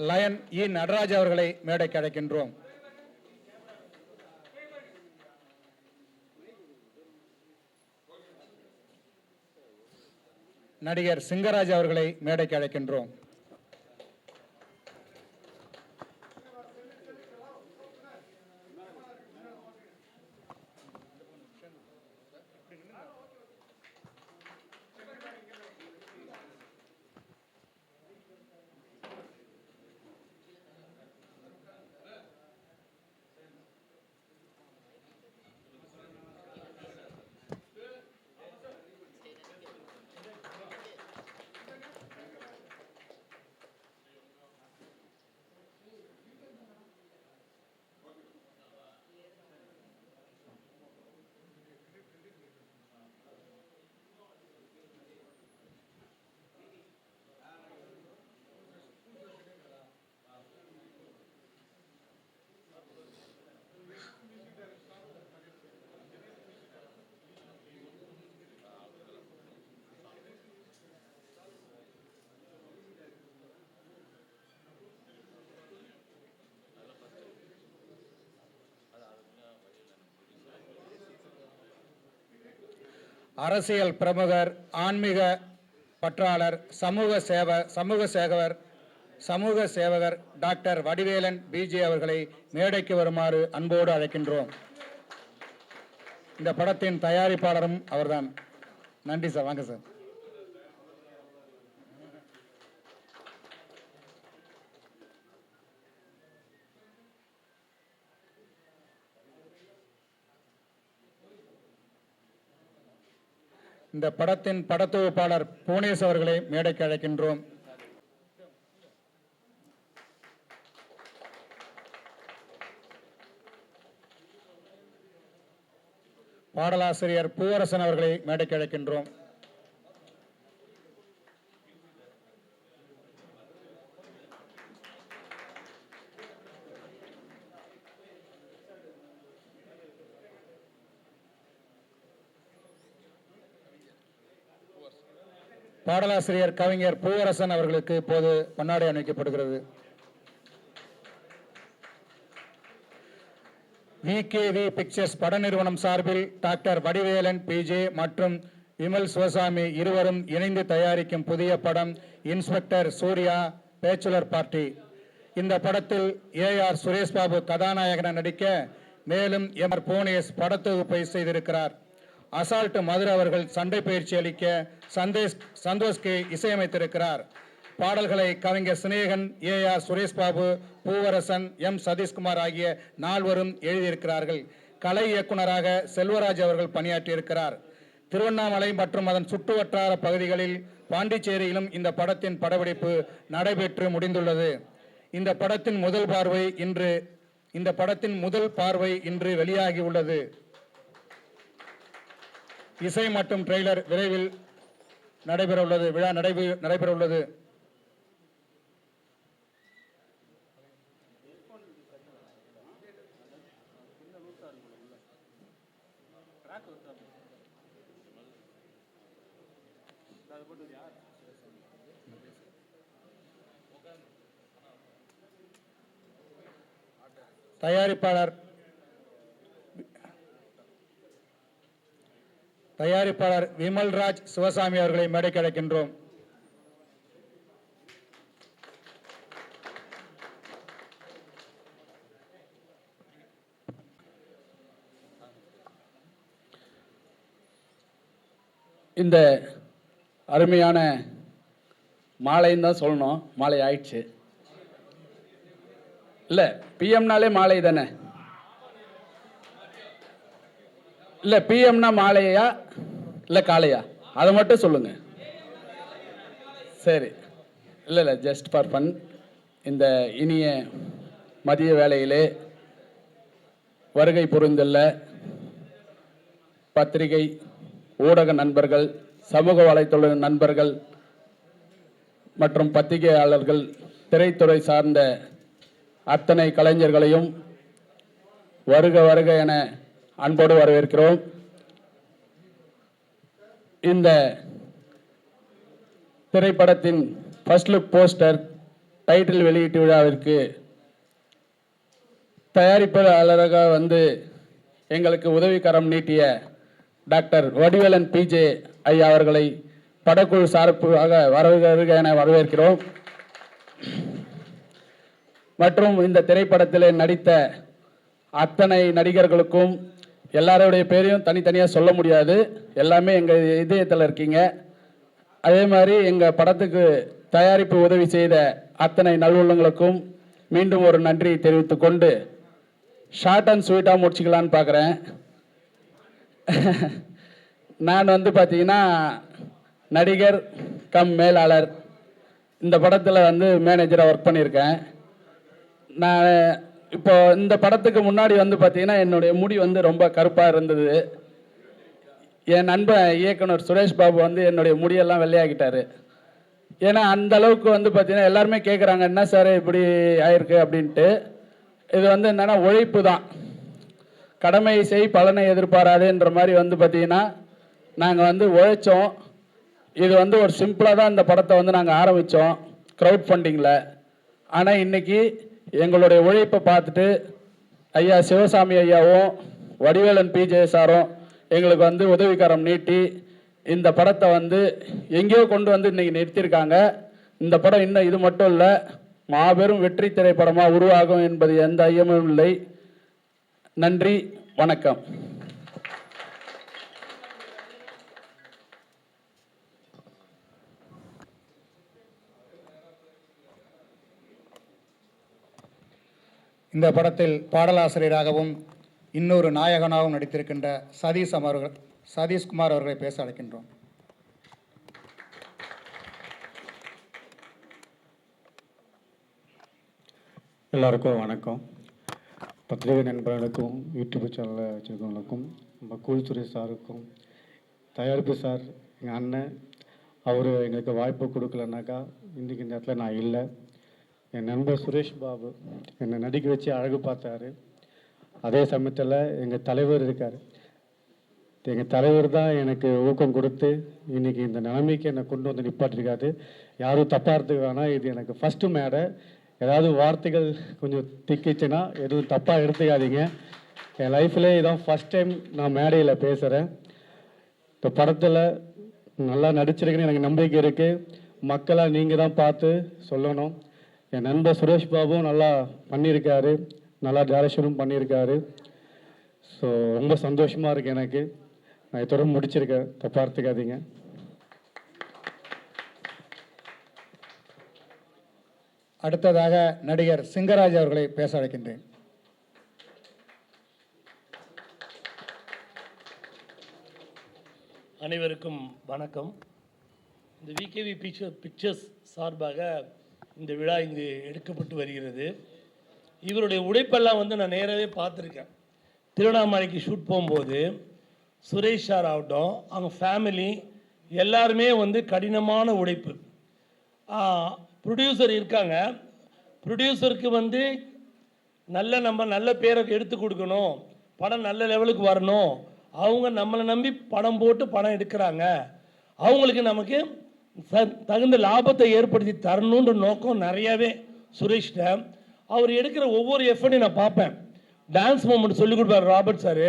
Line இ நடராஜ் அவர்களை மேடைக்கு அழைக்கின்றோம். நடிகர் சிங்கராஜ் அவர்களை மேடைக்கு அழைக்கின்றோம். அரசியல் பிரமுகர், ஆன்மீக பற்றாளர், சமூக சேவகர் டாக்டர் வடிவேலன் பிஜே அவர்களை மேடைக்கு வருமாறு அன்போடு அழைக்கின்றோம். இந்த படத்தின் தயாரிப்பாளரும் அவர்தான். நன்றி சார். வாங்க சார். இந்த படத்தின் படத்தொகுப்பாளர் புவனேஷ் அவர்களை மேடைக்கு அழைக்கின்றோம். பாடலாசிரியர் பூவரசன் அவர்களை மேடைக்கு அழைக்கின்றோம். பாடலாசிரியர் கவிஞர் பூவரசன் அவர்களுக்கு இப்போது பொன்னாடை அணிவிக்கப்படுகிறது. விகேவி பிக்சர்ஸ் பட நிறுவனம் சார்பில் டாக்டர் வடிவேலன் பிஜே மற்றும் விமல் சிவசாமி இருவரும் இணைந்து தயாரிக்கும் புதிய படம் இன்ஸ்பெக்டர் சூர்யா பேச்சுலர் பார்ட்டி. இந்த படத்தில் ஏஆர் சுரேஷ் பாபு கதாநாயகன நடிக்க, மேலும் எம் புவனேஷ் படத்தொகுப்பை செய்திருக்கிறார். அசால்ட் மதுரை அவர்கள் சண்டை பயிற்சி அளிக்க சந்தோஷ்கே இசையமைத்திருக்கிறார். பாடல்களை கவிஞர் சினேகன், ஏஆர் சுரேஷ் பாபு, பூவரசன், எம் சதீஷ்குமார் ஆகிய நால்வரும் எழுதியிருக்கிறார்கள். கலை இயக்குனராக செல்வராஜ் அவர்கள் பணியாற்றியிருக்கிறார். திருவண்ணாமலை மற்றும் அதன் சுற்றுவட்டார பகுதிகளில் பாண்டிச்சேரியிலும் இந்த படத்தின் படப்பிடிப்பு நடைபெற்று முடிந்துள்ளது. இந்த படத்தின் முதல் பார்வை இன்று வெளியாகி உள்ளது. இசை மற்றும் ட்ரெய்லர் விரைவில் விழா நடைபெற உள்ளது. தயாரிப்பாளர் விமல்ராஜ் சிவசாமி அவர்களை மேடைக்கு அழைக்கின்றோம். இந்த அருமையான மாலைன்னு தான் சொல்லணும். மாலை ஆயிடுச்சு இல்லை? பிஎம்னாலே மாலை தானே? இல்லை, பிஎம்னா மாலையா இல்லை காலையா? அதை மட்டும் சொல்லுங்க. சரி, இல்லை ஜஸ்ட் ஃபார் ஃபன். இந்த இனிய மதிய வேளையிலே வருகை புரிந்துள்ள பத்திரிகை ஊடக நண்பர்கள், சமூக வலைத்தள நண்பர்கள் மற்றும் பத்திரிகையாளர்கள், திரைத்துறை சார்ந்த அத்தனை கலைஞர்களையும் வருக வருக என அன்போடு வரவேற்கிறோம். இந்த திரைப்படத்தின் ஃபர்ஸ்ட் லுக் போஸ்டர் டைட்டில் வெளியீட்டு விழாவிற்கு தயாரிப்பாளராக வந்து எங்களுக்கு உதவிக்கரம் நீட்டிய டாக்டர் வடிவேலன் பிஜே ஐயா அவர்களை படக்குழு சார்பாக வருக என வரவேற்கிறோம். மற்றும் இந்த திரைப்படத்தில் நடித்த அத்தனை நடிகர்களுக்கும் எல்லாருடைய பேரையும் தனித்தனியாக சொல்ல முடியாது, எல்லாமே எங்கள் இதயத்தில் இருக்கீங்க. அதே மாதிரி எங்கள் படத்துக்கு தயாரிப்பு உதவி செய்த அத்தனை நல்வுள்ளங்களுக்கும் மீண்டும் ஒரு நன்றி தெரிவித்துக் கொண்டு ஷார்ட் அண்ட் ஸ்வீட்டாக முடிச்சுக்கலான்னு பார்க்குறேன். நான் வந்து பார்த்தீங்கன்னா நடிகர் கம் மேலாளர், இந்த படத்தில் வந்து மேனேஜராக ஒர்க் பண்ணியிருக்கேன். நான் இப்போ இந்த படத்துக்கு முன்னாடி வந்து பார்த்தீங்கன்னா என்னுடைய முடி வந்து ரொம்ப கருப்பாக இருந்தது. என் நண்பன் இயக்குனர் சுரேஷ் பாபு வந்து என்னுடைய முடியெல்லாம் வெள்ளையாக்கிட்டாரு. ஏன்னா அந்த அளவுக்கு வந்து பார்த்தீங்கன்னா எல்லாருமே கேட்குறாங்க, என்ன சார் இப்படி ஆயிருக்கு அப்படின்ட்டு. இது வந்து என்னென்னா உழைப்பு தான், கடமை செய் பலனை எதிர்பாராதுன்ற மாதிரி வந்து பார்த்தீங்கன்னா நாங்கள் வந்து உழைச்சோம். இது வந்து ஒரு சிம்பிளாக தான் இந்த படத்தை வந்து நாங்கள் ஆரம்பித்தோம் க்ரௌட் ஃபண்டிங்கில். ஆனால் இன்றைக்கி எங்களுடைய உழைப்பை பார்த்துட்டு ஐயா சிவசாமி ஐயாவும் வடிவேலன் பிஜே சாரும் எங்களுக்கு வந்து உதவிக்கரம் நீட்டி இந்த படத்தை வந்து எங்கேயோ கொண்டு வந்து இன்றைக்கி நிறுத்தியிருக்காங்க. இந்த படம் இன்னும் இது மட்டும் இல்லை, மாபெரும் வெற்றி திரைப்படமாக உருவாகும் என்பது எந்த ஐயமும் இல்லை. நன்றி, வணக்கம். இந்த படத்தில் பாடலாசிரியராகவும் இன்னொரு நாயகனாகவும் நடித்திருக்கின்ற சதீஷ்குமார் அவர்களை பேச அழைக்கின்றோம். எல்லாருக்கும் வணக்கம். பத்திரிகை நண்பர்களுக்கும் யூடியூப் சேனலில் வச்சுருக்கவங்களுக்கும் நம்ம கூல் சுரேஷ் சாருக்கும் தயாரிப்பு சார் எங்கள் அண்ணன், அவர் எங்களுக்கு வாய்ப்பு கொடுக்கலனாக்கா இன்றைக்கி இந்த இடத்துல நான் இல்லை. என் நண்பர் சுரேஷ் பாபு என்னை நடிக்க வச்சு அழகு பார்த்தாரு. அதே சமயத்தில் எங்கள் தலைவர் இருக்கார், எங்கள் தலைவர் தான் எனக்கு ஊக்கம் கொடுத்து இன்றைக்கி இந்த நிலைமைக்கு என்னை கொண்டு வந்து நிப்பாட்டிருக்காரு. யாரும் தப்பாக எடுத்துக்க வேணாம், இது எனக்கு ஃபஸ்ட்டு மேடை. ஏதாவது வார்த்தைகள் கொஞ்சம் திக்கிச்சுன்னா எதுவும் தப்பாக எடுத்துக்காதீங்க. என் லைஃப்பில் இதான் ஃபஸ்ட் டைம் நான் மேடையில் பேசுகிறேன். இப்போ படத்தில் நல்லா நடிச்சிருக்குன்னு எனக்கு நம்பிக்கை இருக்குது. மக்களாக நீங்கள் தான் பார்த்து சொல்லணும். என் நண்பர் சுரேஷ் பாபுவும் நல்லா பண்ணியிருக்காரு, நல்லா டைரக்ஷனும் பண்ணியிருக்காரு. ஸோ ரொம்ப சந்தோஷமாக இருக்குது எனக்கு. நான் இதோட முடிச்சிருக்கேன், தப்பாக எடுத்துக்காதீங்க. அடுத்ததாக நடிகர் சிங்கராஜ் அவர்களை பேச அழைக்கின்றேன். அனைவருக்கும் வணக்கம். இந்த விகேவி பிக்சர்ஸ் சார்பாக இந்த விழா இங்கு எடுக்கப்பட்டு வருகிறது. இவருடைய உழைப்பெல்லாம் வந்து நான் நேராகவே பார்த்துருக்கேன். திருவண்ணாமலைக்கு ஷூட் போகும்போது சுரேஷ் சார் ஆகட்டும், அவங்க ஃபேமிலி எல்லாருமே வந்து கடினமான உழைப்பு. ப்ரொடியூசர் இருக்காங்க, ப்ரொடியூசருக்கு வந்து நம்ம நல்ல பேரை எடுத்து கொடுக்கணும், படம் நல்ல லெவலுக்கு வரணும், அவங்க நம்மளை நம்பி படம் போட்டு படம் எடுக்கிறாங்க, அவங்களுக்கு நமக்கு தகுந்த லாபத்தை ஏற்படுத்தி தரணுன்ற நோக்கம் நிறையாவே சுரேஷ்ட. அவர் எடுக்கிற ஒவ்வொரு எஃபர்ட்டையும் நான் பார்ப்பேன். டான்ஸ் மூமெண்ட் சொல்லிக் கொடுப்பார் ராபர்ட் சார்,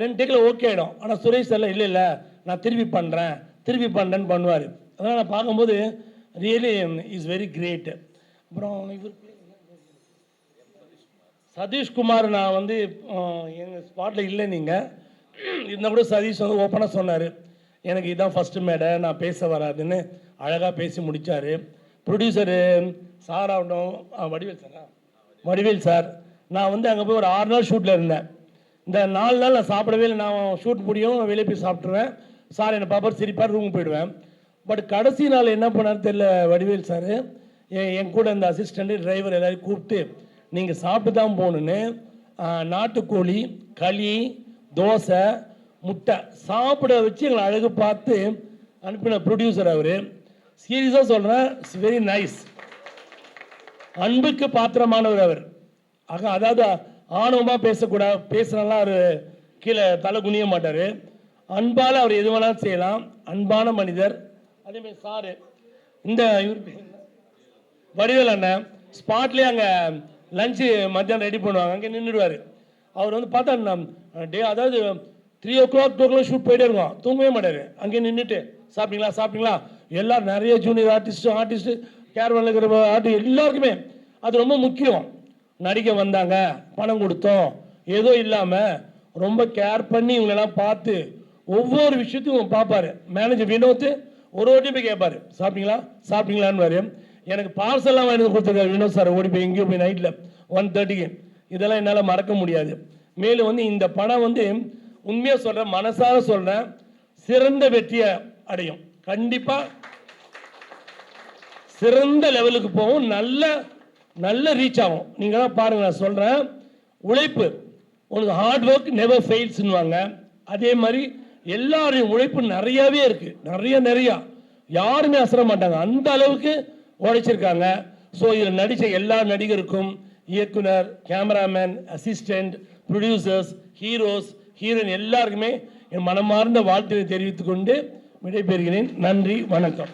2 டேக்கில் ஓகே ஆகிடும். ஆனால் சுரேஷ் சார்ல இல்லை நான் திருப்பி பண்ணுறேன்னு பண்ணுவார். அதனால் நான் பார்க்கும்போது ரியலி இஸ் வெரி கிரேட். அப்புறம் இவர் சதீஷ்குமார், நான் வந்து எங்கள் ஸ்பாட்டில் இல்லை, நீங்கள் இருந்தால் கூட சதீஷ் வந்து ஓப்பனாக சொன்னார், எனக்கு இதுதான் ஃபஸ்ட்டு மேடை, நான் பேச வராதுன்னு அழகாக பேசி முடித்தார். ப்ரொடியூசரு சார் ஆகட்டும், வடிவேல் சார், நான் வந்து அங்கே போய் ஒரு 6 நாள் ஷூட்டில் இருந்தேன். இந்த 4 நாள் நான் சாப்பிடவே இல்லை. நான் ஷூட் முடியும் வெளியே போய் சாப்பிட்ருவேன், சார் என்னை பாப்பார் சிரிப்பார், ரூம் போயிடுவேன். பட் கடைசி நாள் என்ன பண்ணார் தெரியல வடிவேல் சார், என் கூட இந்த அசிஸ்டண்ட்டு டிரைவர் எல்லாரையும் கூப்பிட்டு நீங்கள் சாப்பிட்டு தான் போகணுன்னு நாட்டுக்கோழி, களி, தோசை, முட்டை சாப்பிட வச்சு எங்களை அழகு பார்த்து அனுப்பின ப்ரொடியூசர் அவர். சீரியஸாக சொல்கிறேன், இட்ஸ் வெரி நைஸ். அன்புக்கு பாத்திரமானவர் அவர். அதாவது ஆணவமாக பேசுனாலாம் அவர் கீழே தலை குனிய மாட்டார். அன்பால் அவர் எது வேணாலும் செய்யலாம், அன்பான மனிதர். அதேமாதிரி சாரு, இந்த இவர் வடிவேல் அண்ணன் ஸ்பாட்லேயே அங்கே லஞ்சு மத்தியானம் ரெடி பண்ணுவாங்க, அங்கே நின்றுடுவார். அவர் வந்து பார்த்தா அதாவது 3 o'clock 2 o'clock ஷூட் போயிட்டே இருக்கும், தூங்கவே மாட்டார். அங்கே நின்றுட்டு சாப்பிட்டீங்களா சாப்பிட்டீங்களா எல்லோரும் நிறைய ஜூனியர் ஆர்டிஸ்ட்டு கேரவனில் இருக்கிற ஆர்டிஸ்ட் எல்லாருக்குமே அது ரொம்ப முக்கியம். நடிக்க வந்தாங்க, பணம் கொடுத்தோம், ஏதோ இல்லாமல் ரொம்ப கேர் பண்ணி இவங்களெல்லாம் பார்த்து ஒவ்வொரு விஷயத்தையும் பார்ப்பாரு. மேனேஜர் வினோத் ஒரு ஓட்டி போய் கேட்பாரு, சாப்பிட்டீங்களா சாப்பிட்டீங்களான்னு. எனக்கு பார்சல்லாம் வாங்கி கொடுத்துருக்காரு வினோத் சார், ஓடி போய் எங்கேயோ போய் நைட்டில் 1:30க்கு. இதெல்லாம் என்னால் மறக்க முடியாது. மேலும் வந்து இந்த படம் வந்து உண்மையாக சொல்கிறேன், மனசார சொல்கிறேன், சிறந்த வெற்றியை அடையும். கண்டிப்பாக சிறந்த லெவலுக்கு போகும், நல்ல ரீச் ஆகும். நீங்கள் தான் பாருங்கள், நான் சொல்கிறேன், உழைப்பு உனக்கு ஹார்ட் ஒர்க் நெவர் ஃபெயில்ஸ்னுவாங்க. அதே மாதிரி எல்லாரையும் உழைப்பு நிறையாவே இருக்குது, நிறையா யாருமே அசர மாட்டாங்க, அந்த அளவுக்கு உழைச்சிருக்காங்க. ஸோ இதில் நடித்த எல்லா நடிகருக்கும், இயக்குனர், cameraman, assistant, producers, heroes, heroine எல்லாருக்குமே என் மனமார்ந்த வாழ்த்துக்களை தெரிவித்துக் கொண்டு விடைபெறுகிறேன். நன்றி, வணக்கம்.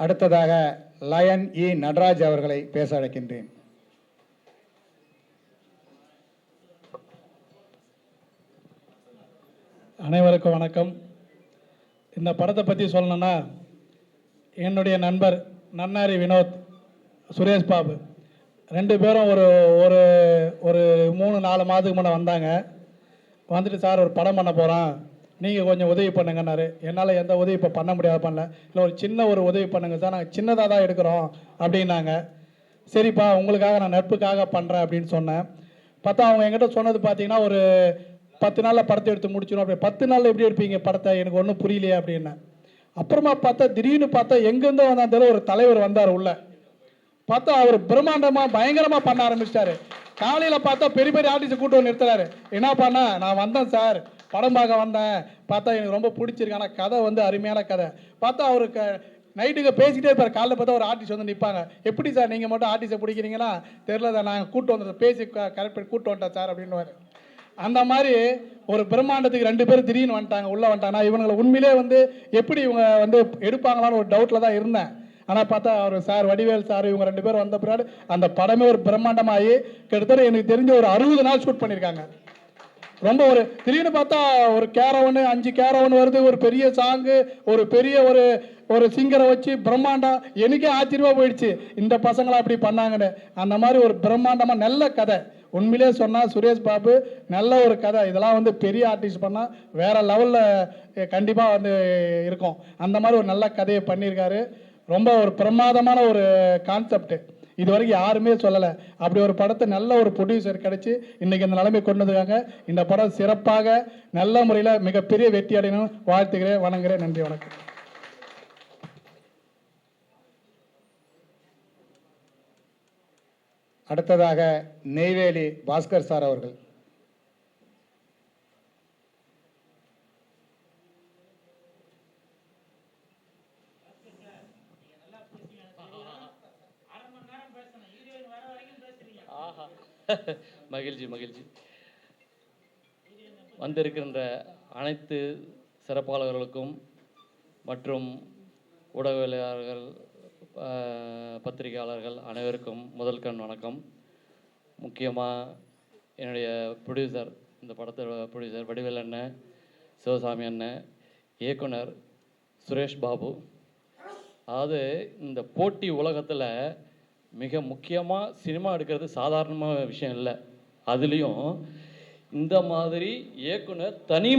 அடுத்ததாக லயன் இ நடராஜ் அவர்களை பேச அழைக்கின்றேன். அனைவருக்கும் வணக்கம். இந்த படத்தை பற்றி சொல்லணுன்னா, என்னுடைய நண்பர் நன்னாரி வினோத், சுரேஷ் பாபு 2 பேரும் ஒரு ஒரு ஒரு 3-4 மாதத்துக்கு முன்னே வந்தாங்க. வந்துட்டு சார் ஒரு படம் பண்ண போகிறோம், நீங்கள் கொஞ்சம் உதவி பண்ணுங்கன்னாரு. என்னால் எந்த உதவி இப்போ பண்ண முடியாது, பண்ணல. இல்லை ஒரு சின்ன ஒரு உதவி பண்ணுங்க சார், நாங்கள் சின்னதாக தான் எடுக்கிறோம் அப்படின்னாங்க. சரிப்பா உங்களுக்காக நான் நட்புக்காக பண்ணுறேன் அப்படின்னு சொன்னேன். பார்த்தா அவங்க என்கிட்ட சொன்னது பார்த்தீங்கன்னா ஒரு 10 நாளில் படத்தை எடுத்து முடிச்சிடும். அப்படி 10 நாளில் எப்படி எடுப்பீங்க படத்தை, எனக்கு ஒன்றும் புரியலையே அப்படின்னேன். அப்புறமா பார்த்தா திடீர்னு பார்த்தா எங்கேருந்தோ வந்தாலும் ஒரு தலைவர் வந்தார் உள்ள. பார்த்தா அவர் பிரம்மாண்டமாக பயங்கரமாக பண்ண ஆரம்பிச்சிட்டாரு. காலையில் பார்த்தா பெரிய பெரிய ஆர்டிஸ்ட் கூட்டு வந்து நிறுத்துறாரு. என்ன பண்ண, நான் வந்தேன் சார், படம் பார்க்க வந்தேன், பார்த்தா எனக்கு ரொம்ப பிடிச்சிருக்கு, ஆனால் கதை வந்து அருமையான கதை. பார்த்தா அவருக்கு நைட்டுக்கு பேசிக்கிட்டே இருப்பார். காலைல பார்த்தா ஒரு ஆர்டிஸ்ட் வந்து நிற்பாங்க. எப்படி சார் நீங்கள் மட்டும் ஆர்டிஸ்ட்டை பிடிக்கிறீங்கன்னா, தெரில சார், நாங்கள் கூட்டு வந்தோம், பேசி கரெக்ட் பண்ணி கூட்டு வந்துட்டேன் சார் அப்படின்னு. அந்த மாதிரி ஒரு பிரம்மாண்டத்துக்கு 2 பேர் திடீர்னு வந்துட்டாங்க, உள்ளே வந்துட்டாங்க. இவங்களை உண்மையிலே வந்து எப்படி இவங்க வந்து எடுப்பாங்களான்னு ஒரு டவுட்டில் தான் இருந்தேன். ஆனால் பார்த்தா அவர் சார், வடிவேல் சார், இவங்க 2 பேர் வந்த பின்னாடி அந்த படமே ஒரு பிரம்மாண்டமாகி கிட்டத்தட்ட எனக்கு தெரிஞ்ச ஒரு 60 நாள் ஷூட் பண்ணியிருக்காங்க. ரொம்ப ஒரு திடீர்னு பார்த்தா ஒரு கேரவனு 5 கேரவன் வருது, ஒரு பெரிய சாங்கு, ஒரு பெரிய ஒரு சிங்கரை வச்சு பிரம்மாண்டம். எனக்கே ஆச்சரியமாக போயிடுச்சு, இந்த பசங்களாம் அப்படி பண்ணாங்கன்னு. அந்த மாதிரி ஒரு பிரம்மாண்டமாக நல்ல கதை. உண்மையிலே சொன்னால் சுரேஷ் பாபு நல்ல ஒரு கதை. இதெல்லாம் வந்து பெரிய ஆர்டிஸ்ட் பண்ணால் வேறு லெவலில் கண்டிப்பாக வந்து இருக்கும். அந்த மாதிரி ஒரு நல்ல கதையை பண்ணியிருக்காரு. ரொம்ப ஒரு பிரமாதமான ஒரு கான்செப்ட், இது வரைக்கும் யாருமே சொல்லலை. அப்படி ஒரு படத்தை நல்ல ஒரு ப்ரொடியூசர் கிடச்சி இன்றைக்கி இந்த நிலைமை கொண்டு வந்துருக்காங்க. இந்த படம் சிறப்பாக நல்ல முறையில் மிகப்பெரிய வெற்றி அடையணும் வாழ்த்துக்கிறேன், வணங்குகிறேன். நன்றி, வணக்கம். அடுத்ததாக நெய்வேலி பாஸ்கர் சார் அவர்கள். மகிழ்ச்சி. வந்திருக்கின்ற அனைத்து சிறப்பாளர்களுக்கும் மற்றும் ஊடகவியலாளர்கள், பத்திரிகையாளர்கள் அனைவருக்கும் முதல் கண் வணக்கம். முக்கியமாக என்னுடைய ப்ரொடியூசர், இந்த படத்தோட ப்ரொடியூசர் வடிவேல் அண்ணன், சிவசாமி அண்ணன், இயக்குனர் சுரேஷ் பாபு. அதாவது இந்த போட்டி உலகத்தில் மிக முக்கியமாக சினிமா எடுக்கிறது சாதாரணமான விஷயம் இல்லை. அதுலேயும் இந்த மாதிரி இயக்குனர் தனி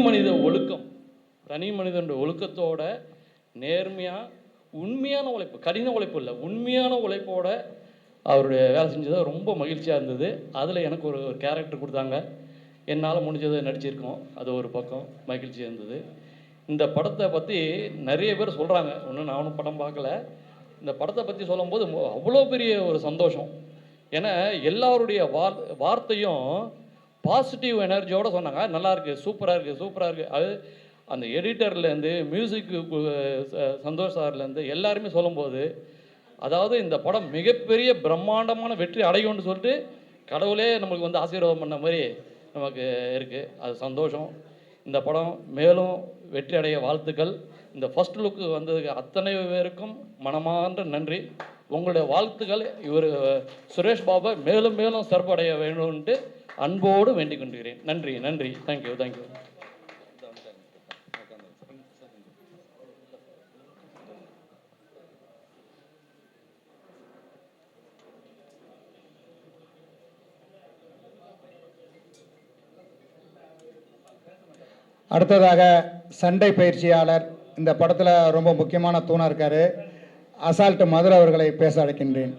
மனிதனுடைய ஒழுக்கத்தோட நேர்மையாக உண்மையான உழைப்பு, கடின உழைப்பு இல்லை, உண்மையான உழைப்போட அவருடைய வேலை செஞ்சது ரொம்ப மகிழ்ச்சியாக இருந்தது. அதில் எனக்கு ஒரு கேரக்டர் கொடுத்தாங்க, என்னால் முடிஞ்சதை நடிச்சிருக்கோம், அது ஒரு பக்கம் மகிழ்ச்சி இருந்தது. இந்த படத்தை பற்றி நிறைய பேர் சொல்கிறாங்க, ஒன்றும் நானும் படம் பார்க்கல. இந்த படத்தை பற்றி சொல்லும்போது அவ்வளோ பெரிய ஒரு சந்தோஷம். ஏன்னா எல்லாருடைய வார்த்தையும் பாசிட்டிவ் எனர்ஜியோடு சொன்னாங்க. நல்லா இருக்குது, சூப்பராக இருக்குது. அது அந்த எடிட்டர்லேருந்து மியூசிக்கு சந்தோஷ் சார்லேருந்து எல்லாருமே சொல்லும்போது, அதாவது இந்த படம் மிகப்பெரிய பிரம்மாண்டமான வெற்றி அடையும்னு சொல்லிட்டு கடவுளே நம்மளுக்கு வந்து ஆசீர்வாதம் பண்ண மாதிரி நமக்கு இருக்குது. அது சந்தோஷம். இந்த படம் மேலும் வெற்றி அடைய வாழ்த்துக்கள். இந்த ஃபர்ஸ்ட் லுக்கு வந்ததுக்கு அத்தனை பேருக்கும் மனமார்ந்த நன்றி. உங்களுடைய வாழ்த்துக்கள் இவர் சுரேஷ் பாபு மேலும் மேலும் சிறப்படைய வேண்டும்ன்ட்டு அன்போடு வேண்டிக் கொள்கிறேன். நன்றி நன்றி. Thank you thank you. அடுத்ததாக சண்டை பயிற்சியாளர், இந்த படத்தில் ரொம்ப முக்கியமான தூணாக இருக்கார், அசால்ட் மதுரை அவர்களை பேச அழைக்கின்றேன்.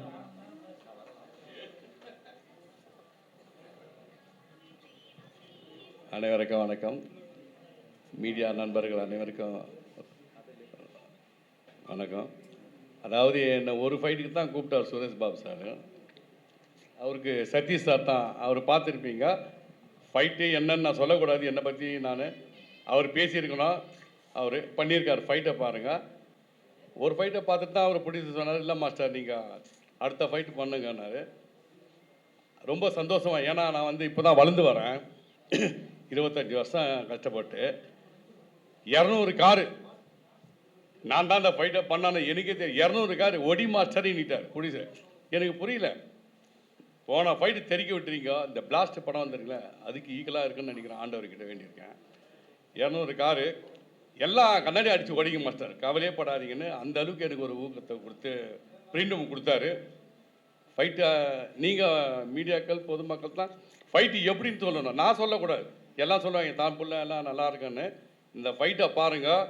அனைவருக்கும் வணக்கம். மீடியா நண்பர்கள் அனைவருக்கும் வணக்கம். அதாவது என்னை ஒரு ஃபைட்டுக்கு தான் கூப்பிட்டார் சுரேஷ் பாபு சார். அவருக்கு சதீஷ் சார் தான், அவர் பார்த்துருப்பீங்க. ஃபைட்டு என்னன்னு நான் சொல்லக்கூடாது, என்னை பற்றி அவர் பேசியிருக்கணும், அவர் பண்ணியிருக்கார். ஃபைட்டை பாருங்கள். ஒரு ஃபைட்டை பார்த்துட்டு தான் அவர் பிடிச்சி சொன்னார், இல்லை மாஸ்டர் நீங்கள் அடுத்த ஃபைட்டு பண்ணுங்கன்னாரு. ரொம்ப சந்தோஷமாக, ஏன்னா நான் இப்போ தான் வளர்ந்து வரேன். 25 வருஷம் கஷ்டப்பட்டு 200 காரு நான் தான் அந்த ஃபைட்டை பண்ணானே எனக்கே தெரியும். 200 காரு ஒடி மாஸ்டரின்னுட்டார் புடிச்சு. எனக்கு புரியல. போன ஃபைட்டு தெறிக்க விட்டுறீங்க, இந்த பிளாஸ்ட் படம் வந்துருங்களே அதுக்கு ஈக்குவலாக இருக்குன்னு நினைக்கிறேன். ஆண்டவர்கிட்ட வேண்டியிருக்கேன். 200 காரு எல்லாம் கண்ணாடி அடித்து ஒடிங்க மாஸ்டர், கவலையே படாதீங்கன்னு அந்த அளவுக்கு எனக்கு ஒரு ஊக்கத்தை கொடுத்து பிரிண்டும் கொடுத்தாரு. ஃபைட்டை நீங்கள் மீடியாக்கள் பொதுமக்கள் தான் ஃபைட்டு எப்படின்னு சொல்லணும், நான் சொல்லக்கூடாது. எல்லாம் சொல்லுவாங்க தான் புள்ள எல்லாம் நல்லா இருக்குன்னு. இந்த ஃபைட்டை பாருங்கள்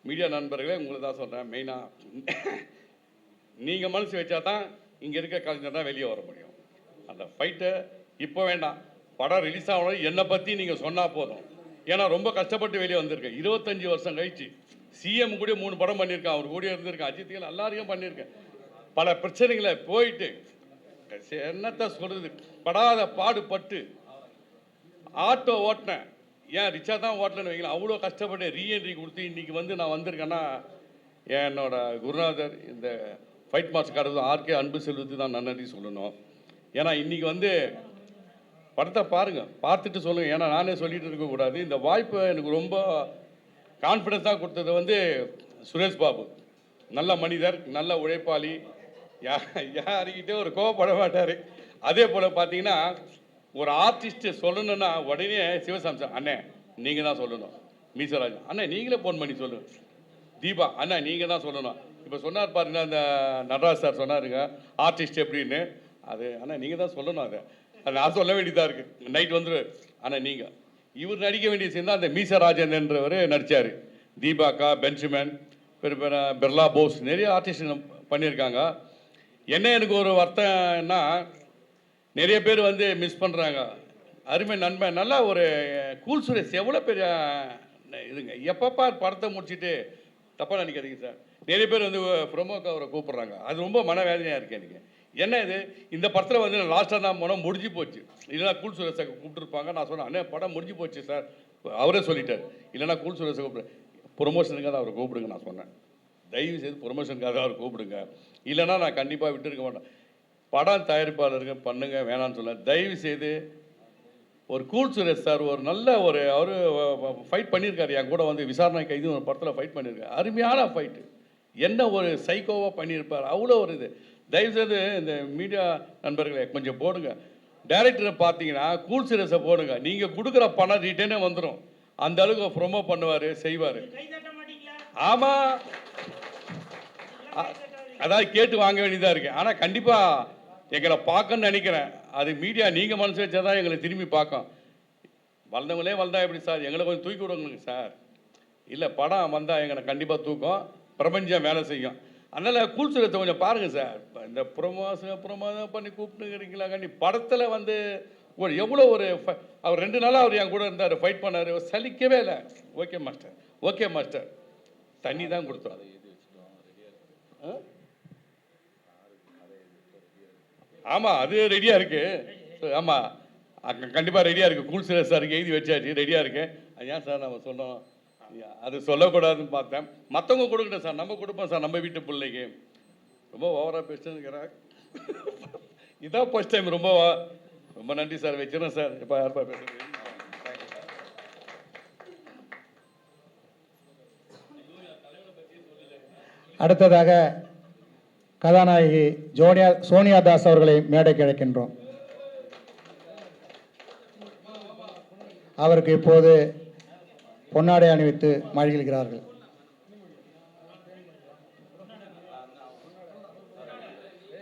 மீடியா நண்பர்களே, உங்களுக்கு தான் சொல்கிறேன். மெயினாக நீங்கள் மனசு வச்சா தான் இங்கே இருக்க கலைஞர் தான் வெளியே வர முடியும். அந்த ஃபைட்டை இப்போ வேண்டாம், படம் ரிலீஸ் ஆகணும் என்னை பற்றி நீங்கள் சொன்னால் போதும். ஏன்னா ரொம்ப கஷ்டப்பட்டு வெளியே வந்திருக்கேன். 25 வருஷம் கழிச்சு சிஎம் கூட 3 படம் பண்ணியிருக்கேன், அவர் கூட இருந்திருக்கேன், அஜித்துகள் எல்லாரையும் பண்ணியிருக்கேன். பல பிரச்சனைகளை போயிட்டு என்னத்தை சொல்கிறது, படாத பாடுபட்டு ஆட்டோ ஓட்டினேன். ஏன் ரிச்சா தான் ஓட்டலன்னு வைக்கலாம், அவ்வளோ கஷ்டப்பட்டு ரீஎன்ட்ரி கொடுத்து இன்றைக்கி நான் வந்திருக்கேன்னா என்னோட குருநாதர் இந்த ஃபைட் மாஸ்டர் கடவுள் ஆர்கே அன்பு செல்வத்துக்கு தான் நன்றி சொல்லணும். ஏன்னா இன்றைக்கி படத்தை பாருங்கள், பார்த்துட்டு சொல்லுங்கள். ஏன்னா நானே சொல்லிட்டு இருக்கக்கூடாது. இந்த வாய்ப்பை எனக்கு ரொம்ப கான்ஃபிடென்ஸாக கொடுத்தது சுரேஷ் பாபு. நல்ல மனிதர், நல்ல உழைப்பாளி, யாருக்கிட்டே ஒரு கோவப்பட மாட்டார். அதே போல் பார்த்தீங்கன்னா ஒரு ஆர்டிஸ்ட்டு சொல்லணுன்னா உடனே சிவசாமி சார் அண்ணே நீங்கள் தான் சொல்லணும், மீசராஜ் அண்ணே நீங்களே ஃபோன் பண்ணி சொல்லுங்கள், தீபா அண்ணா நீங்கள் தான் சொல்லணும். இப்போ சொன்னார் பாருங்க, அந்த நடராஜ் சார் சொன்னாருங்க ஆர்டிஸ்ட் எப்படின்னு, அது அண்ணா நீங்கள் தான் சொல்லணும். அது நான் சொல்ல வேண்டியதாக இருக்குது. நைட் ஆனால் நீங்கள் இவர் நடிக்க வேண்டிய சீன் தான் அந்த மீசராஜன்றவர் நடித்தார். தீபாக்கா, பென்ஜிமன், பிர்லா போஸ், நிறைய ஆர்டிஸ்ட் பண்ணியிருக்காங்க. என்ன எனக்கு ஒரு வருத்தம்னா நிறைய பேர் மிஸ் பண்ணுறாங்க. அருமை நண்பன், நல்லா ஒரு கூல் சுரேஷ் எவ்வளோ பெரிய இதுங்க. எப்பப்பா படத்தை முடிச்சுட்டு தப்பாக நினைக்காதீங்க சார், நிறைய பேர் ப்ரொமோக்கு அவரை கூப்பிட்றாங்க. அது ரொம்ப மனவேதனையாக இருக்குது எனக்கு. என்ன இது, இந்த படத்தில் நான் லாஸ்ட்டாக தான் போனோம், முடிஞ்சு போச்சு. இல்லைனா கூல் சுரேஷை கூப்பிட்டுருப்பாங்க. நான் சொன்னேன் அண்ணே படம் முடிஞ்சு போச்சு சார், அவரே சொல்லிட்டார். இல்லைனா கூல் சுரேஷை கூப்பிடு, ப்ரொமோஷனுக்காக தான் அவரை கூப்பிடுங்க நான் சொன்னேன். தயவு செய்து ப்ரொமோஷனுக்காக அவர் கூப்பிடுங்க, இல்லைனா நான் கண்டிப்பாக விட்டுருக்க மாட்டேன். படம் தயாரிப்பாளர்கள் பண்ணுங்க வேணான்னு சொல்ல. தயவு செய்து ஒரு கூல் சுரேஷ் சார் ஒரு நல்ல அவர் ஃபைட் பண்ணியிருக்காரு. என் கூட விசாரணை கைது ஒரு படத்தில் ஃபைட் பண்ணியிருக்காரு. அருமையான ஃபைட்டு, என்ன ஒரு சைக்கோவாக பண்ணியிருப்பார். அவ்வளோ ஒரு இது. தயவுசெய்து இந்த மீடியா நண்பர்களை கொஞ்சம் போடுங்க. டைரக்டரை பார்த்தீங்கன்னா கூல் சுரேஷை போடுங்க. நீங்கள் கொடுக்குற பணம் ரிட்டர்னே வந்துடும். அந்த அளவுக்கு ப்ரொமோ பண்ணுவார், செய்வார். ஆமாம், அதாவது கேட்டு வாங்க வேண்டியதாக இருக்குது. ஆனால் கண்டிப்பாக எங்களை பார்க்கணும்னு நினைக்கிறேன். அது மீடியா நீங்கள் மனசு வச்சா தான் எங்களை திரும்பி பார்க்கும். வளர்ந்தவங்களே வளர்ந்தா எப்படி சார், எங்களை கொஞ்சம் தூக்கி விடுங்க சார். இல்லை படம் வந்தால் எங்களை கண்டிப்பாக தூக்கம், பிரபஞ்சம் வேலை செய்யும். அதனால் கூல் சுரேஷை கொஞ்சம் பாருங்கள் சார். இந்த ப்ரொமோஷன் பண்ணி கூப்பிட்டுங்கிறீங்களா கண்டி படத்தில் எவ்வளோ அவர் 2 நாளாக அவர் என் கூட இருந்தார், ஃபைட் பண்ணார், சலிக்கவே இல்லை. ஓகே மாஸ்டர், ஓகே மாஸ்டர், தண்ணி தான் கொடுத்தோம். ஆமாம் அது ரெடியாக இருக்குது. ஆமாம் கண்டிப்பாக ரெடியாக இருக்குது. கூல் சுரேஷ் சாருக்கு எழுதி வச்சாச்சு, ரெடியாக இருக்கு. அது ஏன் சார் நம்ம சொன்னோம், அது சொல்லக்கூடாதுன்னு பார்த்தேன். மற்றவங்க கொடுக்கணும் சார், நம்ம கொடுப்போம் சார் நம்ம வீட்டு பிள்ளைக்கு. ரொம்ப ஓவராக பேசுகிறேன். இதான் ஃபர்ஸ்ட் டைம். ரொம்ப நன்றி சார், வச்சிடறேன் சார். இப்போ யாருப்பா பேசுகிறேன். அடுத்ததாக கதாநாயகி சோனியா தாஸ் அவர்களை மேடைக்கு அழைக்கின்றோம். அவருக்கு இப்போது பொன்னாடை அணிவித்து மகிழ்கிறார்கள்.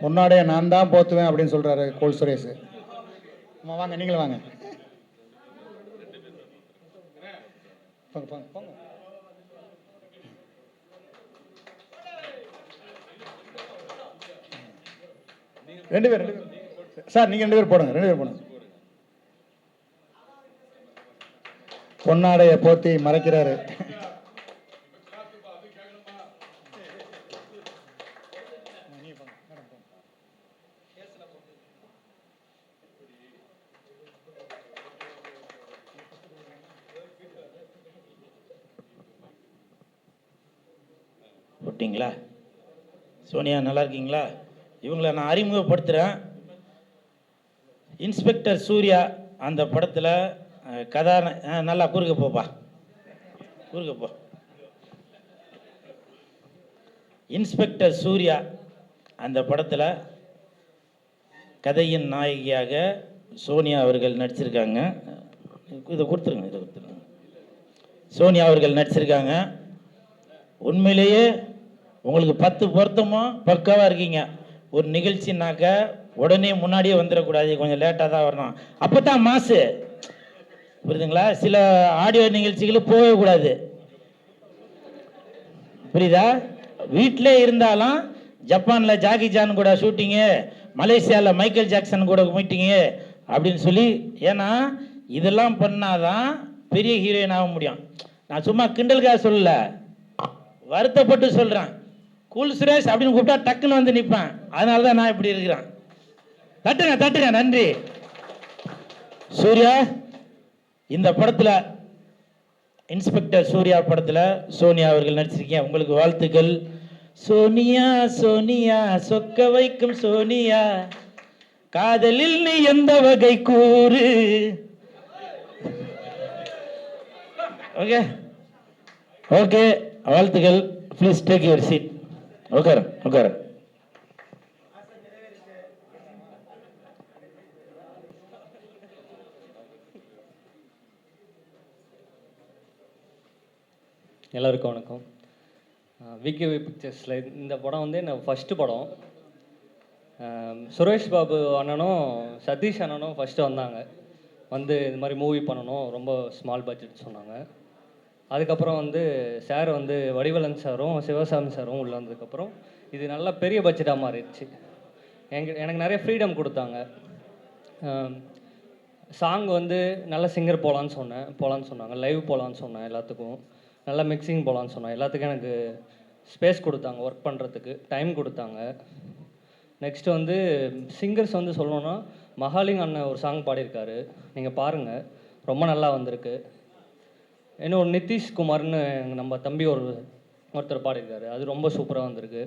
பொன்னாடையை நான் தான் போத்துவேன் அப்படின்னு சொல்றாரு கோல் சுரேஷ். வாங்க, நீங்களும் வாங்க. போங்க போங்க போங்க. ரெண்டு பேர் சார், நீங்க 2 பேர் போடுங்க. 2 பேர் போடுங்க. பொன்னாடையை போத்தி மறைக்கிறாரு. போட்டிங்களா? சோனியா நல்லா இருக்கீங்களா? இவங்களை நான் அறிமுகப்படுத்துகிறேன். இன்ஸ்பெக்டர் சூர்யா அந்த படத்தில் நல்லா குறுக்க போப்பா, குறுக்க போ. இன்ஸ்பெக்டர் சூர்யா அந்த படத்தில் கதையின் நாயகியாக சோனியா அவர்கள் நடிச்சிருக்காங்க. இதை கொடுத்துருங்க, இதை கொடுத்துருங்க. சோனியா அவர்கள் நடிச்சிருக்காங்க. உண்மையிலேயே உங்களுக்கு 10 பொருத்தமும் பக்காவாக இருக்கீங்க. ஒரு நிகழ்ச்சினாக்க உடனே முன்னாடியே வந்துடக்கூடாது, கொஞ்சம் லேட்டாக தான் வரணும். அப்போ தான் மாசு, புரியுதுங்களா? சில ஆடியோ நிகழ்ச்சிகளும் போகவே கூடாது, புரியுதா? வீட்டிலே இருந்தாலும் ஜப்பானில் ஜாக்கி ஜான் கூட ஷூட்டிங்கு, மலேசியாவில் மைக்கேல் ஜாக்சன் கூட மீட்டிங்கு அப்படின்னு சொல்லி, ஏன்னா இதெல்லாம் பண்ணாதான் பெரிய ஹீரோயின் ஆக முடியும். நான் சும்மா கிண்டலுக்காக சொல்லல, வருத்தப்பட்டு சொல்கிறேன். கூல் சுரேஷ் அப்படின்னு கூப்பிட்டா டக்குன்னு வந்து நிற்பேன். அதனால தான் நான் இப்படி இருக்கிறேன். தட்டுங்க தட்டுங்க. நன்றி. சூர்யா இந்த படத்தில், இன்ஸ்பெக்டர் சூர்யா படத்தில் சோனியா அவர்கள் நடிச்சிருக்கீங்க. உங்களுக்கு வாழ்த்துக்கள். சோனியா சோனியா சொக்க வைக்கும் சோனியா, காதலில் நீ எந்த வகை கூறு. ஓகே ஓகே, வாழ்த்துக்கள். Please take your seat. உட்காரு உட்காரு. எல்லாருக்கும் வணக்கம். விகேவி பிக்சர்ஸில் இந்த படம் வந்து நான் ஃபஸ்ட்டு படம். சுரேஷ் பாபு அண்ணனும் சதீஷ் அண்ணனும் ஃபஸ்ட்டு வந்தாங்க. வந்து இது மாதிரி மூவி பண்ணணும், ரொம்ப ஸ்மால் பட்ஜெட் சொன்னாங்க. அதுக்கப்புறம் வந்து சார் வந்து வடிவேலன் சாரும் சிவசாமி சாரும் உள்ளே வந்ததுக்கப்புறம் இது நல்லா பெரிய பட்ஜெட்டாக மாறிடுச்சு. எனக்கு நிறைய ஃப்ரீடம் கொடுத்தாங்க. சாங் வந்து நல்ல சிங்கர் போகலான்னு சொன்னாங்க, லைவ் போகலான்னு சொன்னேன், எல்லாத்துக்கும் நல்லா மிக்சிங் போகலான்னு சொன்னேன். எல்லாத்துக்கும் எனக்கு ஸ்பேஸ் கொடுத்தாங்க, ஒர்க் பண்ணுறதுக்கு டைம் கொடுத்தாங்க. நெக்ஸ்ட்டு வந்து சிங்கர்ஸ் வந்து சொல்லணுன்னா மகாலிங் அண்ணன் ஒரு சாங் பாடியிருக்காரு, நீங்கள் பாருங்கள், ரொம்ப நல்லா வந்திருக்கு. இன்னும் நிதிஷ்குமார்னு நம்ம தம்பி ஒருத்தர் பாடியிருக்காரு, அது ரொம்ப சூப்பராக வந்திருக்கு.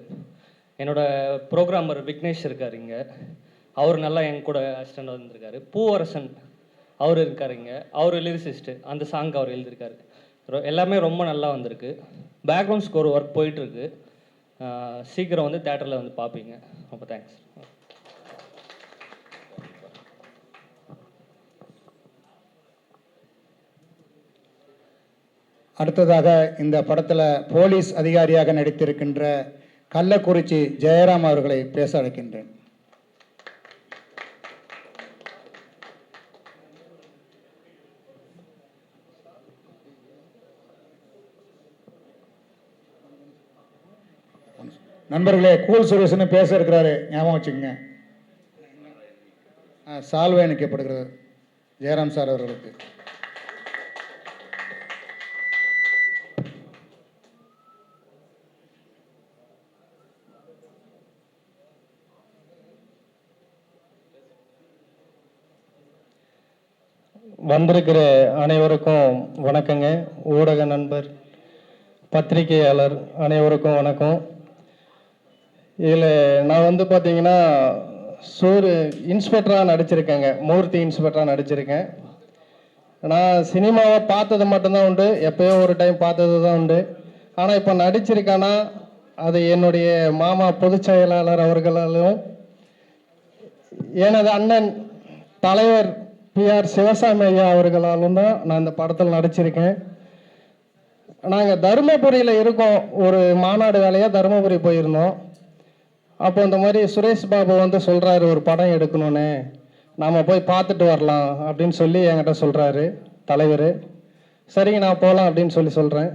என்னோடய ப்ரோக்ராமர் விக்னேஷ் இருக்கார் இங்கே, அவர் நல்லா என் கூட அசிஸ்டண்ட் வந்திருக்காரு. பூவரசன் அவர் இருக்கார் இங்கே, அவர் லிரிசிஸ்ட்டு, அந்த சாங் அவர் எழுதியிருக்காரு. எல்லாமே ரொம்ப நல்லா வந்திருக்கு. பேக்ரவுண்ட் ஸ்கோர் ஒர்க் போயிட்டுருக்கு. சீக்கிரம் வந்து தேட்டரில் வந்து பார்ப்பீங்க. ரொம்ப தேங்க்ஸ். அடுத்ததாக இந்த படத்தில் போலீஸ் அதிகாரியாக நடித்திருக்கின்ற கள்ளக்குறிச்சி ஜெயராம் அவர்களை பேச அழைக்கின்றேன். நண்பர்களே, கூல் சுரேஷன் பேச இருக்கிறாரு, ஞாபகம் வச்சுக்கோங்க. சால்வை அணிக்கப்படுகிறது ஜெயராம் சார் அவர்களுக்கு. வந்திருக்கிற அனைவருக்கும் வணக்கங்க. ஊடக நண்பர், பத்திரிகையாளர் அனைவருக்கும் வணக்கம். இதில் நான் வந்து பார்த்தீங்கன்னா இன்ஸ்பெக்டராக நடிச்சிருக்கேங்க, மூர்த்தி இன்ஸ்பெக்டராக நடிச்சிருக்கேன். நான் சினிமாவை பார்த்தது மட்டும்தான் உண்டு, எப்போயோ ஒரு டைம் பார்த்தது தான் உண்டு. ஆனால் இப்போ நடிச்சிருக்கேன்னா அது என்னுடைய மாமா பொதுச் செயலாளர் அவர்களாலும் எனது அண்ணன் தலைவர் பிஆர் சிவசாமி ஐயா அவர்களாலும் தான் நான் இந்த படத்தில் நடிச்சிருக்கேன். நாங்கள் தருமபுரியில் இருக்கோம், ஒரு மாநாடு வேலையாக தருமபுரி போயிருந்தோம். அப்போ இந்த மாதிரி சுரேஷ் பாபு வந்து சொல்கிறாரு ஒரு படம் எடுக்கணும்னு, நாம் போய் பார்த்துட்டு வரலாம் அப்படின்னு சொல்லி என்கிட்ட சொல்கிறாரு தலைவர். சரிங்க நான் போகலாம் அப்படின்னு சொல்லி சொல்கிறேன்.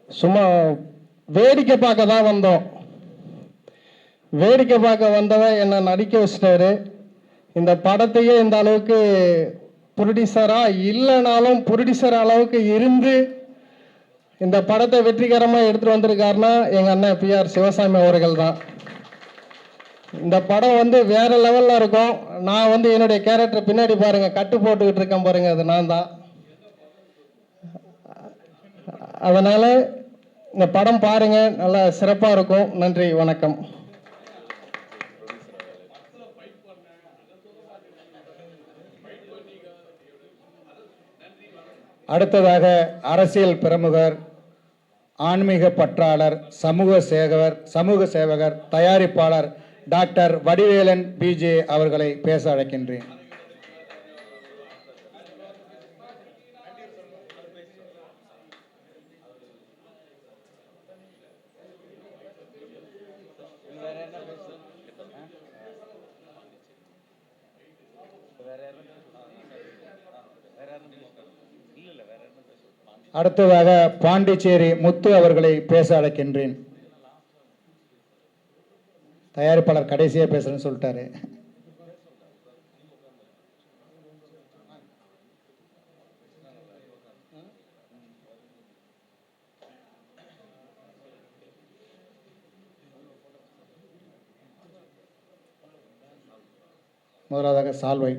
சும்மா வேடிக்கை பார்க்க தான் வந்தோம். வேடிக்கை பார்க்க வந்தவன் என்னை நடிக்க வச்சிட்டாரு. இந்த படத்தையே இந்த அளவுக்கு ப்ரொடியூசராக இல்லைனாலும் ப்ரொடியூசர் அளவுக்கு இருந்து இந்த படத்தை வெற்றிகரமாக எடுத்துகிட்டு வந்திருக்காருன்னா எங்கள் அண்ணன் பிஆர் சிவசாமி அவர்கள் தான். இந்த படம் வந்து வேற லெவலில் இருக்கும். நான் வந்து என்னுடைய கேரக்டர் பின்னாடி பாருங்கள், கட்டு போட்டுக்கிட்டு இருக்கேன் பாருங்கள், அது நான் தான். அதனால் இந்த படம் பாருங்கள், நல்லா சிறப்பாக இருக்கும். நன்றி, வணக்கம். அடுத்ததாக அரசியல் பிரமுகர், ஆன்மீக பற்றாளர், சமூக சேவகர், தயாரிப்பாளர் டாக்டர் வடிவேலன் பிஜே அவர்களை பேச அழைக்கின்றேன். அடுத்ததாக பாண்டிச்சேரி முத்து அவர்களை பேச அழைக்கின்றேன். தயாரிப்பாளர் கடைசியாக பேசுறேன்னு சொல்லிட்டாரு. முதலாவதாக சால்வை.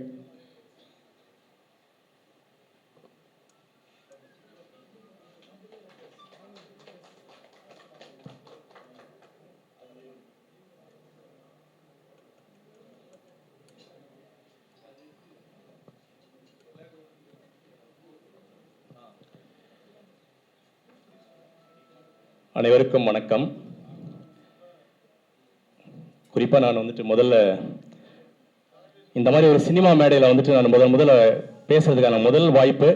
அனைவருக்கும் வணக்கம். குறிப்பாக நான் வந்துட்டு முதல்ல இந்த மாதிரி ஒரு சினிமா மேடையில் வந்துட்டு நான் முதல்ல பேசுறதுக்கான முதல் வாய்ப்பு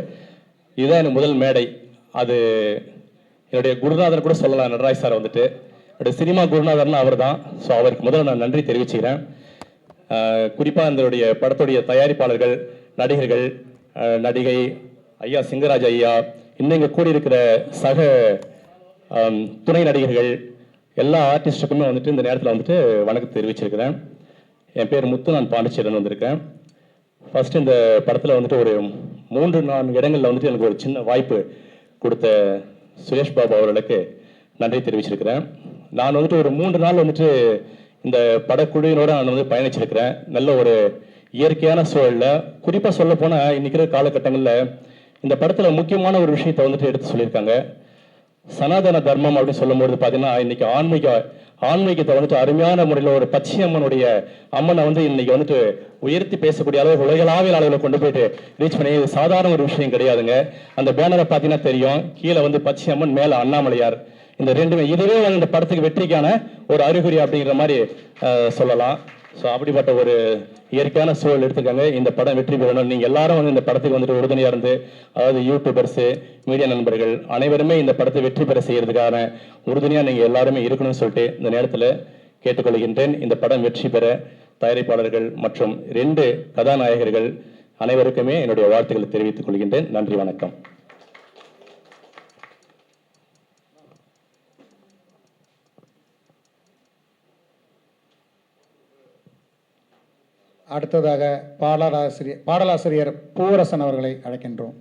இதுதான், எனக்கு முதல் மேடை. அது என்னுடைய குருநாதர் கூட சொல்லலாம், நடராஜ் சார் வந்துட்டு என்னுடைய சினிமா குருநாதர்னு அவர் தான். ஸோ அவருக்கு முதல்ல நான் நன்றி தெரிவிச்சுக்கிறேன். குறிப்பாக அதனுடைய படத்துடைய தயாரிப்பாளர்கள், நடிகர்கள், நடிகை ஐயா சிங்கராஜ் ஐயா, இன்னும் இங்கே கூடியிருக்கிற சக துணை நடிகர்கள், எல்லா ஆர்டிஸ்டுக்குமே வந்துட்டு இந்த நேரத்தில் வந்துட்டு வணக்கத்தை தெரிவிச்சிருக்கிறேன். என் பேர் முத்து, நான் பாண்டிச்சேரியில் வந்திருக்கேன். ஃபஸ்ட்டு இந்த படத்தில் வந்துட்டு ஒரு 3-4 இடங்களில் வந்துட்டு எனக்கு ஒரு சின்ன வாய்ப்பு கொடுத்த சுரேஷ் பாபு அவர்களுக்கு நன்றி தெரிவிச்சிருக்கிறேன். நான் வந்துட்டு ஒரு 3 நாள் வந்துட்டு இந்த படக்குழுவினோடு நான் வந்து பயணிச்சிருக்கிறேன். நல்ல ஒரு இயற்கையான சூழலில், குறிப்பாக சொல்ல போனால் இன்னைக்கு இருக்கிற காலகட்டங்களில் இந்த படத்தில் முக்கியமான ஒரு விஷயத்தை வந்துட்டு எடுத்து சொல்லியிருக்காங்க. சனாதன தர்மம் அப்படின்னு சொல்லும்போது பார்த்தீங்கன்னா இன்னைக்கு ஆன்மீகத்தை வந்துட்டு அருமையான முறையில் ஒரு பச்சையம்மனுடைய அம்மனை வந்து இன்னைக்கு வந்துட்டு உயர்த்தி பேசக்கூடிய அளவு உலகளாவிய அளவில் கொண்டு போயிட்டு ரீச் பண்ணி, இது சாதாரண ஒரு விஷயம் கிடையாதுங்க. அந்த பேனரை பார்த்தீங்கன்னா தெரியும், கீழே வந்து பச்சையம்மன், மேலே அண்ணாமலையார். இந்த ரெண்டுமே இதுவே இந்த படத்துக்கு வெற்றிக்கான ஒரு அறிகுறி அப்படிங்கிற மாதிரி சொல்லலாம். ஸோ அப்படிப்பட்ட ஒரு இயற்கையான சூழல் எடுத்துக்காங்க. இந்த படம் வெற்றி பெறணும். நீங்கள் எல்லாரும் வந்து இந்த படத்துக்கு வந்துட்டு உறுதுணையாக இருந்து, அதாவது யூடியூபர்ஸு, மீடியா நண்பர்கள் அனைவருமே இந்த படத்தை வெற்றி பெற செய்யறதுக்கான உறுதுணையாக நீங்கள் எல்லாருமே இருக்கணும்னு சொல்லிட்டு இந்த நேரத்தில் கேட்டுக்கொள்கின்றேன். இந்த படம் வெற்றி பெற தயாரிப்பாளர்கள் மற்றும் 2 கதாநாயகர்கள் அனைவருக்குமே என்னுடைய வாழ்த்துக்களை தெரிவித்துக் கொள்கின்றேன். நன்றி, வணக்கம். அடுத்ததாக பாடலாசிரியர் பூவரசன் அவர்களை அழைக்கின்றோம்.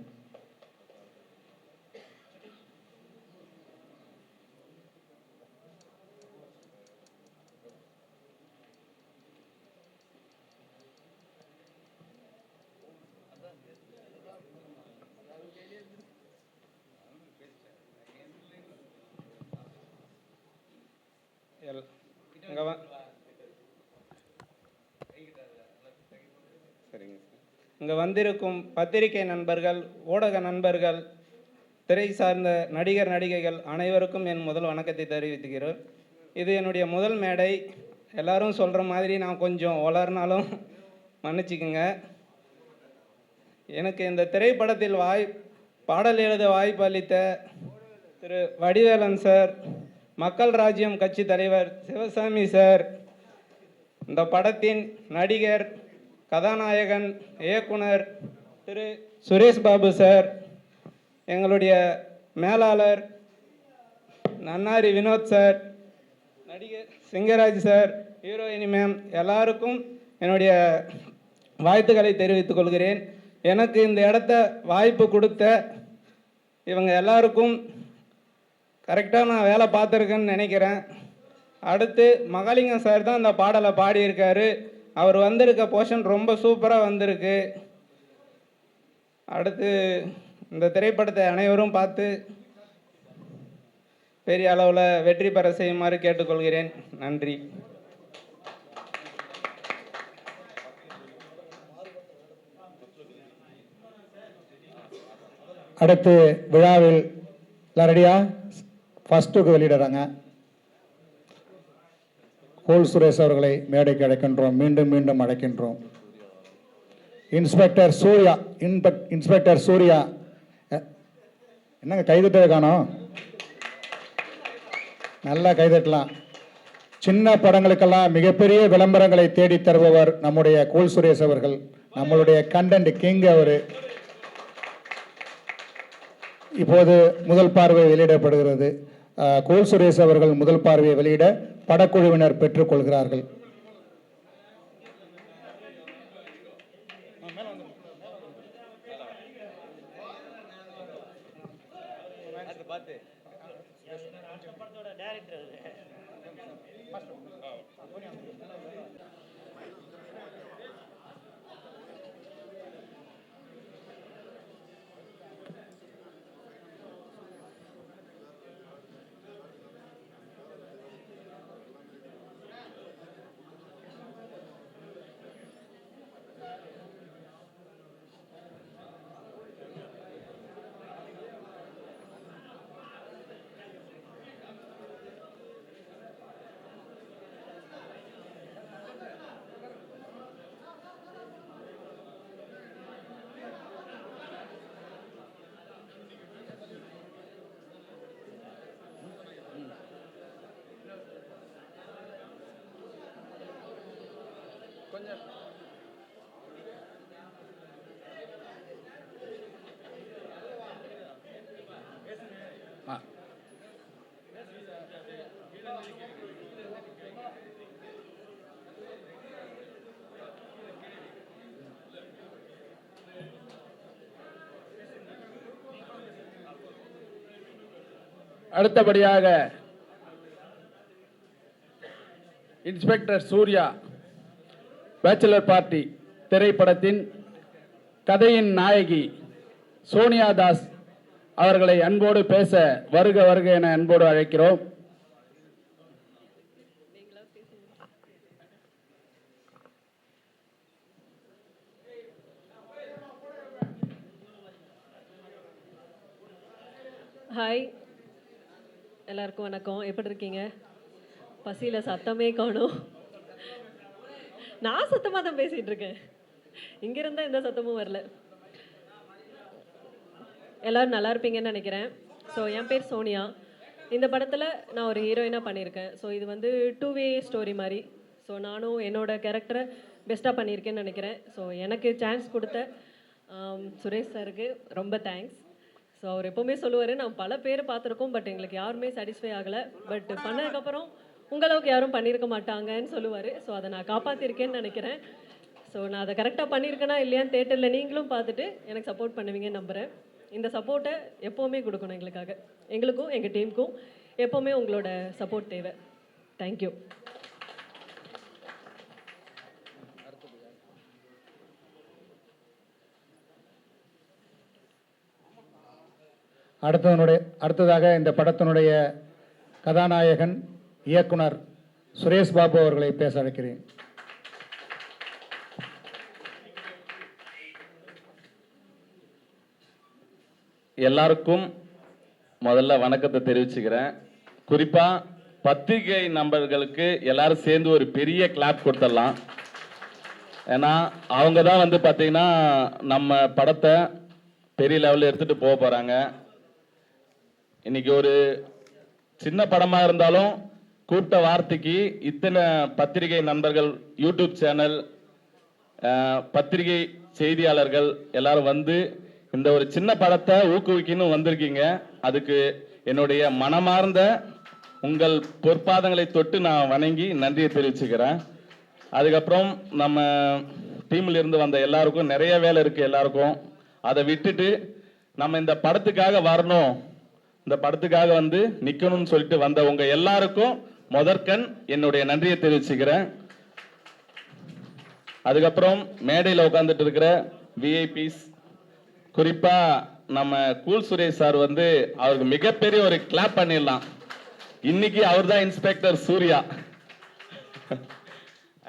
இங்கே வந்திருக்கும் பத்திரிகை நண்பர்கள், ஊடக நண்பர்கள், திரை சார்ந்த நடிகர் நடிகைகள் அனைவருக்கும் என் முதல் வணக்கத்தை தெரிவித்துக்கிறேன். இது என்னுடைய முதல் மேடை. எல்லாரும் சொல்கிற மாதிரி நான் கொஞ்சம் வளர்னாலும் மன்னிச்சுக்குங்க. எனக்கு இந்த திரைப்படத்தில் பாடல் எழுத வாய்ப்பு அளித்த திரு வடிவேலன் சார், மக்கள் ராஜ்யம் கட்சி தலைவர் சிவசாமி சார், இந்த படத்தின் நடிகர், கதாநாயகன், இயக்குனர் திரு சுரேஷ் பாபு சார், எங்களுடைய மேலாளர் நன்னாரி வினோத் சார், நடிகர் சிங்கராஜ் சார், ஹீரோயினி மேம், எல்லாருக்கும் என்னுடைய வாழ்த்துக்களை தெரிவித்துக் கொள்கிறேன். எனக்கு இந்த இடத்த வாய்ப்பு கொடுத்த இவங்க எல்லாருக்கும் கரெக்டாக நான் வேலை பார்த்துருக்கேன்னு நினைக்கிறேன். அடுத்து மகாலிங்கம் சார் தான் இந்த பாடலை பாடியிருக்காரு. அவர் வந்திருக்க போர்ஷன் ரொம்ப சூப்பராக வந்திருக்கு. அடுத்து இந்த திரைப்படத்தை அனைவரும் பார்த்து பெரிய அளவில் வெற்றி பெற செய்யுமாறு கேட்டுக்கொள்கிறேன். நன்றி. அடுத்து விழாவில் ரெடியா ஃபர்ஸ்ட்டுக்கு வெளியிடுறாங்க. கோல் சுரேஷ் அவர்களை மேடைக்கு அழைக்கின்றோம். மீண்டும் மீண்டும் அழைக்கின்றோம். இன்ஸ்பெக்டர் சூர்யா என்னங்க கைதட்டவே காணோம்? நல்லா கைதட்டலாம். சின்ன படங்களுக்கெல்லாம் மிகப்பெரிய விளம்பரங்களை தேடி தருபவர் நம்முடைய கோல் சுரேஷ் அவர்கள். நம்மளுடைய கண்டென்ட் கிங் அவர். இப்போது முதல் பார்வை வெளியிடப்படுகிறது. கோல் சுரேஷ் அவர்கள் முதல் பார்வையை வெளியிட படக்குழுவினர் பெற்றுக்கொள்கிறார்கள். அடுத்தபடியாக இன்ஸ்பெக்டர் சூர்யா பேச்சுலர் பார்ட்டி திரைப்படத்தின் கதையின் நாயகி சோனியா தாஸ் அவர்களை அன்போடு பேச வருக வருக என அன்போடு அழைக்கிறோம். ஹாய், எல்லாருக்கும் வணக்கம். எப்படி இருக்கீங்க? பசியில் சத்தமே காணும். நான் சத்தமாக தான் பேசிகிட்டு இருக்கேன். இங்கே இருந்தால் எந்த சத்தமும் வரல. எல்லோரும் நல்லா இருப்பீங்கன்னு நினைக்கிறேன். ஸோ என் பேர் சோனியா. இந்த படத்தில் நான் ஒரு ஹீரோயினாக பண்ணியிருக்கேன். ஸோ இது வந்து 2-way ஸ்டோரி மாதிரி. ஸோ நானும் என்னோடய கேரக்டரை பெஸ்ட்டாக பண்ணியிருக்கேன்னு நினைக்கிறேன். ஸோ எனக்கு சான்ஸ் கொடுத்த சுரேஷ் சாருக்கு ரொம்ப தேங்க்ஸ். ஸோ அவர் எப்போவுமே சொல்லுவார், நான் பல பேர் பார்த்துருக்கோம், பட் எங்களுக்கு யாருமே சாட்டிஸ்ஃபை ஆகலை, பட் பண்ணதுக்கப்புறம் உங்களவுக்கு யாரும் பண்ணியிருக்க மாட்டாங்கன்னு சொல்லுவார். ஸோ அதை நான் காப்பாற்றிருக்கேன்னு நினைக்கிறேன். ஸோ நான் அதை கரெக்டாக பண்ணியிருக்கேனா இல்லையான்னு தேட்டரில் நீங்களும் பார்த்துட்டு எனக்கு சப்போர்ட் பண்ணுவீங்கன்னு நம்புகிறேன். இந்த சப்போர்ட்டை எப்போவுமே கொடுக்கணும் எங்களுக்காக. எங்களுக்கும் எங்கள் டீமுக்கும் எப்போவுமே உங்களோட சப்போர்ட் தேவை. தேங்க்யூ. அடுத்ததாக இந்த படத்தினுடைய கதாநாயகன் இயக்குனர் சுரேஷ் பாபு அவர்களை பேச அழைக்கிறேன். எல்லாருக்கும் முதல்ல வணக்கத்தை தெரிவிச்சுக்கிறேன். குறிப்பாக பத்திரிகை நண்பர்களுக்கு எல்லாரும் சேர்ந்து ஒரு பெரிய கிளாப் கொடுத்துடலாம். ஏன்னா அவங்க தான் வந்து பார்த்தீங்கன்னா நம்ம படத்தை பெரிய லெவலில் எடுத்துகிட்டு போக போகிறாங்க. இன்னைக்கு ஒரு சின்ன படமாக இருந்தாலும் கூப்பிட்ட வார்த்தைக்கு இத்தனை பத்திரிகை நண்பர்கள், யூடியூப் சேனல், பத்திரிகை செய்தியாளர்கள் எல்லாரும் வந்து இந்த ஒரு சின்ன படத்தை ஊக்குவிக்கணும் வந்திருக்கீங்க. அதுக்கு என்னுடைய மனமார்ந்த உங்கள் பொற்பாதங்களை தொட்டு நான் வணங்கி நன்றியை தெரிவிச்சுக்கிறேன். அதுக்கப்புறம் நம்ம டீமில் இருந்து வந்த எல்லாருக்கும் நிறைய வேலை இருக்குது. எல்லாருக்கும் அதை விட்டுட்டு நம்ம இந்த படத்துக்காக வரணும், இந்த படத்துக்காக வந்து நிற்கணும்னு சொல்லிட்டு வந்த உங்க எல்லாருக்கும் முதற்கண் என்னுடைய நன்றியை தெரிவிச்சுக்கிறேன். அதுக்கப்புறம் மேடையில் உட்காந்துட்டு இருக்கிற விஐபிஸ், குறிப்பாக நம்ம கூல் சுரேஷ் சார் வந்து அவருக்கு மிகப்பெரிய ஒரு கிளாப் பண்ணிடலாம். இன்னைக்கு அவர் தான் இன்ஸ்பெக்டர் சூர்யா.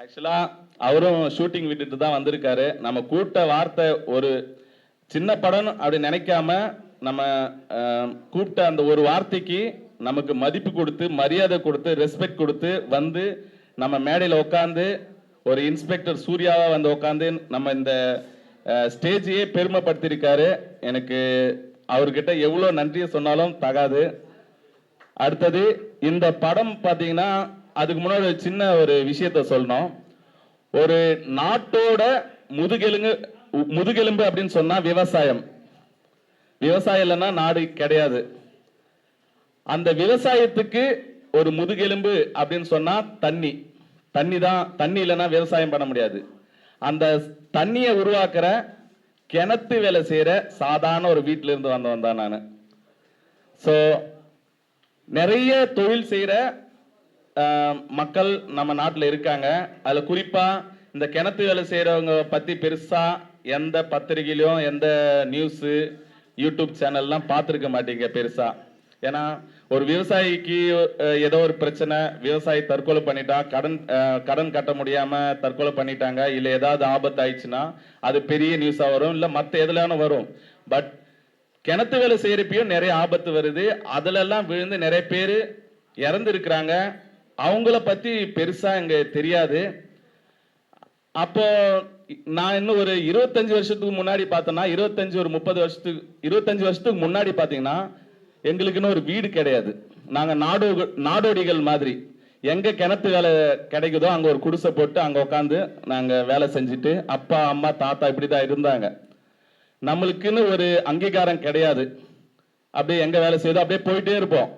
ஆக்சுவலாக அவரும் ஷூட்டிங் விட்டுட்டு தான் வந்திருக்காரு. நம்ம கூட்ட வார்த்தை ஒரு சின்ன படம் அப்படி நினைக்காம நம்ம கூப்பிட்ட அந்த ஒரு வார்த்தைக்கு நமக்கு மதிப்பு கொடுத்து, மரியாதை கொடுத்து, ரெஸ்பெக்ட் கொடுத்து வந்து நம்ம மேடையில் உட்காந்து ஒரு இன்ஸ்பெக்டர் சூர்யாவா வந்து உட்காந்து நம்ம இந்த ஸ்டேஜையே பெருமைப்படுத்தியிருக்காரு. எனக்கு அவர்கிட்ட எவ்வளோ நன்றியை சொன்னாலும் தகாது. அடுத்தது இந்த படம் பார்த்தீங்கன்னா அதுக்கு முன்னாடி ஒரு சின்ன ஒரு விஷயத்த சொல்லணும். ஒரு நாட்டோட முதுகெலும்பு அப்படின்னு சொன்னா விவசாயம். விவசாயம் இல்லைன்னா நாடு கிடையாது. அந்த விவசாயத்துக்கு ஒரு முதுகெலும்பு அப்படின்னு சொன்னா தண்ணி தான். தண்ணி இல்லைன்னா விவசாயம் பண்ண முடியாது. அந்த தண்ணியை உருவாக்குற கிணத்து வேலை செய்யற சாதாரண ஒரு வீட்டில இருந்து வந்தவன் தான் நான். ஸோ நிறைய தொழில் செய்யற மக்கள் நம்ம நாட்டில் இருக்காங்க. அதில் குறிப்பா இந்த கிணத்து வேலை செய்யறவங்க பத்தி பெருசா எந்த பத்திரிகையிலும் எந்த நியூஸு யூடியூப் சேனல்லாம் பார்த்துருக்க மாட்டீங்க பெருசா. ஏன்னா ஒரு விவசாயிக்கு ஏதோ ஒரு பிரச்சனை, விவசாயி தற்கொலை பண்ணிட்டா, கடன் கட்ட முடியாம தற்கொலை பண்ணிட்டாங்க, இல்லை ஏதாவது ஆபத்து ஆயிடுச்சுன்னா அது பெரிய நியூஸா வரும், இல்லை மற்ற எதுலான வரும். பட் கிணத்து வேலை செய்யறப்பையும் நிறைய ஆபத்து வருது. அதுல எல்லாம் விழுந்து நிறைய பேர் இறந்து இருக்கிறாங்க. அவங்கள பத்தி பெருசா இங்க தெரியாது. அப்போ நான் இன்னும் ஒரு 25 வருஷத்துக்கு முன்னாடி பார்த்தேன்னா, 25 வருஷத்துக்கு முன்னாடி பார்த்தீங்கன்னா எங்களுக்குன்னு ஒரு வீடு கிடையாது. நாங்க நாடோடிகள் மாதிரி. எங்க கிணத்து வேலை கிடைக்குதோ அங்க ஒரு குடிசை போட்டு அங்க உட்காந்து நாங்க வேலை செஞ்சுட்டு, அப்பா அம்மா தாத்தா இப்படிதான் இருந்தாங்க. நம்மளுக்குன்னு ஒரு அங்கீகாரம் கிடையாது. அப்படியே எங்க வேலை செய்தோ அப்படியே போயிட்டே இருப்போம்.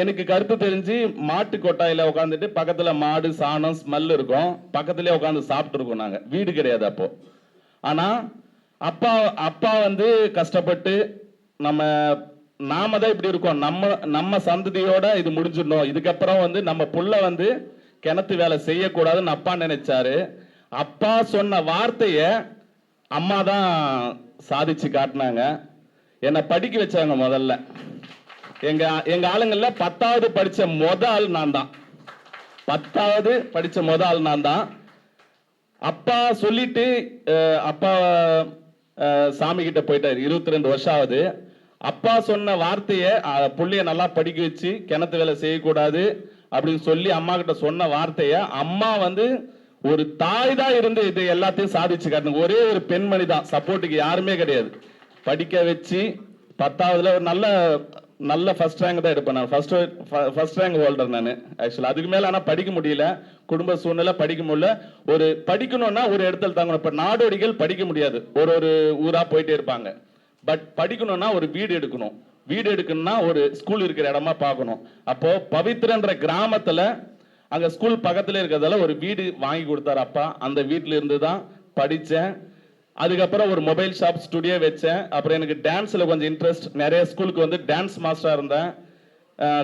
எனக்கு கருத்து தெரிஞ்சு மாட்டு கொட்டாயில உட்காந்துட்டு பக்கத்துல மாடு சாணம் ஸ்மெல் இருக்கும், பக்கத்துலயே உட்காந்து சாப்பிட்டு இருக்கோம். நாங்க வீடு கிடையாது அப்போ. ஆனா அப்பா வந்து கஷ்டப்பட்டு நாம தான் இப்படி இருக்கோம், நம்ம சந்ததியோட இது முடிஞ்சிடணும், இதுக்கப்புறம் வந்து நம்ம புள்ள வந்து கிணத்து வேலை செய்யக்கூடாதுன்னு அப்பா நினைச்சாரு. அப்பா சொன்ன வார்த்தைய அம்மா தான் சாதிச்சு காட்டினாங்க. என்னை படிக்க வச்சாங்க. முதல்ல எங்க ஆளுங்கள்ல 10வது படிச்ச முதல் நான் தான். 10வது படிச்ச முதல் நான் தான். அப்பா சொல்லிட்டு அப்பா சாமி கிட்ட போயிட்டாரு. 22 வருஷம் ஆகுது. அப்பா சொன்ன வார்த்தைய புள்ளைய நல்லா படிக்க வச்சு கிணத்து வேலை செய்யக்கூடாது அப்படின்னு சொல்லி அம்மா கிட்ட சொன்ன வார்த்தைய அம்மா வந்து ஒரு தாய் தான் இருந்து இது எல்லாத்தையும் சாதிச்சு காட்டுங்க. ஒரே ஒரு பெண்மணி தான், சப்போர்ட்டுக்கு யாருமே கிடையாது. படிக்க வச்சு 10வதுல ஒரு நல்ல ஃபர்ஸ்ட் ரேங்க் தான் எடுப்பேன். நான் ஃபர்ஸ்ட் ரேங்க் ஹோல்டர் நான் ஆக்சுவலா. அதுக்கு மேல ஆனா படிக்க முடியல, குடும்ப சூழ்நிலை படிக்க முடியல. ஒரு படிக்கணும்னா ஒரு இடத்துல தாங்கணும். இப்ப நாடோடிகள் படிக்க முடியாது, ஒரு ஊரா போயிட்டே இருப்பாங்க. பட் படிக்கணும்னா ஒரு வீடு எடுக்கணும். வீடு எடுக்கணும்னா ஒரு ஸ்கூல் இருக்கிற இடமா பார்க்கணும். அப்போ பவித்ரன்ற கிராமத்துல அங்க ஸ்கூல் பக்கத்துல இருக்கிறதால ஒரு வீடு வாங்கி கொடுத்தாரு அப்பா. அந்த வீட்டுல இருந்து தான் படிச்சேன். அதுக்கப்புறம் ஒரு மொபைல் ஷாப் ஸ்டுடியோ வச்சேன். அப்புறம் எனக்கு டான்ஸ்ல கொஞ்சம் இன்ட்ரெஸ்ட். நிறைய ஸ்கூலுக்கு வந்து டான்ஸ் மாஸ்டரா இருந்தேன்.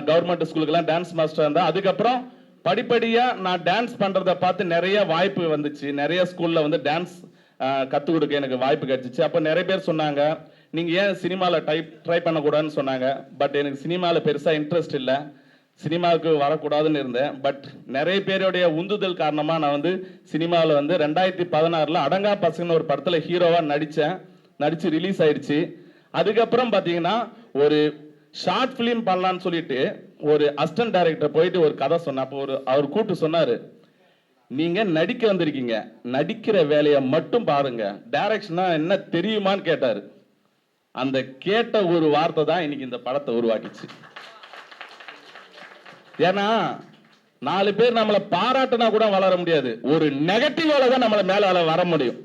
கவர்மெண்ட் ஸ்கூலுக்குலாம் டான்ஸ் மாஸ்டரா இருந்தேன். அதுக்கப்புறம் படிப்படியா நான் டான்ஸ் பண்றதை பார்த்து நிறைய வாய்ப்பு வந்துச்சு. நிறைய ஸ்கூல்ல வந்து டான்ஸ் கற்றுக் கொடுக்க எனக்கு வாய்ப்பு கிடைச்சிச்சு. அப்போ நிறைய பேர் சொன்னாங்க, நீங்கள் ஏன் சினிமாவில் ட்ரை பண்ணக்கூடாதுன்னு சொன்னாங்க. பட் எனக்கு சினிமாவில் பெருசாக இன்ட்ரெஸ்ட் இல்லை, சினிமாவுக்கு வரக்கூடாதுன்னு இருந்தேன். பட் நிறைய பேருடைய உந்துதல் காரணமாக நான் வந்து சினிமாவில் வந்து 2016 அடங்கா பசங்கன்னு ஒரு படத்தில் ஹீரோவாக நடித்து ரிலீஸ் ஆயிடுச்சு. அதுக்கப்புறம் பார்த்தீங்கன்னா ஒரு ஷார்ட் ஃபிலிம் பண்ணலான்னு சொல்லிட்டு ஒரு அசிஸ்டன்ட் டைரக்டர் போயிட்டு ஒரு கதை சொன்ன, அப்போ அவர் கூப்பிட்டு சொன்னார், நீங்கள் நடிக்க வந்திருக்கீங்க, நடிக்கிற வேலையை மட்டும் பாருங்க, டைரக்ஷனா என்ன தெரியுமான்னு கேட்டார். அந்த கேட்ட ஒரு வார்த்தை தான் இன்னைக்கு இந்த படத்தை உருவாக்கிச்சு. ஏன்னா 4 பேர் நம்மளை பாராட்டினா கூட வளர முடியாது, ஒரு நெகட்டிவால தான் நம்மளை மேல வர முடியும்.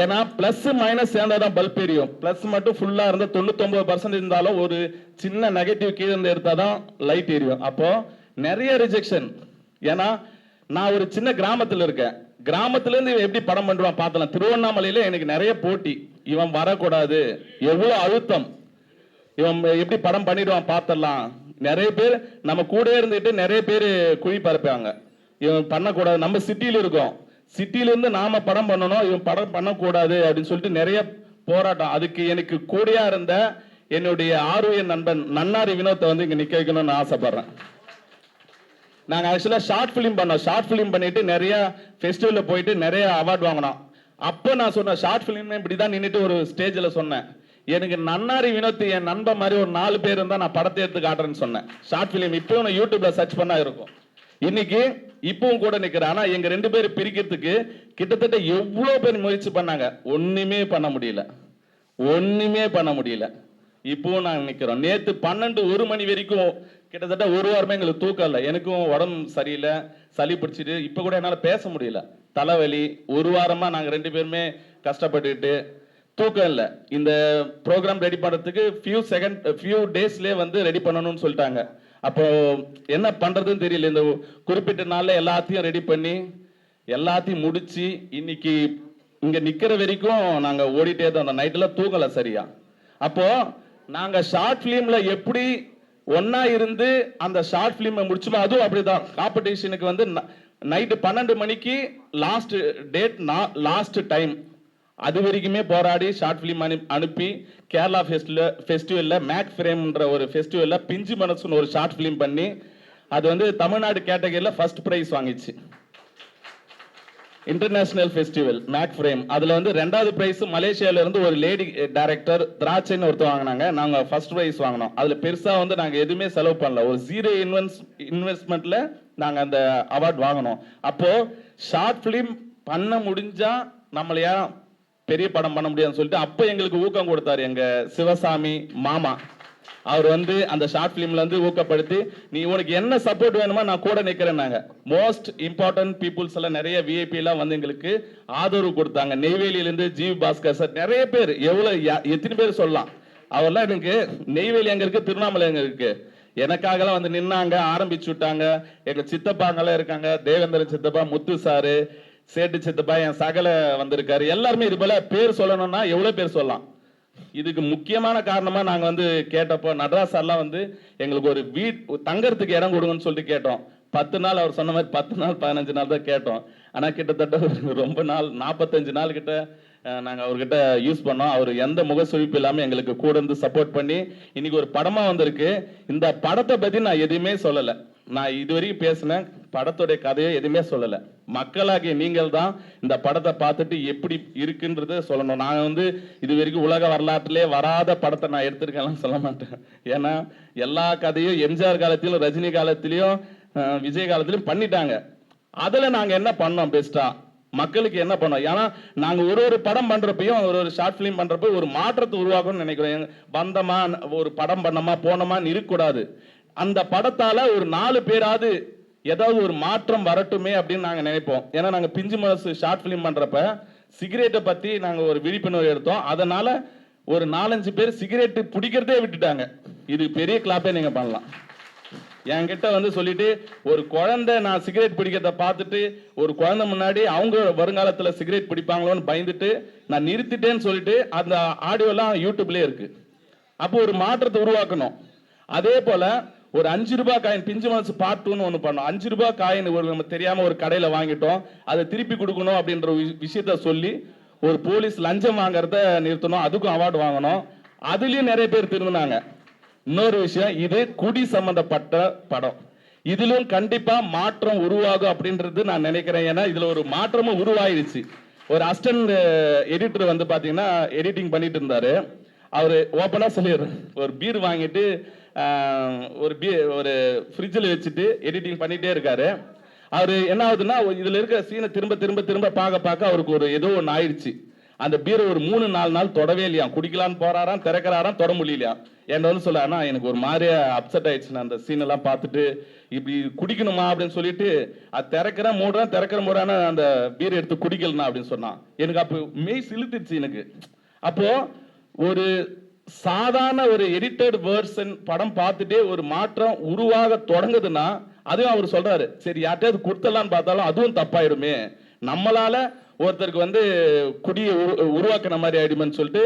ஏன்னா பிளஸ் மைனஸ் சேர்ந்தாதான் பல்ப் எரியும். பிளஸ் மட்டும் ஃபுல்லா இருந்தா 99% இருந்தாலும் ஒரு சின்ன நெகட்டிவ் கீழே இருந்து எடுத்தாதான் லைட் எரியும். அப்போ நிறைய ரிஜெக்ஷன். ஏன்னா நான் ஒரு சின்ன கிராமத்தில் இருக்கேன், கிராமத்துல இருந்து இவன் எப்படி படம் பண்ணுவான் பார்த்தலாம். திருவண்ணாமலையில எனக்கு நிறைய போட்டி, இவன் வரக்கூடாது, எவ்வளவு அழுத்தம், இவன் எப்படி படம் பண்ணிடுவான் பார்த்தலாம். நிறைய பேர் நம்ம கூட இருந்துட்டு நிறைய பேர் குழி பரப்பாங்க, இவன் பண்ணக்கூடாது. நம்ம சிட்டியில இருக்கோம், சிட்டில இருந்து நாம படம் பண்ணணும், இவன் படம் பண்ணக்கூடாது அப்படின்னு சொல்லிட்டு நிறைய போராட்டம். அதுக்கு எனக்கு கூடயா இருந்த என்னுடைய ஆர்வ நண்பன் நன்னாரி வினோத்தை வந்து இங்க நிக்க வைக்கணும்னு ஆசைப்படுறேன். நாங்க ஆக்சுவலா ஷார்ட் பிலிம் பண்ணோம், ஷார்ட் பிலிம் பண்ணிட்டு நிறைய ஃபெஸ்டிவல்ல போயிட்டு நிறைய அவார்ட் வாங்கினோம். அப்போ நான் சொன்னேன், ஷார்ட் பிலிம் இப்படிதான் நின்றுட்டு ஒரு ஸ்டேஜில் சொன்னேன், எனக்கு நன்னாரி வினோத் என் நண்பன் மாதிரி ஒரு 4 பேர் இருந்தா நான் படத்தை எடுத்து காட்டுறேன்னு சொன்னேன். ஷார்ட் பிலிம் இப்பவும் நான் யூடியூப்ல சர்ச் பண்ணா இருக்கும். இன்னைக்கு இப்பவும் கூட நிக்கிறேன். ஆனா எங்க 2 பேர் பிரிக்கிறதுக்கு கிட்டத்தட்ட எவ்வளவு பேர் முயற்சி பண்ணாங்க, ஒண்ணுமே பண்ண முடியல, ஒண்ணுமே பண்ண முடியல. இப்பவும் நாங்க நிக்கிறோம். நேத்து 12-1 மணி வரைக்கும் கிட்டத்தட்ட 1 வாரமே எங்களுக்கு தூக்கம் இல்லை. எனக்கும் உடம்பு சரியில்லை, சளி பிடிச்சிட்டு இப்ப கூட என்னால பேச முடியல, தலைவலி. 1 வாரமா நாங்க 2 பேருமே கஷ்டப்பட்டுட்டு தூக்கம் இல்லை. இந்த ப்ரோக்ராம் ரெடி பண்றதுக்கு ஃபியூ டேஸ்லயே வந்து ரெடி பண்ணணும்னு சொல்லிட்டாங்க. அப்போ என்ன பண்றதுன்னு தெரியல. இந்த குறிப்பிட்ட நாள்ல எல்லாத்தையும் ரெடி பண்ணி எல்லாத்தையும் முடிச்சு இன்னைக்கு இங்க நிக்கிற வரைக்கும் நாங்க ஓடிட்டே தான். அந்த நைட்ல தூங்கல சரியா. அப்போ நாங்க ஷார்ட் பிலிம்ல எப்படி ஒன்னா இருந்து அந்த ஷார்ட் பிலிம் முடிச்சோமோ அதுவும் அப்படிதான். காம்படிஷனுக்கு வந்து நைட்டு 12 மணிக்கு லாஸ்ட் டேட், லாஸ்ட் டைம், அது வரைக்குமே போராடி ஷார்ட் பிலிம் அனுப்பி கேரளா ஃபெஸ்டிவல்ல மேக் ஃப்ரேம்ன்ற ஒரு ஃபெஸ்டிவல்ல பிஞ்சு மனசுன்னு ஒரு ஷார்ட் பிலிம் பண்ணி அது வந்து தமிழ்நாடு கேட்டகரியில் ஃபர்ஸ்ட் பிரைஸ் வாங்கிச்சு. International festival make frame. அதுல வந்து 2வது பிரைஸ் மலேசியால இருந்து ஒரு லேடி டைரக்டர் திராட்சைன்னு ஒருத்தர் வாங்கினாங்க, நாங்க ஃபர்ஸ்ட் பிரைஸ் வாங்கினோம். அதுல பெருசா வந்து நாங்க எதுவுமே செலவு பண்ணல, ஒரு 0 இன்வெஸ்ட்மெண்ட்ல நாங்க அந்த அவார்ட் வாங்கினோம். அப்போ ஷார்ட் பிலிம் பண்ண முடிஞ்சா நம்மளையா பெரிய படம் பண்ண முடியாதுன்னு சொல்லிட்டு அப்போ எங்களுக்கு ஊக்கம் கொடுத்தாரு எங்க சிவசாமி மாமா. அவர் வந்து அந்த ஷார்ட் பிலிம்ல இருந்து ஊக்கப்படுத்தி, நீ உனக்கு என்ன சப்போர்ட் வேணுமோ நான் கூட நிக்கிறேன்னாங்க. மோஸ்ட் இம்பார்ட்டன்ட் பீப்புள்ஸ் எல்லாம் நிறைய விஐபி எல்லாம் வந்து எங்களுக்கு ஆதரவு கொடுத்தாங்க. நெய்வேலியில இருந்து ஜீவ் பாஸ்கர் சார், நிறைய பேர், எத்தனை பேர் சொல்லலாம். அவர்லாம் எனக்கு நெய்வேலி எங்க இருக்கு, திருவண்ணாமலை எங்க இருக்கு, எனக்காகலாம் வந்து நின்னாங்க, ஆரம்பிச்சு விட்டாங்க. எங்க சித்தப்பாங்கெல்லாம் இருக்காங்க, தேவேந்திரன் சித்தப்பா, முத்து சாரு, சேட்டு சித்தப்பா, என் சகல வந்திருக்காரு. எல்லாருமே இது போல பேர் சொல்லணும்னா எவ்வளவு பேர் சொல்லலாம். இதுக்கு முக்கியமான காரணமா நாங்க வந்து கேட்டப்போ நடராஜ் சார்லாம் வந்து எங்களுக்கு ஒரு தங்கறதுக்கு இடம் கொடுங்கன்னு சொல்லிட்டு கேட்டோம். 10 நாள் அவர் சொன்ன மாதிரி 10 நாள் 15 நாள் தான் கேட்டோம். ஆனா கிட்டத்தட்ட ரொம்ப நாள் 45 நாள் கிட்ட நாங்க அவர்கிட்ட யூஸ் பண்ணோம். அவர் எந்த முகசுழிப்பு இல்லாம எங்களுக்கு கூட இருந்து சப்போர்ட் பண்ணி இன்னைக்கு ஒரு படமா வந்திருக்கு. இந்த படத்தை பத்தி நான் எதுவுமே சொல்லலை, நான் இதுவரைக்கும் பேசினேன் படத்துடைய கதையை எதுவுமே சொல்லலை. மக்களாகிய நீங்கள் தான் இந்த படத்தை பார்த்துட்டு எப்படி இருக்குன்றத சொல்லணும். நான் வந்து இது வரைக்கும் உலக வரலாற்றிலே வராத படத்தை நான் எடுத்திருக்கேன் சொல்ல மாட்டேன். ஏன்னா எல்லா கதையும் எம்ஜிஆர் காலத்திலும் ரஜினி காலத்திலையும் விஜய் காலத்திலையும் பண்ணிட்டாங்க. அதுல நாங்க என்ன பண்ணோம் பெஸ்டா, மக்களுக்கு என்ன பண்ணோம். ஏன்னா நாங்க ஒரு படம் பண்றப்பையும் ஒரு ஷார்ட் பிலிம் பண்றப்ப ஒரு மாற்றத்தை உருவாக்கணும்னு நினைக்கிறோம். வந்தமா ஒரு படம் பண்ணமா போனோமான்னு இருக்கக்கூடாது. அந்த படத்தால ஒரு 4 பேராவது ஏதாவது ஒரு மாற்றம் வரட்டுமே அப்படின்னு நாங்க நினைப்போம். ஏன்னா நாங்க பிஞ்சு மனசு ஷார்ட் பிலிம் பண்றப்ப சிகரெட்டை பத்தி நாங்க ஒரு விழிப்புணர்வு எடுத்தோம். அதனால ஒரு 4-5 பேர் சிகரெட் பிடிக்கிறதே விட்டுட்டாங்க. இது பெரிய கிளாப்பே நீங்க பண்ணலாம். என்கிட்ட வந்து சொல்லிட்டு ஒரு குழந்தை நான் சிகரெட் பிடிக்கிறத பார்த்துட்டு ஒரு குழந்தை முன்னாடி அவங்க வருங்காலத்துல சிகரெட் பிடிப்பாங்களோன்னு பயந்துட்டு நான் நிறுத்திட்டேன்னு சொல்லிட்டு அந்த ஆடியோலாம் யூடியூப்லயே இருக்கு. அப்போ ஒரு மாற்றத்தை உருவாக்கணும். அதே போல ஒரு 5 ரூபாய் காயின் பிஞ்சு மனசு பார்ட் 2ன்னு ஒன்று பண்ணோம். 5 ரூபாய் காயின் ஒரு நம்ம தெரியாம ஒரு கடையில வாங்கிட்டோம், அதை திருப்பி கொடுக்கணும் அப்படின்ற விஷயத்த சொல்லி ஒரு போலீஸ் லஞ்சம் வாங்குறத நிறுத்தணும், அதுக்கும் அவார்டு வாங்கணும். அதுலயும் நிறைய பேர் திரும்பினாங்க. இன்னொரு விஷயம், இது குடி சம்பந்தப்பட்ட படம், இதிலும் கண்டிப்பா மாற்றம் உருவாகும் அப்படின்றது நான் நினைக்கிறேன். ஏன்னா இதுல ஒரு மாற்றமும் உருவாயிருச்சு. ஒரு அசிஸ்டன்ட் எடிட்டர் வந்து பாத்தீங்கன்னா எடிட்டிங் பண்ணிட்டு இருந்தாரு. அவரு ஓப்பனா சொல்லிடுறேன், ஒரு பீர் வாங்கிட்டு ஒரு ஃப்ரிட்ஜில் வச்சுட்டு எடிட்டிங் பண்ணிகிட்டே இருக்காரு. அவர் என்ன ஆகுதுன்னா, இதில் இருக்கிற சீனை திரும்ப திரும்ப திரும்ப பார்க்க அவருக்கு ஒரு ஏதோ ஒன்று ஆயிடுச்சு. அந்த பீரை ஒரு 3-4 நாள் தொடவே இல்லையா, குடிக்கலான்னு போறாராம், திறக்கிறாராம், தொட முடியலையா. என்கிட்ட வந்து சொல்ல, எனக்கு ஒரு மாதிரியா அப்செட் ஆயிடுச்சு, நான் அந்த சீனெல்லாம் பார்த்துட்டு இப்படி குடிக்கணுமா அப்படின்னு சொல்லிட்டு அது திறக்கிறேன் மூடுறான அந்த பீரை எடுத்து குடிக்கலனா அப்படின்னு சொன்னான். எனக்கு அப்போ மெய் சிலுத்துச்சு எனக்கு. அப்போ ஒரு சாதாரண ஒரு எடிட்டட் வேர்ஷன் படம் பார்த்துட்டே ஒரு மாற்றம் உருவாக தொடங்குதுன்னா, அதுவும் அவர் சொல்றாரு, சரி யார்ட்டையாவது கொடுத்தலான்னு பார்த்தாலும் அதுவும் தப்பாயிடுமே, நம்மளால ஒருத்தருக்கு வந்து குடியை உருவாக்குன மாதிரி ஆயிடுமேன்னு சொல்லிட்டு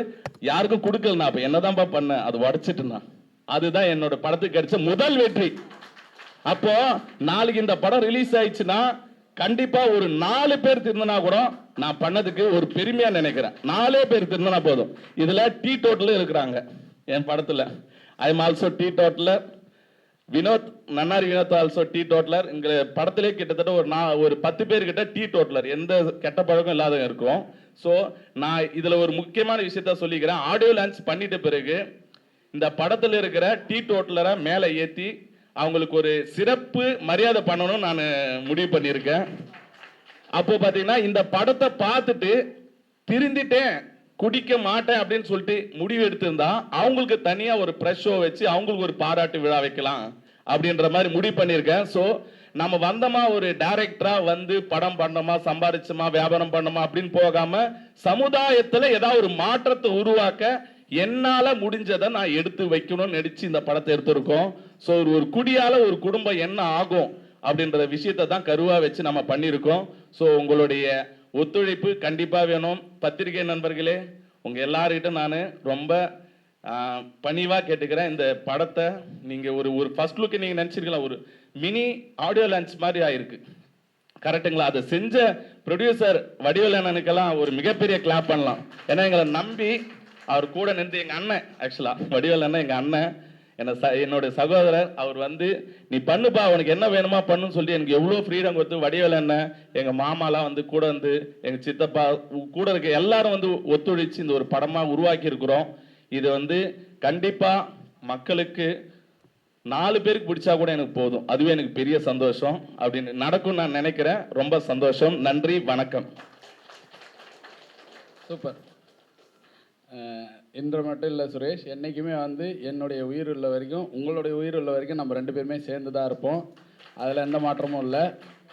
யாருக்கும் கொடுக்கலனா. அப்ப என்னதான்ப்பா பண்ண, அது உடைச்சிட்டுனா. அதுதான் என்னோட படத்துக்கு கிடைச்ச முதல் வெற்றி. அப்போ நாளைக்கு இந்த படம் ரிலீஸ் ஆயிடுச்சுன்னா கண்டிப்பா ஒரு 4 பேர் திருந்தினா கூட நான் பண்ணதுக்கு ஒரு பெருமையா நினைக்கிறேன். 4 பேர் திருந்தினா போதும். இதுல டீ டோட்டலும் இருக்கிறாங்க என் படத்துல. I am also teetotaler. Vinod, நன்னாரி வினோத் ஆல்சோ டீ டோட்டலர். இங்க படத்திலே கிட்டத்தட்ட ஒரு 10 பேர் கிட்ட டீ டோட்டலர், எந்த கெட்ட பழக்கம் இல்லாத இருக்கும். ஸோ நான் இதுல ஒரு முக்கியமான விஷயத்த சொல்லிக்கிறேன். ஆடியோ லான்ச் பண்ணிட்ட பிறகு இந்த படத்துல இருக்கிற டீ டோட்டலரை மேலே ஏற்றி அவங்களுக்கு ஒரு சிறப்பு மரியாதை பண்ணணும்னு நான் முடிவு பண்ணியிருக்கேன். அப்போ பார்த்தீங்கன்னா இந்த படத்தை பார்த்துட்டு திருந்திட்டேன், குடிக்க மாட்டேன் அப்படின்னு சொல்லிட்டு முடிவு எடுத்திருந்தா அவங்களுக்கு தனியாக ஒரு ப்ரெஷ் ஷோ வச்சு அவங்களுக்கு ஒரு பாராட்டு விழா வைக்கலாம் அப்படின்ற மாதிரி முடிவு பண்ணியிருக்கேன். ஸோ நம்ம வந்தோமா ஒரு டைரக்டரா வந்து படம் பண்ணோமா, சம்பாதிச்சோமா, வியாபாரம் பண்ணோமா அப்படின்னு போகாம சமுதாயத்தில் ஏதாவது ஒரு மாற்றத்தை உருவாக்க என்னால முடிஞ்சதை நான் எடுத்து வைக்கணும்னு நினைச்சு இந்த படத்தை எடுத்திருக்கோம். ஸோ ஒரு குடியால ஒரு குடும்பம் என்ன ஆகும் அப்படின்ற விஷயத்தை தான் கருவா வச்சு நம்ம பண்ணியிருக்கோம். ஸோ உங்களுடைய ஒத்துழைப்பு கண்டிப்பா வேணும். பத்திரிகை நண்பர்களே, உங்க எல்லார்கிட்ட நான் ரொம்ப பணிவா கேட்டுக்கிறேன். இந்த படத்தை நீங்க ஒரு ஃபர்ஸ்ட் லுக்கு நீங்க நினைச்சிருக்கலாம், ஒரு மினி ஆடியோ லான்ச் மாதிரி ஆயிருக்கு. கரெக்டுங்களா? அதை செஞ்ச ப்ரொடியூசர் வடிவேலனுக்கெல்லாம் ஒரு மிகப்பெரிய கிளாப் பண்ணலாம். ஏன்னா எங்களை நம்பி அவர் கூட நின்று, எங்கள் அண்ணன், ஆக்சுவலாக வடிவேலண்ணன் எங்கள் அண்ணன், என்னோட சகோதரர், அவர் வந்து நீ பண்ணுப்பா, உனக்கு என்ன வேணுமா பண்ணுன்னு சொல்லி எனக்கு எவ்வளோ ஃப்ரீடம் கொடுத்து வடிவேலண்ணன், எங்கள் மாமாலாம் வந்து கூட வந்து, எங்கள் சித்தப்பா கூட இருக்க எல்லாரும் வந்து ஒத்துழைச்சு இந்த ஒரு படமாக உருவாக்கி இருக்கிறோம். இது வந்து கண்டிப்பாக மக்களுக்கு 4 பேருக்கு பிடிச்சா கூட எனக்கு போதும், அதுவே எனக்கு பெரிய சந்தோஷம். அப்படின்னு நடக்கும் நான் நினைக்கிறேன். ரொம்ப சந்தோஷம். நன்றி, வணக்கம். சூப்பர். இன்று மட்டும் இல்லை சுரேஷ், என்றைக்குமே வந்து என்னுடைய உயிர் உள்ள வரைக்கும் உங்களுடைய உயிர் உள்ள வரைக்கும் நம்ம 2 பேருமே சேர்ந்து தான் இருப்போம். அதில் எந்த மாற்றமும் இல்லை.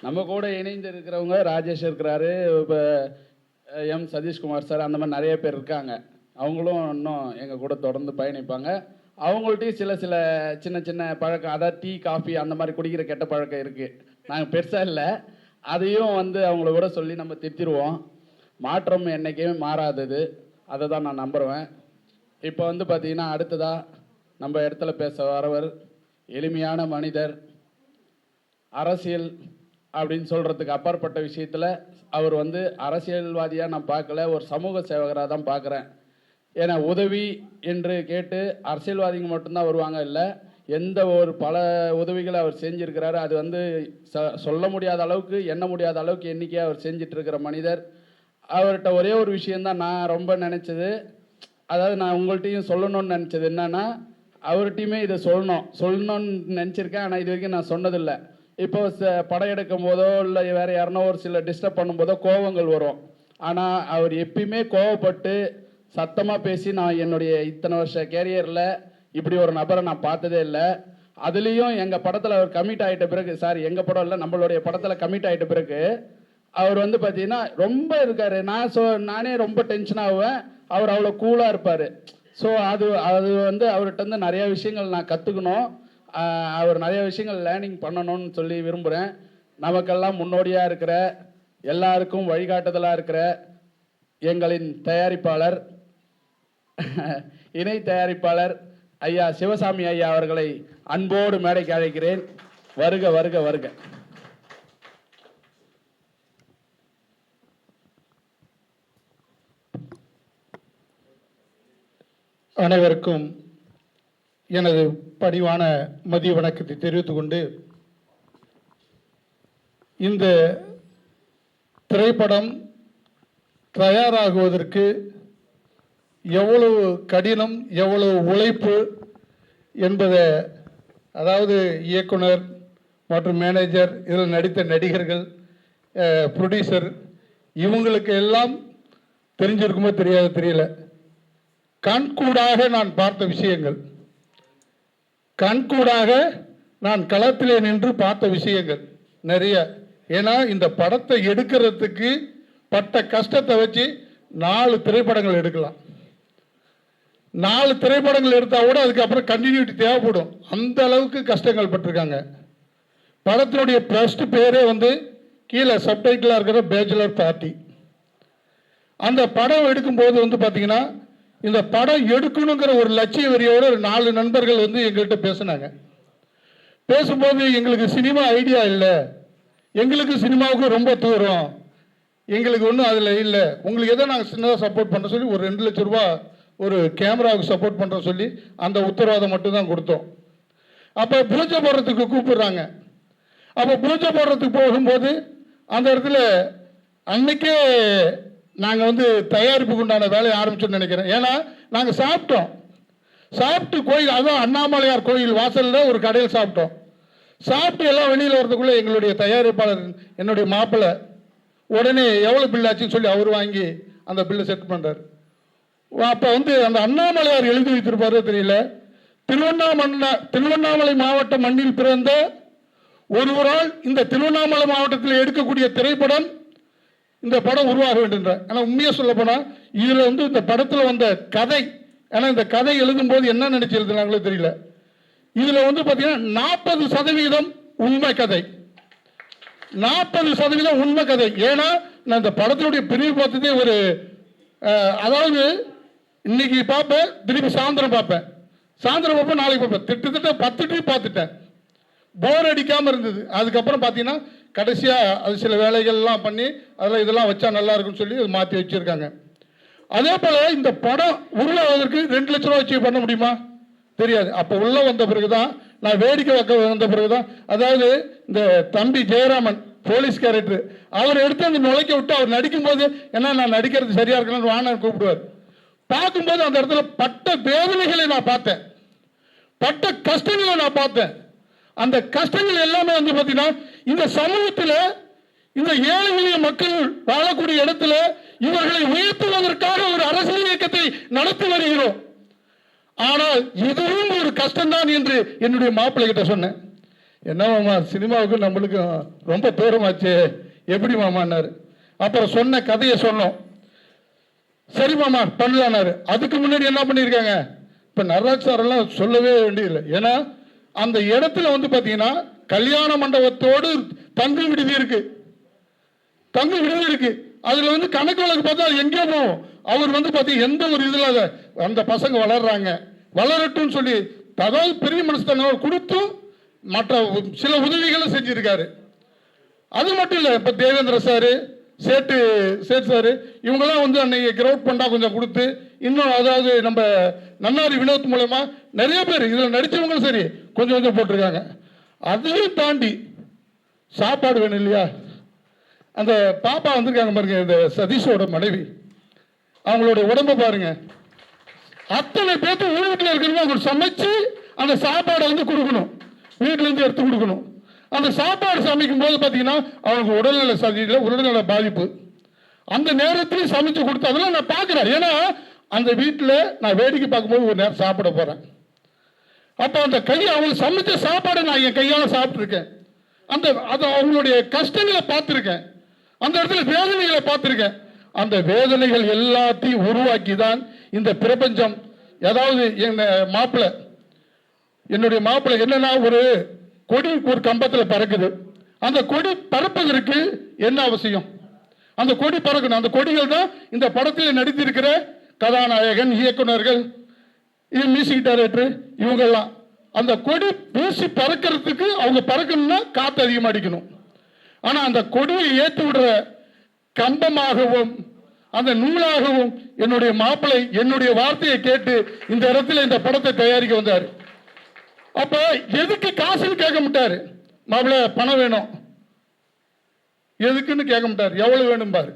நம்ம கூட இணைந்து இருக்கிறவங்க ராஜேஷ் இருக்கிறாரு, இப்போ எம் சதீஷ்குமார் சார், அந்த மாதிரி நிறைய பேர் இருக்காங்க. அவங்களும் இன்னும் எங்கள் கூட தொடர்ந்து பயணிப்பாங்க. அவங்கள்ட்டையும் சில சின்ன சின்ன பழக்கம், அதாவது டீ காஃபி அந்த மாதிரி குடிக்கிற கெட்ட பழக்கம் இருக்குது. நாங்கள் பெருசாக இல்லை, அதையும் வந்து அவங்கள கூட சொல்லி நம்ம திருத்திடுவோம். மாற்றம் என்றைக்குமே மாறாதது, அதை தான் நான் நம்புவேன். இப்போ வந்து பார்த்தீங்கன்னா அடுத்ததாக நம்ம இடத்துல பேச வரவர் எளிமையான மனிதர். அரசியல் அப்படின்னு சொல்கிறதுக்கு அப்பாற்பட்ட விஷயத்தில் அவர் வந்து அரசியல்வாதியாக நான் பார்க்கல, ஒரு சமூக சேவகராக தான் பார்க்குறேன். ஏன்னா உதவி என்று கேட்டு அரசியல்வாதிங்க மட்டும்தான் வருவாங்க, இல்லை, எந்த ஒரு பல உதவிகளை அவர் செஞ்சுருக்கிறாரு. அது வந்து சொல்ல முடியாத அளவுக்கு, எண்ண முடியாத அளவுக்கு எண்ணிக்கையாக அவர் செஞ்சிட்ருக்கிற மனிதர். அவர்கிட்ட ஒரே ஒரு விஷயந்தான் நான் ரொம்ப நினச்சது, அதாவது நான் உங்கள்கிட்டையும் சொல்லணும்னு நினச்சது என்னன்னா, அவர்கிட்டையுமே இதை சொல்லணும்னு நினச்சிருக்கேன். ஆனால் இது வரைக்கும் நான் சொன்னதில்லை. இப்போ படம் எடுக்கும் போதோ இல்லை வேறு யாருன்னா ஒரு சில டிஸ்டர்ப் பண்ணும்போதோ கோபங்கள் வரும். ஆனால் அவர் எப்பயுமே கோவப்பட்டு சத்தமாக பேசி, நான் என்னுடைய இத்தனை வருஷ கேரியரில் இப்படி ஒரு நபரை நான் பார்த்ததே இல்லை. அதுலேயும் எங்கள் படத்தில் அவர் கமிட் ஆகிட்ட பிறகு, சாரி எங்கள் படம் இல்லை, நம்மளுடைய படத்தில் கமிட் ஆகிட்ட பிறகு அவர் வந்து பார்த்தீங்கன்னா ரொம்ப இருக்கார். நானே ரொம்ப டென்ஷன் ஆகுவேன், அவர் அவ்வளோ கூலாக இருப்பார். ஸோ அது வந்து அவர்கிட்ட வந்து நிறைய விஷயங்கள் நான் கற்றுக்கணும், அவர் நிறைய விஷயங்கள் லேர்னிங் பண்ணணும்னு சொல்லி விரும்புகிறேன். நமக்கெல்லாம் முன்னோடியாக இருக்கிற, எல்லாருக்கும் வழிகாட்டுதலாக இருக்கிற எங்களின் தயாரிப்பாளர், இணை தயாரிப்பாளர் ஐயா சிவசாமி ஐயா அவர்களை அன்போடு மேடைக்கு அழைக்கிறேன். வருக வருக வருக. அனைவருக்கும் எனது பணிவான மதிய வணக்கத்தை தெரிவித்துக் கொண்டு, இந்த திரைப்படம் தயாராகுவதற்கு எவ்வளவு கடினம், எவ்வளவு உழைப்பு, என்பதை, அதாவது இயக்குனர் மற்றும் மேனேஜர், இதில் நடித்த நடிகர்கள், ப்ரொடியூசர், இவங்களுக்கு எல்லாம் தெரிஞ்சிருக்குமோ தெரியாது தெரியல. கண்கூடாக நான் பார்த்த விஷயங்கள், கண்கூடாக நான் களத்திலே நின்று பார்த்த விஷயங்கள் நிறைய. ஏன்னா இந்த படத்தை எடுக்கிறதுக்கு பட்ட கஷ்டத்தை வச்சு 4 திரைப்படங்கள் எடுக்கலாம். 4 திரைப்படங்கள் எடுத்தால் கூட அதுக்கப்புறம் கண்டினியூட்டி தேவைப்படும். அந்த அளவுக்கு கஷ்டங்கள் பட்டிருக்காங்க. படத்தினுடைய ஃபர்ஸ்ட் பேரே வந்து கீழே சப்டைட்டிலாக இருக்கிற பேச்சுலர் பார்ட்டி. அந்த படம் எடுக்கும்போது வந்து பார்த்தீங்கன்னா, இந்த படம் எடுக்கணுங்கிற ஒரு லட்சிய வரியோடு ஒரு 4 நண்பர்கள் வந்து எங்கள்கிட்ட பேசினாங்க. பேசும்போது எங்களுக்கு சினிமா ஐடியா இல்லை, எங்களுக்கு சினிமாவுக்கு ரொம்ப தூரம், எங்களுக்கு ஒன்றும் அதில் இல்லை, உங்களுக்கு எதோ நாங்கள் சின்னதாக சப்போர்ட் பண்ணுற சொல்லி ஒரு 2 லட்ச ரூபா ஒரு கேமராவுக்கு சப்போர்ட் பண்ணுற சொல்லி அந்த உத்தரவாதம் மட்டும்தான் கொடுத்தோம். அப்போ பூஜை போடுறதுக்கு கூப்பிடுறாங்க. அப்போ பூஜை போடுறதுக்கு போகும்போது அந்த இடத்துல அன்னைக்கே நாங்கள் வந்து தயாரிப்புக்கு உண்டான வேலையை ஆரம்பிச்சோன்னு நினைக்கிறேன். ஏன்னா நாங்கள் சாப்பிட்டு கோயில், அதுவும் அண்ணாமலையார் கோயில் வாசலில் ஒரு கடையில் சாப்பிட்டு எல்லாம் வெளியில் வரதுக்குள்ளே எங்களுடைய தயாரிப்பாளர், என்னுடைய மாப்பிள்ளை, உடனே எவ்வளோ பில் ஆச்சுன்னு சொல்லி அவர் வாங்கி அந்த பில்லை செட் பண்ணுறாரு. அப்போ வந்து அந்த அண்ணாமலையார் எழுதி வைத்திருப்பாரோ தெரியல, திருவண்ணாமலை மாவட்ட மண்ணில் பிறந்த ஒருவரால் இந்த திருவண்ணாமலை மாவட்டத்தில் எடுக்கக்கூடிய திரைப்படம், இந்த படம் உருவாக வேண்டும். ஆனால் உண்மையாக சொல்ல போனால் இதில் வந்து இந்த படத்தில் வந்த கதை, ஏன்னா இந்த கதை எழுதும்போது என்ன நினைச்சு எழுதுனாங்களோ தெரியல, இதில் வந்து பார்த்தீங்கன்னா 40% உண்மை கதை, 40% உண்மை கதை. ஏன்னா நான் இந்த படத்தினுடைய பிரிவு பார்த்ததே ஒரு, அதாவது இன்னைக்கு பார்ப்பேன், திருப்பி சாயந்தரம் பார்ப்பேன், நாளைக்கு பார்ப்பேன், திட்டத்தட்ட 10 ட்ரிப் பார்த்துட்டேன். போர் அடிக்காமல் இருந்தது. அதுக்கப்புறம் பார்த்தீங்கன்னா கடைசியாக அது சில வேலைகள்லாம் பண்ணி அதில் இதெல்லாம் வச்சா நல்லா இருக்குன்னு சொல்லி அது மாற்றி வச்சுருக்காங்க. அதே போல் இந்த படம் உருவாவதற்கு 2 லட்ச ரூபா வச்சு பண்ண முடியுமா? தெரியாது. அப்போ உள்ளே வந்த பிறகு தான், நான் வேடிக்கை வைக்க வந்த பிறகு தான், அதாவது இந்த தம்பி ஜெயராமன் போலீஸ் கேரக்டர், அவர் எடுத்து அந்த நுழைக்க விட்டு அவர் நடிக்கும்போது, ஏன்னா நான் நடிக்கிறது சரியாக இருக்கணும்னு வாங்க கூப்பிடுவார். பார்க்கும்போது அந்த இடத்துல பட்ட வேதனைகளை நான் பார்த்தேன், பட்ட கஷ்டங்களை நான் பார்த்தேன். அந்த கஷ்டங்கள் எல்லாமே வந்து பார்த்தீங்கன்னா, இந்த சமூகத்தில் இந்த ஏழை எளிய மக்கள் வாழக்கூடிய இடத்துல இவர்களை உயர்த்துவதற்காக ஒரு அரசியல் இயக்கத்தை நடத்தி வருகிறோம். ஆனால் இதுவும் ஒரு கஷ்டம்தான் என்று என்னுடைய மாப்பிள்ளை கிட்ட சொன்னேன். என்ன மாமா, சினிமாவுக்கு நம்மளுக்கு ரொம்ப தூரமாச்சு, எப்படி மாமான்னாரு. அப்புறம் சொன்ன கதையை சொன்னோம். சரி மாமா பண்ணலான்னாரு. அதுக்கு முன்னாடி என்ன பண்ணியிருக்காங்க, இப்போ நடராஜ் சாரெல்லாம் சொல்லவே வேண்டியதில்லை. ஏன்னா அந்த இடத்துல வந்து பார்த்தீங்கன்னா கல்யாண மண்டபத்தோடு தங்கு விடுதி இருக்கு. அதில் வந்து கணக்கு வழக்கு பார்த்தா எங்கேயோ போகும். அவர் வந்து பார்த்தீங்கன்னா எந்த ஒரு இதில் அந்த பசங்க வளர்றாங்க, வளரட்டும்னு சொல்லி, அதாவது பெரிய மனசுத்தனம் கொடுத்தும் மற்ற சில உதவிகளும் செஞ்சிருக்காரு. அது மட்டும் இல்லை, இப்போ தேவேந்திர சாரு, சேட்டு சாரு, இவங்கெல்லாம் வந்து அன்னைக்கு கிரவுட் பண்ணா கொஞ்சம் கொடுத்து, இன்னும் அதாவது நம்ம நன்னாரி வினோத் மூலமா நிறைய பேர் இதில் நடித்தவங்களும் சரி கொஞ்சம் போட்டிருக்காங்க. அதையும் தாண்டி சாப்பாடு வேணும் இல்லையா? அந்த பாப்பா வந்திருக்காங்க பாருங்க, இந்த சதீஷோட மனைவி, அவங்களோட உடம்பை பாருங்க, அத்தனை பேர்த்து வீட்டில் இருக்கிறவங்க அவங்க சமைச்சு அந்த சாப்பாடை வந்து கொடுக்கணும், வீட்டிலேருந்து எடுத்து கொடுக்கணும். அந்த சாப்பாடு சமைக்கும் போது பார்த்தீங்கன்னா அவங்களுக்கு உடல்நல சரியில்லை, உடல்நல பாதிப்பு. அந்த நேரத்திலையும் சமைச்சு கொடுத்து அதெல்லாம் நான் பார்க்குறேன். ஏன்னா அந்த வீட்டில் நான் வேடிக்கை பார்க்கும்போது ஒரு நேரம் சாப்பிட போகிறேன். அப்போ அந்த அவங்களுக்கு சமைச்ச சாப்பாடை நான் என் கையால் சாப்பிட்ருக்கேன். அது அவங்களுடைய கஷ்டங்களை பார்த்துருக்கேன், அந்த இடத்துல வேதனைகளை பார்த்துருக்கேன். அந்த வேதனைகள் எல்லாத்தையும் உருவாக்கி தான் இந்த பிரபஞ்சம், அதாவது என்னுடைய மாப்பிள்ளை என்னன்னா, ஒரு கொடி ஒரு கம்பத்தில் பறக்குது. அந்த கொடி பறப்பதற்கு என்ன அவசியம்? அந்த கொடி பறக்கணும். அந்த கொடிகள் தான் இந்த படத்தில் நடித்திருக்கிற கதாநாயகன், இயக்குனர்கள், மியூசிக் டைரக்டர், இவங்கெல்லாம். அந்த கொடி பூசி பறக்கிறதுக்கு அவங்க பறக்கணும்னா காற்று அதிகமாக அடிக்கணும். ஆனால் அந்த கொடியை ஏற்றி விடுற கம்பமாகவும் அந்த நூலாகவும் என்னுடைய மாப்பிள்ளை என்னுடைய வார்த்தையை கேட்டு இந்த இடத்துல இந்த படத்தை தயாரிக்க வந்தார். அப்ப எதுக்கு காசுன்னு கேட்க மாட்டாரு, மாப்பிள்ளை பணம் வேணும், எதுக்குன்னு கேட்க மாட்டார், எவ்வளவு வேணும் பாரு.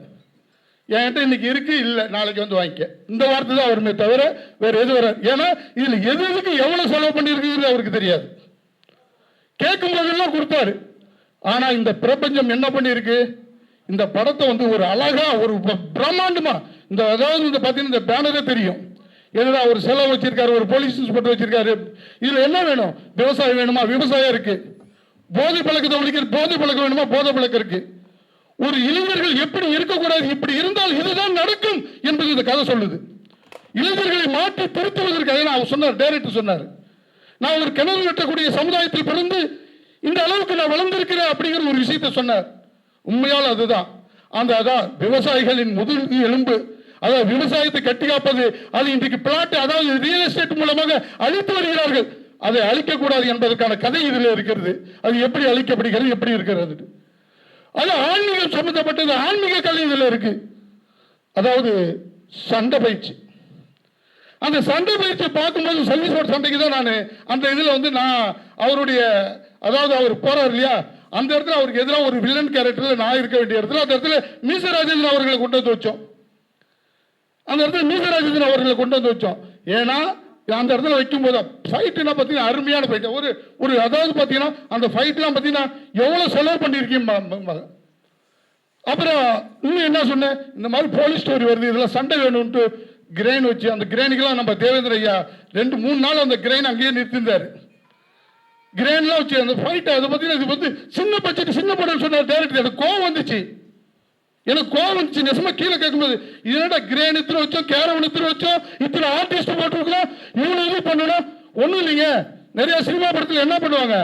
என்கிட்ட இன்னைக்கு இருக்கு, இல்லை நாளைக்கு வந்து வாங்கிக்க, இந்த வார்த்தை தான் வருமே தவிர வேற எது வராது. ஏன்னா இதில் எதுக்கு எவ்வளோ செலவு பண்ணியிருக்குங்கிறது அவருக்கு தெரியாது. கேட்கும் போதெல்லாம் கொடுத்தாரு. ஆனால் இந்த பிரபஞ்சம் என்ன பண்ணியிருக்கு, இந்த படத்தை வந்து ஒரு அழகா ஒரு பிரம்மாண்டமா இந்த அதாவது இந்த பார்த்தீங்கன்னா இந்த பேனரே தெரியும். என்னடா ஒரு செலவு வச்சிருக்காரு, ஒரு போலீஸ் இன்ஸ்பெக்டர் வச்சிருக்காரு. இதில் என்ன வேணும்? விவசாயம் வேணுமா? விவசாயம் இருக்கு. போதை பழக்கத்தை ஒழிக்கிற போதை பழக்கம் வேணுமா? போதை பழக்கம் இருக்கு. ஒரு இளைஞர்கள் எப்படி இருக்கக்கூடாது, இப்படி இருந்தால் இதுதான் நடக்கும் என்பது இந்த கதை சொல்லுது. இளைஞர்களை மாற்றி திருத்துவதற்காக நான் சொன்னார், டைரக்டர் சொன்னார், நான் ஒரு கிணறு வெட்டக்கூடிய சமுதாயத்தில் பிறந்து இந்த அளவுக்கு நான் வளர்ந்திருக்கிறேன் அப்படிங்கிற ஒரு விஷயத்தை சொன்னார். உண்மையால் அதுதான் அதான் விவசாயிகளின் முதல் எலும்பு. அதாவது விவசாயத்தை கட்டி காப்பது. அது இன்றைக்கு பிளாட், அதாவது ரியல் எஸ்டேட் மூலமாக அழித்து வருகிறார்கள். அதை அழிக்கக்கூடாது என்பதற்கான கதை இதில் இருக்கிறது. அது எப்படி அழிக்கப்படுகிறது, எப்படி இருக்கிறது. அது ஆன்மீகம் சம்பந்தப்பட்டது. ஆன்மீக கலை இதில் இருக்கு. அதாவது சண்டை பயிற்சி. அந்த சண்டை பயிற்சியை பார்க்கும்போது சர்வீஸ் ரோட் சண்டைக்கு தான் நான் அந்த இதில் வந்து நான் அவருடைய அதாவது அவர் போறார் இல்லையா, அந்த இடத்துல அவருக்கு எதிராக ஒரு வில்லன் கேரக்டரில் நான் இருக்க வேண்டிய இடத்துல அந்த இடத்துல மீசராஜேந்திரன் அவர்களை கொண்டு வந்து வச்சோம். அந்த இடத்துல மீசராஜேந்திரன் அவர்களை கொண்டு வந்து வச்சோம். ஏன்னா அந்த இடத்துல வைக்கும்போது ஃபைட்டுனா பார்த்தீங்கன்னா அருமையான ஃபைட். ஒரு அதாவது பார்த்தீங்கன்னா அந்த ஃபைட்லாம் பார்த்தீங்கன்னா எவ்வளோ செலவு பண்ணியிருக்கீங்க. அப்புறம் இன்னும் என்ன சொன்னேன், இந்த மாதிரி போலீஸ் ஸ்டோரி வருது, இதில் சண்டை வேணும்ட்டு கிரெயின் வச்சு அந்த கிரெயினுக்கெல்லாம் நம்ம தேவேந்திர ஐயா 2-3 நாள் அந்த கிரெயின் அங்கேயே நிறுத்திருந்தார். கிரெயின்லாம் வச்சு அந்த ஃபைட்டை அதை பார்த்தீங்கன்னா இது வந்து சின்ன பட்ஜெட் சின்ன படம் சொன்னார் டைரக்டர். எனக்கு கோவம் வந்துச்சு. நெசமா கீழே கேட்கும்போது இதனடா கிரேன் இத்தனை வச்சோம், கேரவன் இத்தனை வச்சோம், இத்தனை ஆர்டிஸ்ட் போட்டுருக்கலாம், இவ்வளோ இது பண்ணணும். ஒன்றும் இல்லைங்க. நிறைய சினிமா படத்தில் என்ன பண்ணுவாங்க,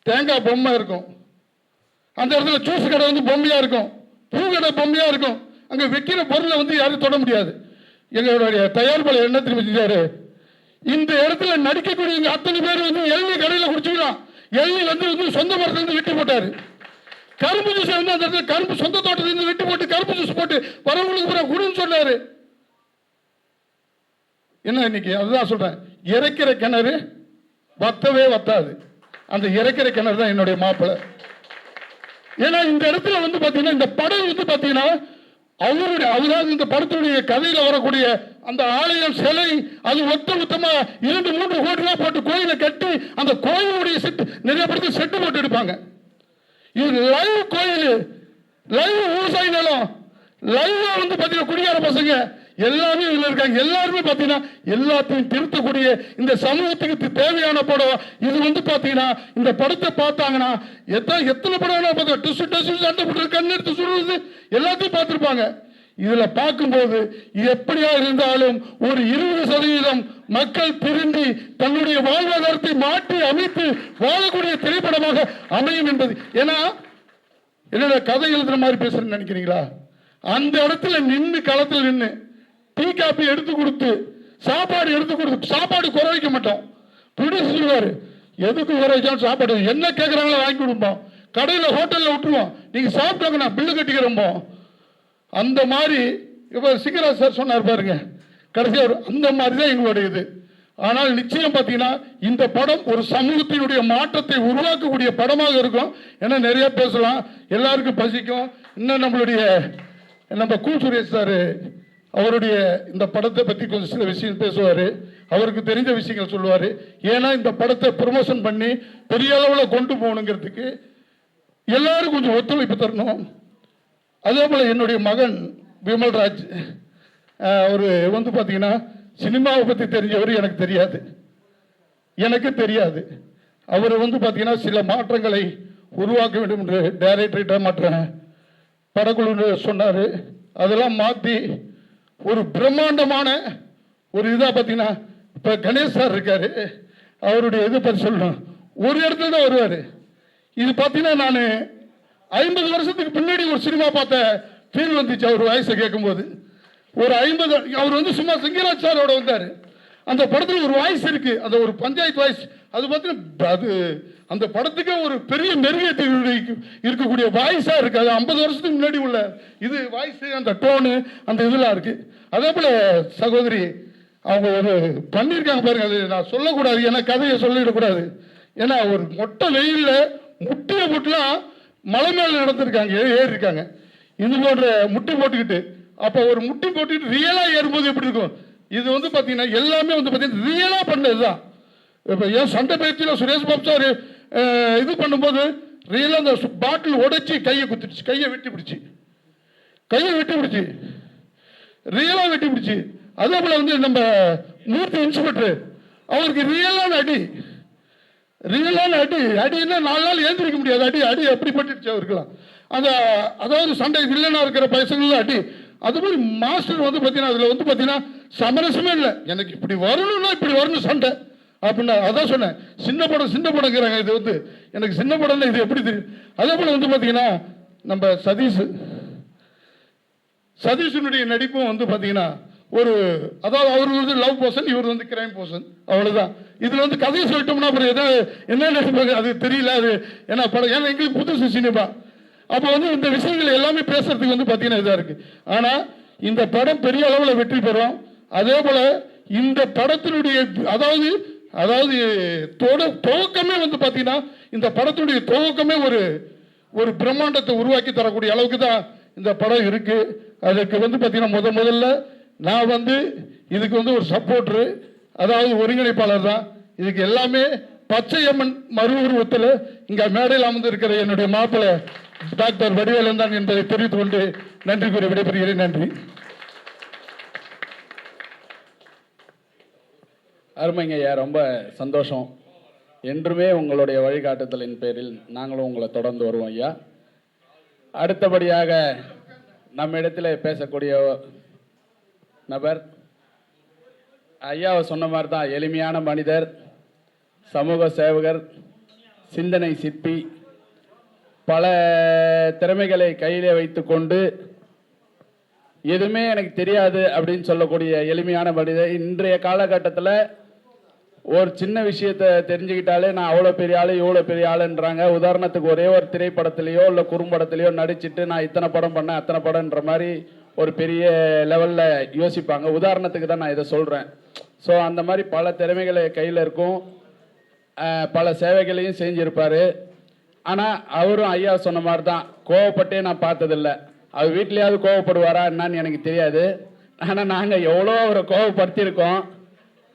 தேங்காய் பொம்மை இருக்கும், அந்த இடத்துல ஜூஸ் கடை வந்து பொம்மையா இருக்கும், பூ கடை பொம்மையா இருக்கும். அங்கே வைக்கிற பொருளை வந்து யாரும் தொட முடியாது. எங்களுடைய தயாரிப்பாளர் என்ன திரும்பி செஞ்சாரு, இந்த இடத்துல நடிக்கக்கூடிய அத்தனை பேர் வந்து எள்ளி கடையில் குடிச்சுக்கலாம். எள்ளி வந்து சொந்த மரத்துலேருந்து வெட்டி போட்டாரு. கரும்பு ஜூஸ் வந்து அந்த இடத்துல கரும்பு சொந்த தோட்டத்திலிருந்து வெட்டி போட்டு கரும்பு ஜூஸ் போட்டு வரவங்களுக்கு பூரா குடுன்னு சொன்னாரு. என்ன இன்னைக்கு அதுதான் சொல்றேன், இறைக்கிற கிணறு வத்தவே வத்தாது. அந்த இறைக்கிற கிணறு தான் என்னுடைய மாப்பிள்ளை. ஏன்னா இந்த இடத்துல வந்து பாத்தீங்கன்னா இந்த படம் வந்து பாத்தீங்கன்னா அவராது இந்த படத்துடைய கதையில வரக்கூடிய அந்த ஆலயம் சிலை அது மொத்தமா 2-3 கோடி ரூபாய் போட்டு கோயிலை கட்டி அந்த கோயிலுடைய செட்டு நிறைய படத்தில் செட்டு போட்டு எடுப்பாங்க. இது லைவ் கோயில், லைவ் விவசாய நிலம், லைவ் வந்து பாத்தீங்கன்னா குடியார பசங்க எல்லாமே இதுல இருக்காங்க. எல்லாருமே பாத்தீங்கன்னா எல்லாத்தையும் திருத்தக்கூடிய இந்த சமூகத்துக்கு தேவையான படம் இது. வந்து பாத்தீங்கன்னா இந்த படத்தை பார்த்தாங்கன்னா எத்தனை படம் சண்டை போட்டு கண்ணு எடுத்து சொல்றது எல்லாத்தையும் பார்த்திருப்பாங்க. இதுல பார்க்கும்போது எப்படியா இருந்தாலும் ஒரு 20% மக்கள் திரும்பி தன்னுடைய வாழ்வாதாரத்தை மாற்றி அமைத்து வாழக்கூடிய திரைப்படமாக அமையும் என்பது. ஏன்னா என்னோட கதை எழுதுற மாதிரி பேசுறேன்னு நினைக்கிறீங்களா? அந்த இடத்துல நின்று களத்தில் நின்று டீ காப்பி எடுத்து கொடுத்து சாப்பாடு எடுத்து கொடுத்து சாப்பாடு குறை வைக்க மாட்டோம். ப்ரொடியூசர் சொல்லுவாரு, எதுக்கு குறை வைக்காம சாப்பாடு என்ன கேட்குறாங்களோ வாங்கி கொடுப்போம். கடையில் ஹோட்டலில் விட்டுருவோம், நீங்கள் சாப்பிட்டாங்க நான் பில்லு கட்டிக்கிறோம்போ. அந்த மாதிரி இப்போ சிங்கராஜ் சார் சொன்னார் பாருங்க, கடைசியாக அந்த மாதிரி தான் எங்களுடைய இது. ஆனால் நிச்சயம் பார்த்தீங்கன்னா இந்த படம் ஒரு சமூகத்தினுடைய மாற்றத்தை உருவாக்கக்கூடிய படமாக இருக்கும். ஏன்னா நிறைய பேசலாம், எல்லாருக்கும் பசிக்கும். இன்னும் நம்ம சுரேஷ் சார் அவருடைய இந்த படத்தை பற்றி கொஞ்சம் சில விஷயம் பேசுவார், அவருக்கு தெரிஞ்ச விஷயங்கள் சொல்லுவார். ஏன்னா இந்த படத்தை ப்ரொமோஷன் பண்ணி பெரிய அளவில் கொண்டு போகணுங்கிறதுக்கு எல்லாரும் கொஞ்சம் ஒத்துழைப்பு தரணும். அதே போல் என்னுடைய மகன் விமல்ராஜ் அவர் வந்து பார்த்தீங்கன்னா சினிமாவை பற்றி தெரிஞ்சவர் எனக்கு தெரியாது. அவர் வந்து பார்த்தீங்கன்னா சில மாற்றங்களை உருவாக்க வேண்டும் என்று டைரக்டர்கிட்ட மற்ற படக்குழு சொன்னார். அதெல்லாம் மாற்றி ஒரு பிரம்மாண்டமான ஒரு இதாக பார்த்தீங்கன்னா இப்போ கணேஷ் சார் இருக்காரு, அவருடைய இது பற்றி சொல்லணும். ஒரு இடத்துல தான் வருவார். இது பார்த்தீங்கன்னா நான் 50 வருஷத்துக்கு பின்னாடி ஒரு சினிமா பார்த்த ஃபீல் வந்துச்சு. அவர் வாய்ஸை கேட்கும்போது ஒரு 50 அவர் வந்து சும்மா சிங்கராஜ் சாரோட வந்தார். அந்த படத்தில் ஒரு வாய்ஸ் இருக்கு, அந்த ஒரு பஞ்சாயத்து வாய்ஸ். அது பார்த்தீங்கன்னா அது அந்த படத்துக்கே ஒரு பெரிய மெருகேற்றி இருக்கக்கூடிய வாய்ஸா இருக்கு. அது 50 வருஷத்துக்கு முன்னாடி உள்ள இது வாய்ஸ், அந்த டோனு, அந்த இதெல்லாம் இருக்கு. அதே போல சகோதரி அவங்க ஒரு பண்ணியிருக்காங்க பாருங்க, அது நான் சொல்லக்கூடாது, ஏன்னா கதையை சொல்லிடக்கூடாது. ஏன்னா ஒரு மொட்டை வெயில்ல முட்டியை போட்டுலாம் மலை மேல நடந்திருக்காங்க, ஏறி இருக்காங்க. இது போன்ற முட்டி போட்டுக்கிட்டு அப்போ ஒரு முட்டி போட்டுட்டு ரியலாக ஏறும்போது எப்படி இருக்கும்? இது வந்து பார்த்தீங்கன்னா எல்லாமே வந்து பார்த்தீங்கன்னா ரியலாக பண்ணது தான். இப்போ ஏன் சண்டை பயிற்சியில் சுரேஷ் பாபு சார் இது பண்ணும்போது ரியலாக அந்த பாட்டில் உடைச்சி கையை குத்திடுச்சு, கையை வெட்டி பிடிச்சி ரியலாக வெட்டி பிடிச்சி. அதே போல் வந்து நம்ம மூர்த்தி இன்ஸ்பெக்டர் அவருக்கு ரியலான அடின்னா 4 நாள் ஏந்திரிக்க முடியாது. அடி அப்படி பட்டுடுச்சு அவருக்குலாம். அந்த அதாவது சண்டை வில்லனாக இருக்கிற பசங்கள்லாம் அடி. அது மாதிரி மாஸ்டர் வந்து பார்த்தீங்கன்னா அதில் வந்து பார்த்தீங்கன்னா சமரசமே இல்லை. எனக்கு இப்படி வரணும்னா இப்படி வரணும் சண்டை அப்படின்னா. அதான் சொன்னேன், சின்ன படங்கிறாங்க. இது வந்து எனக்கு சின்ன படம்னா இது எப்படி தெரியும்? அதே போல் வந்து பார்த்தீங்கன்னா நம்ம சதீஷனுடைய நடிப்பும் வந்து பார்த்தீங்கன்னா ஒரு அதாவது அவர் வந்து லவ் பர்சன், இவர் வந்து கிரைம் பர்சன், அவ்வளோதான். இதில் வந்து கதையை சொல்லிட்டோம்னா அப்புறம் எதாவது என்ன நடிப்பாங்க அது தெரியல. அது ஏன்னா படம் ஏன்னா எங்களுக்கு புதுசு சினிமா. அப்போ வந்து இந்த விஷயங்கள் எல்லாமே பேசுறதுக்கு வந்து பார்த்தீங்கன்னா இதாக இருக்குது. ஆனால் இந்த படம் பெரிய அளவில் வெற்றி பெறும். அதே போல் இந்த படத்தினுடைய அதாவது துவக்கமே வந்து பார்த்தீங்கன்னா இந்த படத்துடைய துவக்கமே ஒரு பிரம்மாண்டத்தை உருவாக்கி தரக்கூடிய அளவுக்கு தான் இந்த படம் இருக்கு. அதுக்கு வந்து பார்த்தீங்கன்னா முதல்ல நான் வந்து இதுக்கு வந்து ஒரு சப்போர்ட்ரு, அதாவது ஒருங்கிணைப்பாளர் தான். இதுக்கு எல்லாமே பச்சையம்மன் மறு உருவத்தில் இங்கே மேடையில் அமர்ந்து இருக்கிற என்னுடைய மாப்பிள்ளை டாக்டர் வடிவேலன் தான் என்பதை தெரிவித்துக் கொண்டு நன்றி கூறி விடைபெறுகிறேன். நன்றி. அருமைங்க ஐயா, ரொம்ப சந்தோஷம். என்றுமே உங்களுடைய வழிகாட்டுதலின் பேரில் நாங்களும் உங்களை தொடர்ந்து வருவோம் ஐயா. அடுத்தபடியாக நம்ம இடத்துல பேசக்கூடிய நபர் ஐயாவை சொன்ன மாதிரி தான் எளிமையான மனிதர், சமூக சேவகர், சிந்தனை சிற்பி, பல திறமைகளை கையிலே வைத்துக்கொண்டு எதுவுமே எனக்கு தெரியாது அப்படின்னு சொல்லக்கூடிய எளிமையான மனிதர். இன்றைய காலகட்டத்தில் ஒரு சின்ன விஷயத்தை தெரிஞ்சுக்கிட்டாலே நான் அவ்வளோ பெரிய ஆள் இவ்வளோ பெரிய ஆளுன்றாங்க. உதாரணத்துக்கு ஒரே ஒரு திரைப்படத்திலேயோ இல்லை குறும்படத்திலேயோ நடிச்சுட்டு நான் இத்தனை படம் பண்ணேன் அத்தனை படம்ன்ற மாதிரி ஒரு பெரிய லெவலில் யோசிப்பாங்க. உதாரணத்துக்கு தான் நான் இதை சொல்கிறேன். ஸோ அந்த மாதிரி பல திறமைகளை கையில் இருக்கும், பல சேவைகளையும் செஞ்சுருப்பார். ஆனால் அவரும் ஐயா சொன்ன மாதிரி தான், கோவப்பட்டே நான் பார்த்ததில்லை. அவர் வீட்லேயாவது கோவப்படுவாரா என்னன்னு எனக்கு தெரியாது. ஆனால் நாங்கள் எவ்வளோ அவரை கோவப்படுத்தியிருக்கோம்.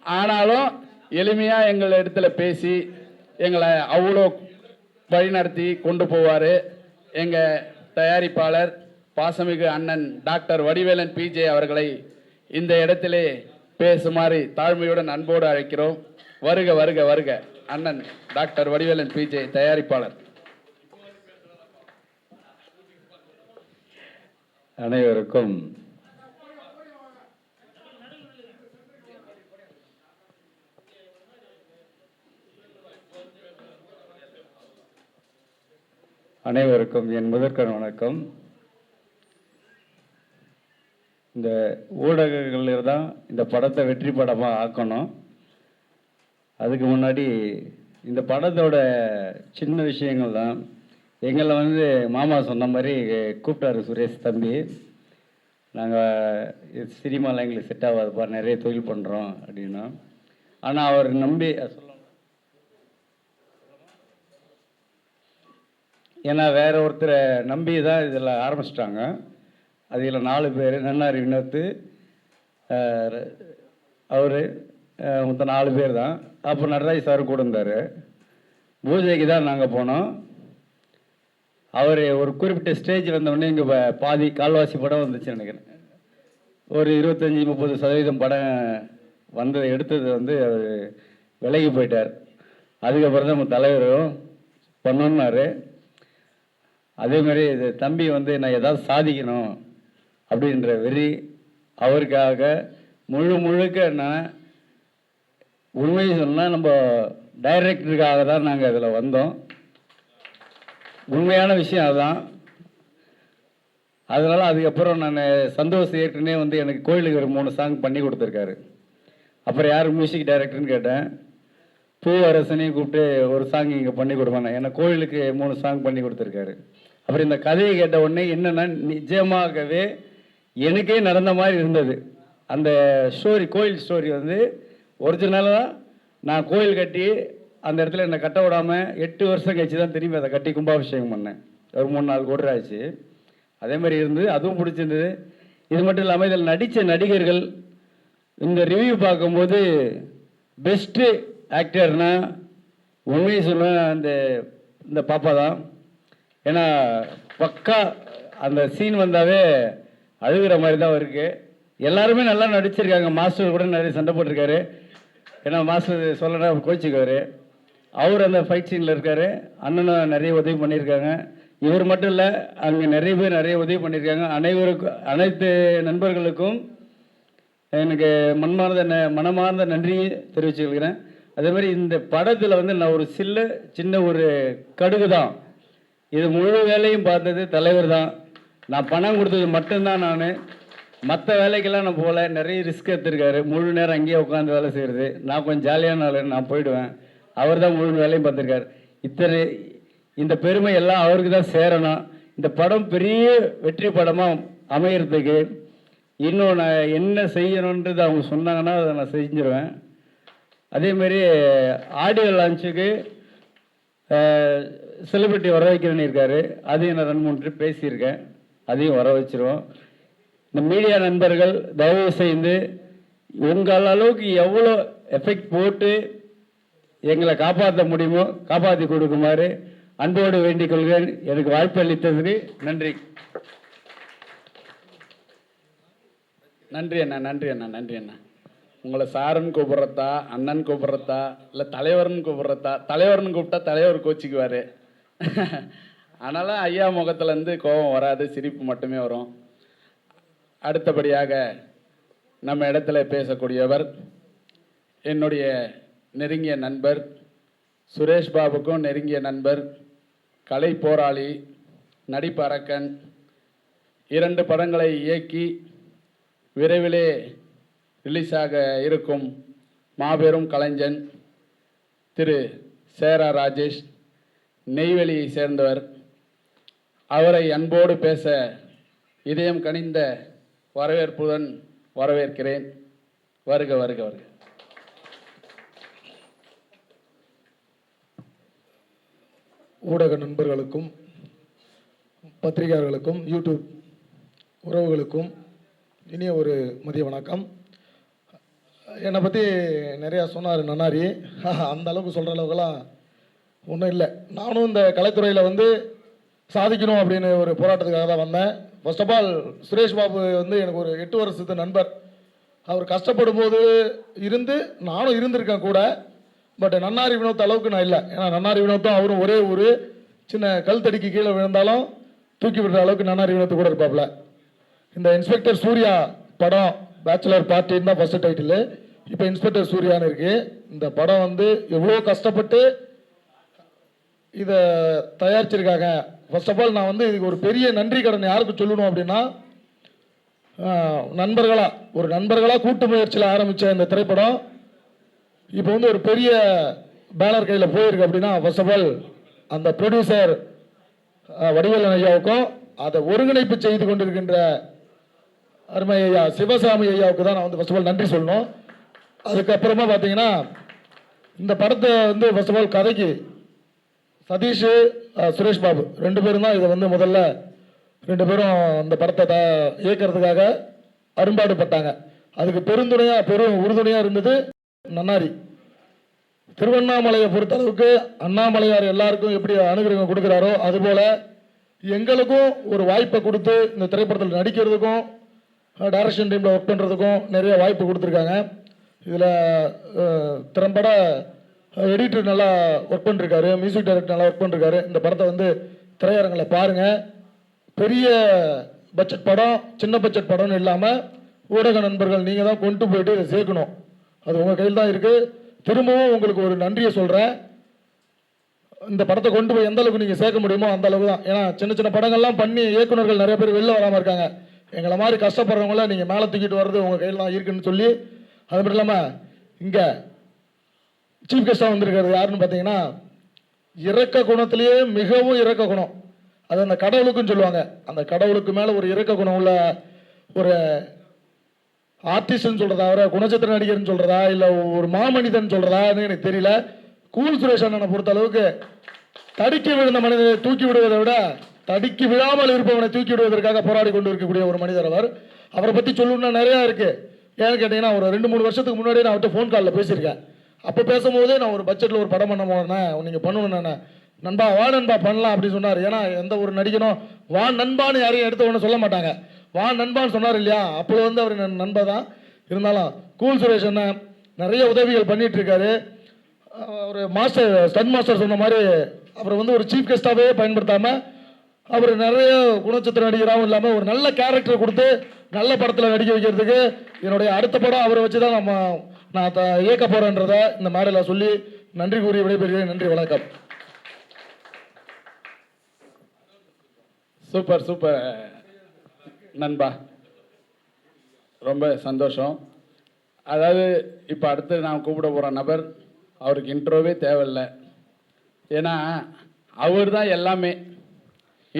ஆனாலும் எளிமையாக எங்கள் இடத்துல பேசி எங்களை அவ்வளோ வழிநடத்தி கொண்டு போவார். எங்கள் தயாரிப்பாளர் பாசமிகு அண்ணன் டாக்டர் வடிவேலன் பிஜே அவர்களை இந்த இடத்திலே பேசுமாறு தாழ்மையுடன் அன்போடு அழைக்கிறோம். வருக வருக வருக அண்ணன் டாக்டர் வடிவேலன் பிஜே தயாரிப்பாளர். அனைவருக்கும் என் முதற்கண் வணக்கம். இந்த ஊடகங்களில் தான் இந்த படத்தை வெற்றி படமாக ஆக்கணும். அதுக்கு முன்னாடி இந்த படத்தோட சின்ன விஷயங்கள் தான். எங்களை வந்து மாமா சொன்ன மாதிரி கூப்பிட்டாரு சுரேஷ் தம்பி. நாங்கள் சினிமாவில் எங்களுக்கு செட் ஆகாதுப்பா, நிறைய தொழில் பண்ணுறோம் அப்படின்னா. ஆனால் அவர் நம்பி ஏன்னா வேற ஒருத்தரை நம்பி தான் இதில் ஆரம்பிச்சிட்டாங்க. அதில் 4 பேர், நன்னாரி வினோத்து, அவர் மொத்தம் 4 பேர் தான். அப்போ நடராஜ் சார் கூட இருந்தார். பூஜைக்கு தான் நாங்கள் போனோம். அவர் ஒரு குறிப்பிட்ட ஸ்டேஜ் வந்தோடனே இங்கே பாதி கால்வாசி படம் வந்துச்சு நினைக்கிறேன். ஒரு 25-30% படம் வந்ததை எடுத்தது வந்து அவர் விலகி போயிட்டார். அதுக்கப்புறம் தான் நம்ம தலைவரும் பண்ணோன்னாரு. அதேமாதிரி இது தம்பி வந்து நான் ஏதாவது சாதிக்கணும் அப்படின்ற வெறி அவருக்காக முழுக்க நான் உண்மையை சொன்னால் நம்ம டைரக்டருக்காக தான் நாங்கள் இதில் வந்தோம். உண்மையான விஷயம் அதுதான். அதனால் அதுக்கப்புறம் நான் சந்தோஷ் ஏற்கனவே வந்து எனக்கு கோயிலுக்கு ஒரு 3 சாங் பண்ணி கொடுத்துருக்காரு. அப்புறம் யார் மியூசிக் டைரக்டர்னு கேட்டேன். பூவரசனையும் கூப்பிட்டு ஒரு சாங் இங்கே பண்ணி கொடுப்பானே, ஏன்னா கோயிலுக்கு 3 சாங் பண்ணி கொடுத்துருக்காரு. அப்புறம் இந்த கதையை கேட்ட உடனே என்னென்னா நிஜமாகவே எனக்கே நடந்த மாதிரி இருந்தது. அந்த ஸ்டோரி, கோயில் ஸ்டோரி வந்து ஒரிஜினலாக நான் கோயில் கட்டி அந்த இடத்துல என்னை கட்ட விடாமல் 8 வருஷம் கழிச்சு தான் திரும்பி அதை கட்டி கும்பாபிஷேகம் பண்ணேன். ஒரு 3-4 கோடி ஆச்சு. அதே மாதிரி இருந்தது. அதுவும் பிடிச்சிருந்தது. இது மட்டும் இல்லாமல் இதில் நடித்த நடிகர்கள் இந்த ரிவ்யூ பார்க்கும்போது பெஸ்ட்டு ஆக்டர்னா உண்மையை சொல்லுவேன் இந்த பாப்பா தான். ஏன்னா பக்கா அந்த சீன் வந்தாவே அழுகிற மாதிரி தான் இருக்குது. எல்லாருமே நல்லா நடிச்சிருக்காங்க. மாஸ்டர் கூட நிறைய சண்டை போட்டிருக்காரு. ஏன்னா மாஸ்டர் சொல்லனா கோச்சிக்குவார். அவர் அந்த ஃபைட் சீனில் இருக்கார். அண்ணனும் நிறைய உதவி பண்ணியிருக்காங்க. இவர் மட்டும் இல்லை, அங்கே நிறைய பேர் நிறைய உதவி பண்ணியிருக்காங்க. அனைத்து நண்பர்களுக்கும் எனக்கு மனமார்ந்த நன்றியை தெரிவிச்சுக்கிறேன். அதே மாதிரி இந்த படத்தில் வந்து நான் ஒரு சின்ன ஒரு கடுகு தான். இது முழு வேலையும் பார்த்தது தலைவர் தான். நான் பணம் கொடுத்தது மட்டும்தான். நான் மற்ற வேலைக்கெல்லாம் நான் போகல. நிறைய ரிஸ்க் எடுத்திருக்காரு. முழு நேரம் அங்கேயே உட்காந்து வேலை செய்கிறது. நான் கொஞ்சம் ஜாலியான ஆள், நான் போயிடுவேன். அவர் தான் முழு வேலையும் பார்த்துருக்காரு. இந்த பெருமை எல்லாம் அவருக்கு தான் சேரணும். இந்த படம் பெரிய வெற்றி படமாக அமைகிறதுக்கு இன்னும் நான் என்ன செய்யணுன்றது அவங்க சொன்னாங்கன்னா அதை நான் செஞ்சுருவேன். அதேமாரி ஆடியோ லான்ச்சுக்கு செலிபிரிட்டி வர வைக்கிறேன்னு இருக்காரு. அதையும் நான் 2-3 ட்ரிப் பேசியிருக்கேன். அதையும் வர வச்சிருவோம். இந்த மீடியா நண்பர்கள் தயவு செய்து உங்கள் அளவுக்கு எவ்வளோ எஃபெக்ட் போட்டு எங்களை காப்பாற்ற முடியுமோ காப்பாற்றி கொடுக்குமாறு அன்போடு வேண்டிக் கொள்கிறேன். எனக்கு வாய்ப்பு அளித்ததுக்கு நன்றி. நன்றி அண்ணா. உங்களை சாருன்னு கூப்பிட்றதா, அண்ணன் கூப்பிட்றதா, இல்லை தலைவர்னு கூப்பிட்றதா? தலைவர்னு கூப்பிட்டா தலைவர் கோச்சிக்குவார். அதனால் ஐயா முகத்துலேருந்து கோபம் வராது, சிரிப்பு மட்டுமே வரும். அடுத்தபடியாக நம்ம இடத்துல பேசக்கூடியவர் என்னுடைய நெருங்கிய நண்பர், சுரேஷ் பாபுக்கும் நெருங்கிய நண்பர், கலை போராளி, நடிப்பு அரக்கன், 2 படங்களை இயக்கி விரைவிலே ரிலீஸாக இருக்கும் மாபெரும் கலைஞன் திரு சேரா ராஜேஷ், நெய்வேலியை சேர்ந்தவர். அவரை அன்போடு பேச இதயம் கனிந்த வரவேற்புடன் வரவேற்கிறேன். வருக வருக வருக. ஊடக நண்பர்களுக்கும் பத்திரிகையாளர்களுக்கும் யூடியூப் உறவுகளுக்கும் இனிய ஒரு மதிய வணக்கம். என்னை பற்றி நிறையா சொன்னார் நன்னாரி. அந்த அளவுக்கு சொல்கிற அளவுக்குலாம் ஒன்றும் இல்லை. நானும் இந்த கலைத்துறையில் வந்து சாதிக்கணும் அப்படின்னு ஒரு போராட்டத்துக்காக தான் வந்தேன். First of all Suresh Babu வந்து எனக்கு ஒரு 8 வருஷத்து நண்பர். அவர் கஷ்டப்படும் போது நானும் இருந்திருக்கேன் கூட. பட் நன்னாரி வினோத் அளவுக்கு நான் இல்லை. ஏன்னா நன்னாரி வினோத்தும் அவரும் ஒரே ஒரு சின்ன கல் தடிக்கு கீழே விழுந்தாலும் தூக்கி விடுற அளவுக்கு நன்னாரி வினோத்து கூட இருப்பாப்புல. இந்த இன்ஸ்பெக்டர் சூர்யா படம் பேச்சுலர் பார்ட்டின்னு தான் ஃபர்ஸ்ட் டைட்டில். இப்போ இன்ஸ்பெக்டர் சூர்யான்னு இருக்கு. இந்த படம் வந்து எவ்வளோ கஷ்டப்பட்டு இதை தயாரிச்சிருக்காங்க. ஃபர்ஸ்ட் ஆஃப் ஆல் நான் வந்து இதுக்கு ஒரு பெரிய நன்றி கடன் யாருக்கு சொல்லணும் அப்படின்னா, நண்பர்களாக கூட்டு முயற்சியில் ஆரம்பித்த இந்த திரைப்படம் இப்போ வந்து ஒரு பெரிய பேனர் கையில் போயிருக்கு அப்படின்னா, ஃபர்ஸ்ட் ஆஃப் ஆல் அந்த ப்ரொடியூசர் வடிவேலன் ஐயாவுக்கும் அதை ஒருங்கிணைப்பு செய்து கொண்டிருக்கின்ற அருமை ஐயா சிவசாமி ஐயாவுக்கு தான் நான் வந்து ஃபர்ஸ்ட் ஆஃப் ஆல் நன்றி சொல்லணும். அதுக்கப்புறமா பார்த்தீங்கன்னா இந்த படத்தை வந்து ஃபர்ஸ்ட் ஆஃப் ஆல் கதைக்கு சதீஷ், சுரேஷ் பாபு 2 பேரும் தான் இதை வந்து முதல்ல 2 பேரும் இந்த படத்தை இயக்கிறதுக்காக அரும்பாடுபட்டாங்க. அதுக்கு பெரும் உறுதுணையாக இருந்தது நன்னாரி. திருவண்ணாமலையை பொறுத்தளவுக்கு அண்ணாமலையார் எல்லாருக்கும் எப்படி அனுகிரகம் கொடுக்குறாரோ அதுபோல் எங்களுக்கும் ஒரு வாய்ப்பை கொடுத்து இந்த திரைப்படத்தில் நடிக்கிறதுக்கும் டைரக்ஷன் டீமில் ஒர்க் பண்ணுறதுக்கும் நிறைய வாய்ப்பு கொடுத்துருக்காங்க. இதில் திறம்பட எடிட்டர் நல்லா ஒர்க் பண்ணிருக்காரு, மியூசிக் டைரக்டர் நல்லா ஒர்க் பண்ணிருக்காரு. இந்த படத்தை வந்து திரையரங்கில் பாருங்கள். பெரிய பட்ஜெட் படம், சின்ன பட்ஜெட் படம்னு இல்லாமல் ஊடக நண்பர்கள் நீங்கள் தான் கொண்டு போயிட்டு இதை சேர்க்கணும். அது உங்கள் கையில் தான் இருக்குது. திரும்பவும் உங்களுக்கு ஒரு நன்றியை சொல்கிறேன். இந்த படத்தை கொண்டு போய் எந்த அளவுக்கு நீங்கள் சேர்க்க முடியுமோ அந்த அளவுக்கு தான். ஏன்னா சின்ன சின்ன படங்கள்லாம் பண்ணி இயக்குநர்கள் நிறைய பேர் வெளில வராமல் இருக்காங்க. எங்களை மாதிரி கஷ்டப்படுறவங்கள நீங்கள் மேலே தூக்கிட்டு வர்றது உங்கள் கையில் தான் இருக்குன்னு சொல்லி, அது மட்டும் இல்லாமல் இங்கே சீஃப் கெஸ்டாக வந்திருக்கிறது யாருன்னு பார்த்தீங்கன்னா, இரக்க குணத்திலேயே மிகவும் இரக்க குணம். அது அந்த கடவுளுக்குன்னு சொல்லுவாங்க. அந்த கடவுளுக்கு மேலே ஒரு இரக்க குணம் உள்ள ஒரு ஆர்டிஸ்ட்னு சொல்கிறதா, அவரை குணச்சித்திர நடிகர்னு சொல்கிறதா, இல்லை ஒரு மாமனிதன் சொல்கிறதான்னு எனக்கு தெரியல. கூல் சுரேஷ் அண்ணனை பொறுத்த அளவுக்கு தடுக்கி விழுந்த மனிதனை தூக்கி விடுவதை விட தடுக்கி விழாமல் இருப்பவனை தூக்கி விடுவதற்காக போராடி கொண்டு இருக்கக்கூடிய ஒரு மனிதர் அவர். அவரை பற்றி சொல்லணும்னா நிறையா இருக்குது. ஏன்னு கேட்டிங்கன்னா ஒரு 2-3 வருஷத்துக்கு முன்னாடியே நான் அவர்கிட்ட ஃபோன் காலில் பேசியிருக்கேன். அப்போ பேசும்போதே நான் ஒரு பட்ஜெட்டில் ஒரு படம் பண்ண போனேண்ணே, நீங்கள் பண்ணணுண்ணே, நண்பா வா நண்பா பண்ணலாம் அப்படின்னு சொன்னார். ஏன்னா எந்த ஒரு நடிகனும் வா நண்பான்னு யாரையும் எடுத்த உடனே சொல்ல மாட்டாங்க. வா நண்பான்னு சொன்னார் இல்லையா, அப்போ வந்து அவர் நண்பா தான். இருந்தாலும் கூல் சுரேஷ் அண்ணன் நிறைய உதவிகள் பண்ணிகிட்டு இருக்காரு. ஒரு மாஸ்டர் ஸ்டன் மாஸ்டர் சொன்ன மாதிரி அவரை வந்து ஒரு சீஃப் கெஸ்ட்டாகவே பயன்படுத்தாமல் அவர் நிறைய குணச்சித்திர நடிகராகவும் இல்லாமல் ஒரு நல்ல கேரக்டர் கொடுத்து நல்ல படத்தில் நடிக்க வைக்கிறதுக்கு என்னுடைய அடுத்த படம் அவரை வச்சு தான் நான் இயக்க போகிறேன்றதை இந்த மேடையில் சொல்லி நன்றி கூறி விடைபெறுகிறேன். நன்றி, வணக்கம். சூப்பர் சூப்பர் நண்பா, ரொம்ப சந்தோஷம். அதாவது இப்போ அடுத்து நான் கூப்பிட போகிற நபர் அவருக்கு இன்ட்ரோவே தேவையில்லை. ஏன்னா அவர் தான் எல்லாமே.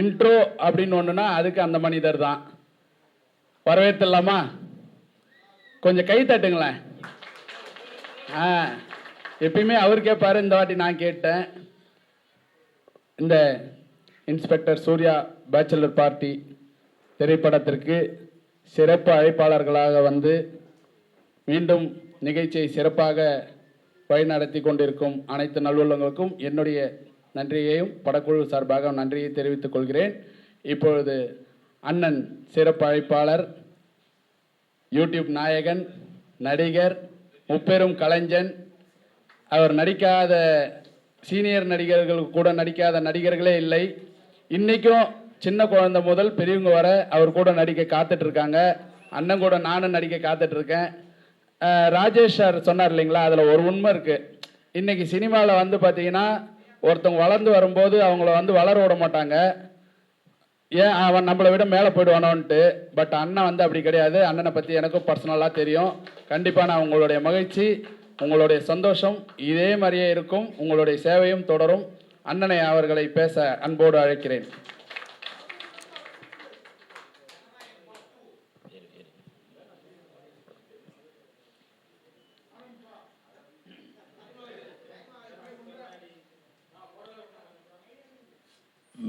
இன்ட்ரோ அப்படின்னு ஒன்றுனா அதுக்கு அந்த மனிதர் தான். வரவேற்றலாமா? கொஞ்சம் கை தட்டுங்களேன். எப்பயுமே அவர் கேட்பாரு, இந்த வாட்டி நான் கேட்டேன். இந்த இன்ஸ்பெக்டர் சூர்யா பேச்சுலர் பார்ட்டி திரைப்படத்திற்கு சிறப்பு அழைப்பாளர்களாக வந்து மீண்டும் நிகழ்ச்சியை சிறப்பாக வழிநடத்தி கொண்டிருக்கும் அனைத்து நல்லுள்ளங்களுக்கும் என்னுடைய நன்றியையும் படக்குழு சார்பாக நன்றியை தெரிவித்துக் கொள்கிறேன். இப்பொழுது அண்ணன் சிறப்பு அழைப்பாளர், யூடியூப் நாயகன், நடிகர், முப்பெரும் கலைஞன், அவர் நடிக்காத சீனியர் நடிகர்கள் கூட நடிக்காத நடிகர்களே இல்லை. இன்றைக்கும் சின்ன குழந்தை முதல் பெரியவங்க வர அவர் கூட நடிக்க காத்துட்டு இருக்காங்க. அண்ணன் கூட நானும் நடிக்க காத்துட்டு இருக்கேன். ராஜேஷ் சார் சொன்னார் இல்லைங்களா, அதில் ஒரு உண்மை இருக்குது. இன்றைக்கி சினிமாவில் வந்து பார்த்தீங்கன்னா ஒருத்தவங்க வளர்ந்து வரும்போது அவங்கள வந்து வளர விட மாட்டாங்க. ஏன் அவன் நம்மளை விட மேலே போயிடுவானோன்ட்டு. பட் அண்ணன் வந்து அப்படி கிடையாது. அண்ணனை பற்றி எனக்கும் பர்சனலாக தெரியும். கண்டிப்பாக நான் உங்களுடைய மகிழ்ச்சி, உங்களுடைய சந்தோஷம் இதே மாதிரியே இருக்கும். உங்களுடைய சேவையும் தொடரும். அண்ணனை அவர்களை பேச அன்போடு அழைக்கிறேன்.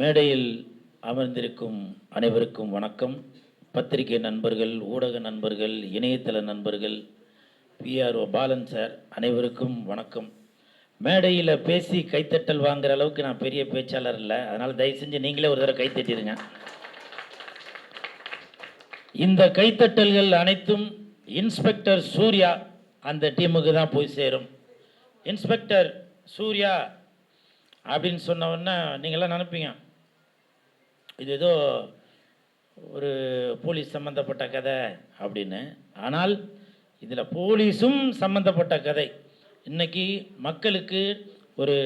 மேடையில் அமர்ந்திருக்கும் அனைவருக்கும் வணக்கம். பத்திரிகை நண்பர்கள், ஊடக நண்பர்கள், இணையதள நண்பர்கள், பிஆர்ஓ பாலன் சார் அனைவருக்கும் வணக்கம். மேடையில் பேசி கைத்தட்டல் வாங்குற அளவுக்கு நான் பெரிய பேச்சாளர் இல்லை. அதனால் தயவு செஞ்சு நீங்களே ஒரு தடவை கைத்தட்டிடுங்க. இந்த கைத்தட்டல்கள் அனைத்தும் இன்ஸ்பெக்டர் சூர்யா அந்த டீமுக்கு தான் போய் சேரும். இன்ஸ்பெக்டர் சூர்யா அப்படின்னு சொன்ன உடனே நீங்களாம் நினைப்பீங்க இது ஏதோ ஒரு போலீஸ் சம்மந்தப்பட்ட கதை அப்படின்னு. ஆனால் இதில் போலீஸும் சம்மந்தப்பட்ட கதை. இன்றைக்கி மக்களுக்கு ஒரு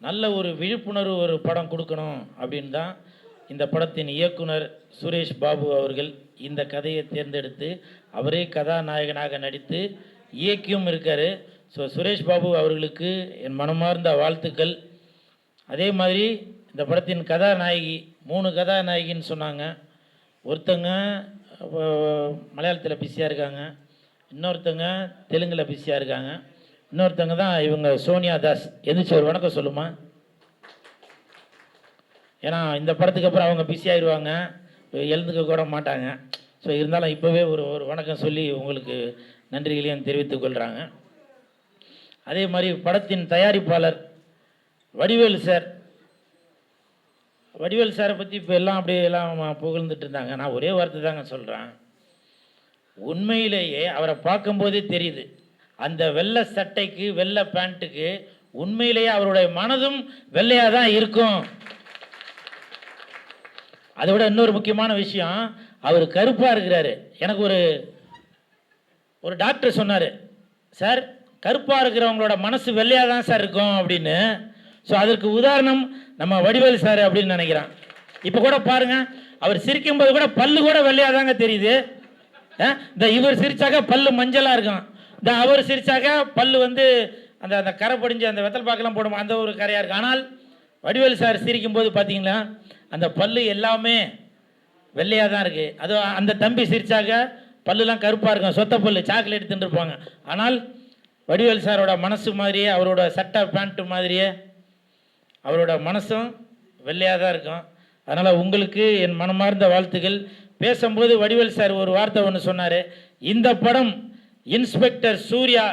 நல்ல ஒரு விழிப்புணர்வு ஒரு படம் கொடுக்கணும் அப்படின்னு தான் இந்த படத்தின் இயக்குனர் சுரேஷ் பாபு அவர்கள் இந்த கதையை தேர்ந்தெடுத்து அவரே கதாநாயகனாக நடித்து இயக்கியும் இருக்கார். ஸோ சுரேஷ் பாபு அவர்களுக்கு என் மனமார்ந்த வாழ்த்துக்கள். அதே மாதிரி இந்த படத்தின் கதாநாயகி 3 கதாநாயகின்னு சொன்னாங்க. ஒருத்தங்க மலையாளத்தில் பிஸியாக இருக்காங்க, இன்னொருத்தங்க தெலுங்கில் பிஸியாக இருக்காங்க, இன்னொருத்தங்க தான் இவங்க சோனியா தாஸ். எந்திரிச்சு ஒரு வணக்கம் சொல்லுமா. ஏன்னா இந்த படத்துக்கு அப்புறம் அவங்க பிஸி ஆயிடுவாங்க, எழுந்துக்க கூட மாட்டாங்க. ஸோ இருந்தாலும் இப்போவே ஒரு வணக்கம் சொல்லி உங்களுக்கு நன்றிகளையும் தெரிவித்துக் கொள்கிறாங்க. அதே மாதிரி படத்தின் தயாரிப்பாளர் வடிவேலு சார். வடிவேல் சாரை பற்றி இப்போ எல்லாம் அப்படியே எல்லாம் புகழ்ந்துட்டு இருந்தாங்க. நான் ஒரே வார்த்தை தாங்க சொல்கிறேன். உண்மையிலேயே அவரை பார்க்கும்போதே தெரியுது, அந்த வெள்ளை சட்டைக்கு வெள்ளை பேண்ட்டுக்கு உண்மையிலேயே அவருடைய மனதும் வெள்ளையாக தான் இருக்கும். அதை விட இன்னொரு முக்கியமான விஷயம், அவர் கருப்பாக இருக்கிறாரு. எனக்கு ஒரு டாக்டர் சொன்னார், சார் கருப்பாக இருக்கிறவங்களோட மனசு வெள்ளையாக தான் சார் இருக்கும் அப்படின்னு. ஸோ அதற்கு உதாரணம் நம்ம வடிவேல் சார் அப்படின்னு நினைக்கிறேன். இப்போ கூட பாருங்கள், அவர் சிரிக்கும்போது கூட பல்லு கூட வெள்ளையாக தாங்க தெரியுது. இந்த இவர் சிரிச்சாக்க பல்லு மஞ்சளாக இருக்கும், இந்த அவர் சிரிச்சாக்க பல்லு வந்து அந்த கரை படிஞ்சு அந்த வெத்தல் பாக்கெல்லாம் போடும், அந்த ஒரு கரையாக இருக்குது. ஆனால் வடிவேல் சார் சிரிக்கும்போது பார்த்தீங்களா அந்த பல்லு எல்லாமே வெள்ளையாக தான் இருக்குது. அது அந்த தம்பி சிரிச்சாக்க பல்லுலாம் கருப்பாக இருக்கும், சொத்த பல்லு, சாக்லேட் தின்றுருப்பாங்க. ஆனால் வடிவேல் சாரோட மனசு மாதிரியே, அவரோட சட்டை பேண்ட்டு மாதிரியே அவரோட மனசும் வெள்ளையாக தான் இருக்கும். அதனால் உங்களுக்கு என் மனமார்ந்த வாழ்த்துக்கள். பேசும்போது வடிவேல் சார் ஒரு வார்த்தை ஒன்று சொன்னார். இந்த படம் இன்ஸ்பெக்டர் சூர்யா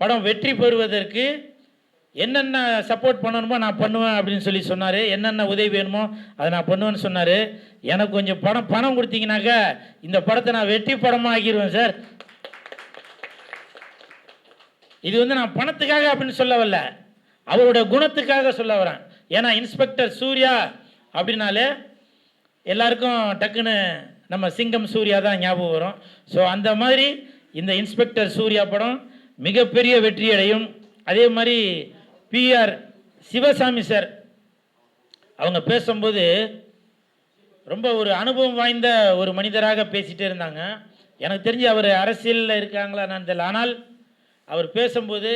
படம் வெற்றி பெறுவதற்கு என்னென்ன சப்போர்ட் பண்ணணுமோ நான் பண்ணுவேன் அப்படின்னு சொல்லி சொன்னார். என்னென்ன உதவி வேணுமோ அதை நான் பண்ணுவேன்னு சொன்னார். எனக்கு கொஞ்சம் பணம் கொடுத்தீங்கன்னாக்கா இந்த படத்தை நான் வெற்றி படமாக ஆக்கிடுவேன் சார். இது வந்து நான் பணத்துக்காக அப்படின்னு சொல்ல வரல, அவருடைய குணத்துக்காக சொல்ல வரேன். ஏன்னா இன்ஸ்பெக்டர் சூர்யா அப்படின்னாலே எல்லாருக்கும் டக்குன்னு நம்ம சிங்கம் சூர்யா தான் ஞாபகம் வரும். ஸோ அந்த மாதிரி இந்த இன்ஸ்பெக்டர் சூர்யா படம் மிகப்பெரிய வெற்றி அடையும். அதே மாதிரி பிஆர் சிவசாமி சார் அவங்க பேசும்போது ரொம்ப ஒரு அனுபவம் வாய்ந்த ஒரு மனிதராக பேசிகிட்டே இருந்தாங்க. எனக்கு தெரிஞ்சு அவர் அரசியலில் இருக்காங்களா நான் தெரியல, ஆனால் அவர் பேசும்போது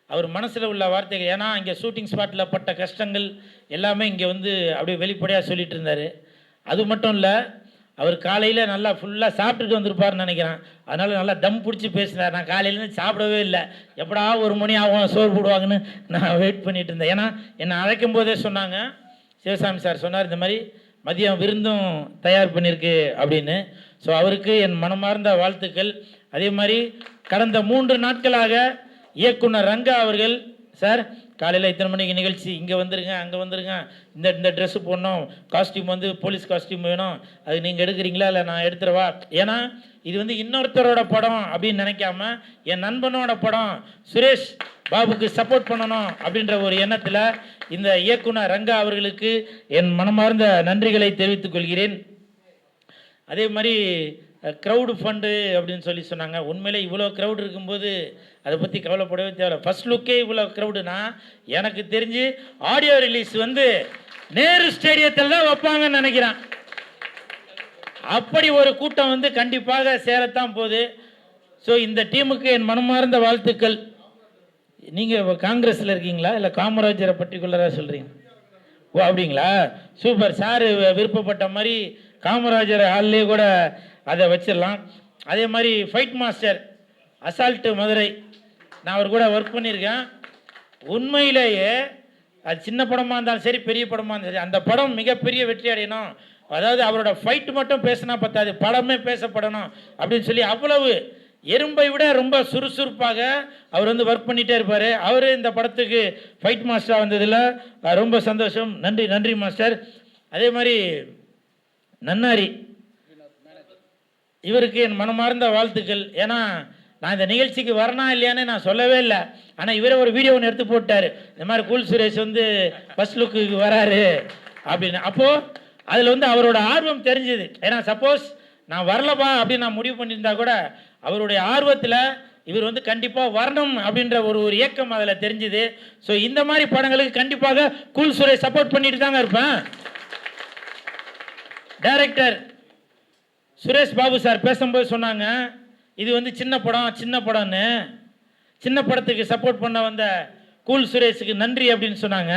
அவர் மனசில் உள்ள வார்த்தைகள், ஏன்னா இங்கே ஷூட்டிங் ஸ்பாட்டில் பட்ட கஷ்டங்கள் எல்லாமே இங்கே வந்து அப்படியே வெளிப்படையாக சொல்லிட்டு இருந்தார். அது மட்டும் இல்லை, அவர் காலையில் நல்லா ஃபுல்லாக சாப்பிட்டுட்டு வந்திருப்பார்னு நினைக்கிறேன். அதனால் நல்லா தம் பிடிச்சி பேசினார். நான் காலையிலேருந்து சாப்பிடவே இல்லை, எப்படா 1 மணி ஆகும் சோறு போடுவாங்கன்னு நான் வெயிட் பண்ணிட்டு இருந்தேன். ஏன்னா என்னை அழைக்கும் போதே சொன்னாங்க, சிவசாமி சார் சொன்னார் இந்த மாதிரி மதியம் விருந்தும் தயார் பண்ணியிருக்கு அப்படின்னு. ஸோ அவருக்கு என் மனமார்ந்த வாழ்த்துக்கள். அதே மாதிரி கடந்த 3 நாட்களாக இயக்குனர் ரங்கா அவர்கள், சார் காலையில் இத்தனை மணிக்கு நிகழ்ச்சி, இங்கே வந்துருங்க அங்கே வந்துருங்க, இந்த ட்ரெஸ்ஸு போடணும், காஸ்டியூம் வந்து போலீஸ் காஸ்டியூம் வேணும், அது நீங்கள் எடுக்கிறீங்களா இல்லை நான் எடுத்துருவா. ஏன்னா இது வந்து இன்னொருத்தரோட படம் அப்படின்னு நினைக்காம என் நண்பனோட படம், சுரேஷ் பாபுக்கு சப்போர்ட் பண்ணணும் அப்படின்ற ஒரு எண்ணத்தில் இந்த இயக்குனர் ரங்கா அவர்களுக்கு என் மனமார்ந்த நன்றிகளை தெரிவித்துக் கொள்கிறேன். அதே மாதிரி க்ரௌடு ஃபண்டு அப்படின்னு சொல்லி சொன்னாங்க. உண்மையிலே இவ்வளோ க்ரௌடு இருக்கும்போது அதை பற்றி கவலைப்படவே தேவை. ஃபர்ஸ்ட் லுக்கே இவ்வளோ க்ரௌடுனா எனக்கு தெரிஞ்சு ஆடியோ ரிலீஸ் வந்து நேரு ஸ்டேடியத்தில் தான் வைப்பாங்கன்னு நினைக்கிறேன். அப்படி ஒரு கூட்டம் வந்து கண்டிப்பாக சேரத்தான் போகுது. ஸோ இந்த டீமுக்கு என் மனமார்ந்த வாழ்த்துக்கள். நீங்கள் காங்கிரஸில் இருக்கீங்களா இல்லை காமராஜரை பர்டிகுலராக சொல்கிறீங்க? ஓ அப்படிங்களா, சூப்பர். சார் விருப்பப்பட்ட மாதிரி காமராஜர் ஹால்லே கூட அதை வச்சிடலாம். அதே மாதிரி ஃபைட் மாஸ்டர் அசால்ட்டு மதுரை, நான் அவர் கூட ஒர்க் பண்ணியிருக்கேன். உண்மையிலேயே அது சின்ன படமாக இருந்தாலும் சரி பெரிய படமாக இருந்தாலும் சரி அந்த படம் மிகப்பெரிய வெற்றி அடையணும். அதாவது அவரோட ஃபைட்டு மட்டும் பேசினா பத்தாது, படமே பேசப்படணும் அப்படின்னு சொல்லி அவ்வளவு எறும்பை விட ரொம்ப சுறுசுறுப்பாக அவர் வந்து ஒர்க் பண்ணிகிட்டே இருப்பார். அவர் இந்த படத்துக்கு ஃபைட் மாஸ்டராக வந்ததில் ரொம்ப சந்தோஷம். நன்றி நன்றி மாஸ்டர். அதே மாதிரி நன்னாரி இவருக்கு என் மனமார்ந்த வாழ்த்துக்கள். ஏன்னா நான் இந்த நிகழ்ச்சிக்கு வரனா இல்லையான்னு நான் சொல்லவே இல்லை, ஆனால் இவரே ஒரு வீடியோ ஒன்று எடுத்து போட்டார், இந்த மாதிரி கூல் சுரேஷ் வந்து ஃபர்ஸ்ட் லுக்கு வராரு அப்படின்னு. அப்போது அதில் வந்து அவரோட ஆர்வம் தெரிஞ்சுது. ஏன்னா சப்போஸ் நான் வரலப்பா அப்படின்னு நான் முடிவு பண்ணியிருந்தா கூட அவருடைய ஆர்வத்தில் இவர் வந்து கண்டிப்பாக வரணும் அப்படின்ற ஒரு இயக்கம் அதில் தெரிஞ்சுது. ஸோ இந்த மாதிரி படங்களுக்கு கண்டிப்பாக கூல் சுரேஷ் சப்போர்ட் பண்ணிட்டு தாங்க இருப்பேன். டைரக்டர் சுரேஷ் பாபு சார் பேசும்போது சொன்னாங்க, இது வந்து சின்ன படம்னு. சின்ன படத்துக்கு சப்போர்ட் பண்ண வந்த கூல் சுரேஷுக்கு நன்றி அப்படின்னு சொன்னாங்க.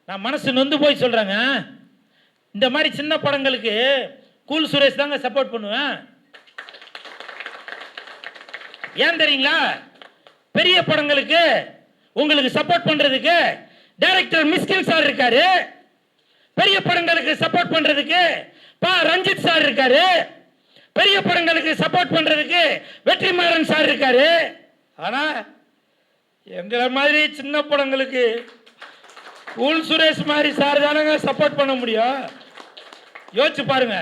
நான் மனசு நொந்து போய் சொல்கிறேங்க, இந்த மாதிரி சின்ன படங்களுக்கு கூல் சுரேஷ் தாங்க சப்போர்ட் பண்ணுவேன். ஏன் தெரியுங்களா? பெரிய படங்களுக்கு உங்களுக்கு சப்போர்ட் பண்ணுறதுக்கு டைரக்டர் மிஸ்கின் சார் இருக்காரு, பெரிய படங்களுக்கு சப்போர்ட் பண்ணுறதுக்கு ரஞ்சித் சார் இருக்காரு, பெரிய படங்களுக்கு சப்போர்ட் பண்றதுக்கு வெற்றிமாறன் சார் இருக்காரு. ஆனா எங்களை மாதிரி சின்ன படங்களுக்கு கூல் சுரேஷ் மாதிரி சார் தானங்க சப்போர்ட் பண்ண முடியும். யோசிச்சு பாருங்க,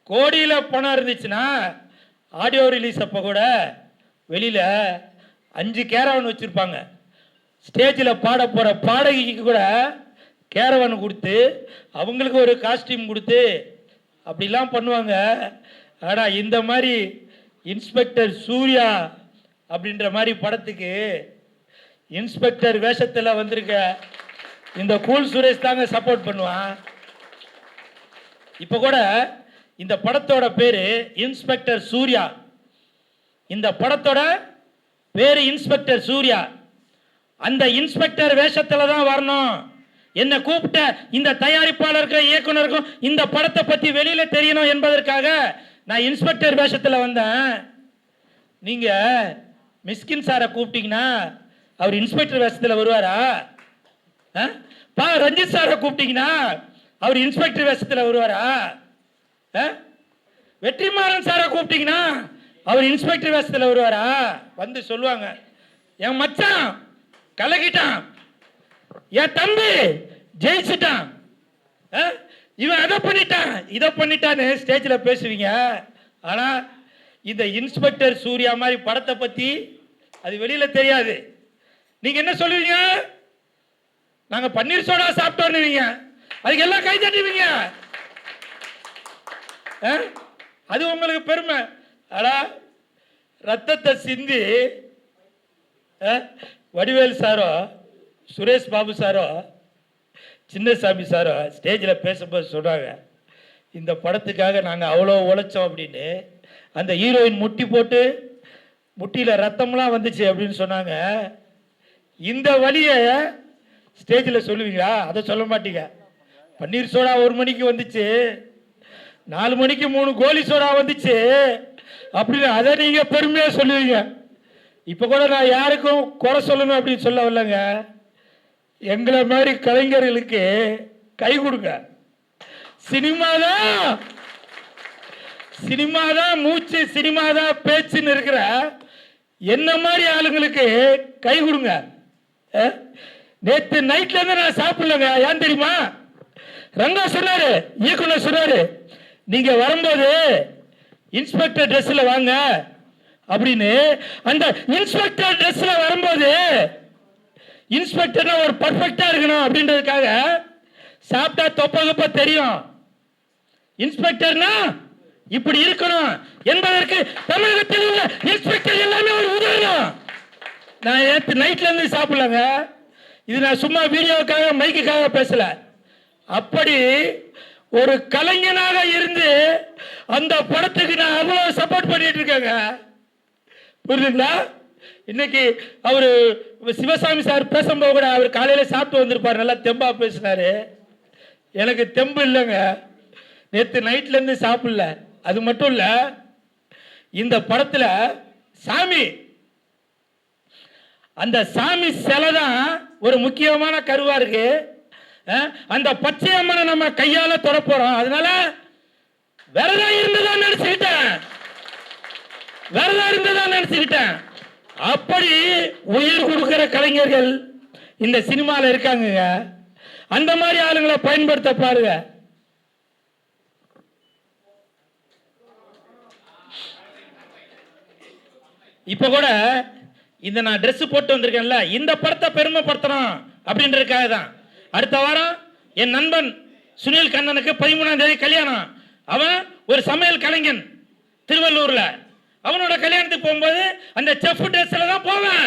கோடியில பணம் இருந்துச்சுன்னா ஆடியோ ரிலீஸ் அப்போ கூட வெளியில 5 கேரவன் வச்சிருப்பாங்க. ஸ்டேஜில் பாட போற பாடகிக்கு கூட கேரவன் கொடுத்து அவங்களுக்கு ஒரு காஸ்டியூம் கொடுத்து அப்படிலாம் பண்ணுவாங்க. ஆனால் இந்த மாதிரி இன்ஸ்பெக்டர் சூர்யா அப்படின்ற மாதிரி படத்துக்கு இன்ஸ்பெக்டர் வேஷத்தில் வந்திருக்க இந்த கூல் சுரேஷ் தாங்க சப்போர்ட் பண்ணுவான். இப்போ கூட இந்த படத்தோட பேரு இன்ஸ்பெக்டர் சூர்யா. இந்த படத்தோட பேரு இன்ஸ்பெக்டர் சூர்யா. அந்த இன்ஸ்பெக்டர் வேஷத்தில் தான் வரணும். என்னை கூப்பிட்ட இந்த தயாரிப்பாளருக்கும் இயக்குனருக்கும் இந்த படத்தை பற்றி வெளியில தெரியணும் என்பதற்காக நான் இன்ஸ்பெக்டர் வேஷத்தில் வந்தேன். நீங்க மிஸ்கின் சாரை கூப்பிட்டீங்கன்னா அவர் இன்ஸ்பெக்டர் வேஷத்தில் வருவாரா? ரஞ்சித் சாரை கூப்பிட்டீங்கன்னா அவர் இன்ஸ்பெக்டர் வேஷத்தில் வருவாரா? வெற்றிமாறன் சாரை கூப்பிட்டீங்கன்னா அவர் இன்ஸ்பெக்டர் வேஷத்தில் வருவாரா? வந்து சொல்லுவாங்க, என் மச்சான் கலக்கிட்டான், என் தம்பி ஜெயிச்சுட்டான், இவன் அதை பண்ணிட்டான் இதை பண்ணிட்டான்னு ஸ்டேஜில் பேசுவீங்க. ஆனால் இந்த இன்ஸ்பெக்டர் சூர்யா மாதிரி படத்தை பற்றி அது வெளியில் தெரியாது. நீங்கள் என்ன சொல்லுவீங்க? நாங்கள் பன்னீர் சோடா சாப்பிட்டோன்னுவீங்க, அதுக்கு எல்லாம் கை தட்டுவீங்க. அது உங்களுக்கு பெருமை. ஆனால் ரத்தத்தை சிந்தி Vadivel sorrow, Suresh Babu sorrow, Chinnasamy sorrow ஸ்டேஜில் பேசும்போது சொல்கிறாங்க, இந்த படத்துக்காக நாங்கள் அவ்வளோ உழைச்சோம் அப்படின்னு. அந்த ஹீரோயின் முட்டி போட்டு முட்டியில் ரத்தம்லாம் வந்துச்சு அப்படின்னு சொன்னாங்க. இந்த வழியை ஸ்டேஜில் சொல்லுவீங்களா? அதை சொல்ல மாட்டீங்க. பன்னீர் சோடா 1 மணிக்கு வந்துச்சு, 4 மணிக்கு 3 கோலி சோடா வந்துச்சு அப்படின்னு அதை நீங்கள் பெருமையாக சொல்லுவீங்க. இப்போ கூட நான் யாருக்கும் குறை சொல்லணும் அப்படின்னு சொல்ல வரலங்க. எங்களை மாதிரி கலைஞர்களுக்கு கை கொடுங்க. சினிமாதான் மூச்சு, சினிமாதான் பேச்சுன்னு இருக்கிற என்ன மாதிரி ஆளுங்களுக்கு கை கொடுங்க. நேற்று நைட்ல இருந்து நான் சாப்பிடலங்க. ஏன் தெரியுமா? ரங்கா சொன்னாரு, இயக்குனர் சொன்னாரு, நீங்க வரும்போது இன்ஸ்பெக்டர் ட்ரெஸ்ல வாங்க அப்படின்னு. அந்த இன்ஸ்பெக்டர் ட்ரெஸ்ல வரும்போது இன்ஸ்பெக்டர்னா ஒரு பர்ஃபெக்டா இருக்கணும் அப்படின்றதுக்காக சாப்பிட்டா தொப்ப தெரியும். இன்ஸ்பெக்டர்னா இப்படி இருக்கணும் என்பதற்கு தமிழகத்தில் உள்ள இன்ஸ்பெக்டர் எல்லாமே ஒரு உதாரணம். நான் நேற்று நைட்ல இருந்து சாப்பிடலங்க. இது நான் சும்மா வீடியோவுக்காக மைக்குக்காக பேசல. அப்படி ஒரு கலைஞனாக இருந்து அந்த படத்துக்கு நான் அவ்வளவு சப்போர்ட் பண்ணிட்டு இருக்கேங்க. புரியுதுங்களா? இன்னைக்கு அவரு சிவசாமி சார் பேசும்போது கூட அவர் காலையில சாப்பிட்டு வந்திருப்பார், நல்லா தெம்பா பேசினாரு. எனக்கு தெம்பு இல்லைங்க, நேற்று நைட்ல இருந்து சாப்பிடல. அது மட்டும் இல்ல, இந்த படத்துல சாமி, அந்த சாமி சிலை தான் ஒரு முக்கியமான கருவா இருக்கு. அந்த பச்சையம்மனை நம்ம கையால தொட போறோம். அதனால விரதா இருந்ததான் நினைச்சுக்கிட்டேன். அப்படி உயிர் கொடுக்கிற கலைஞர்கள் இந்த சினிமாவில் இருக்காங்க. அந்த மாதிரி ஆளுங்களை பயன்படுத்த பாருங்க. இப்ப கூட இந்த நான் ட்ரெஸ் போட்டு வந்திருக்கேன்ல, இந்த படத்தை பெருமைப்படுத்தணும் அப்படின்றதுக்காக தான். அடுத்த வாரம் என் நண்பன் சுனில் கண்ணனுக்கு 13ஆம் தேதி கல்யாணம். அவன் ஒரு சமையல் கலைஞன் திருவள்ளூர்ல. அவனோட கல்யாணத்துக்கு போகும்போது அந்த செஃப் ட்ரெஸ்ல தான் போவேன்.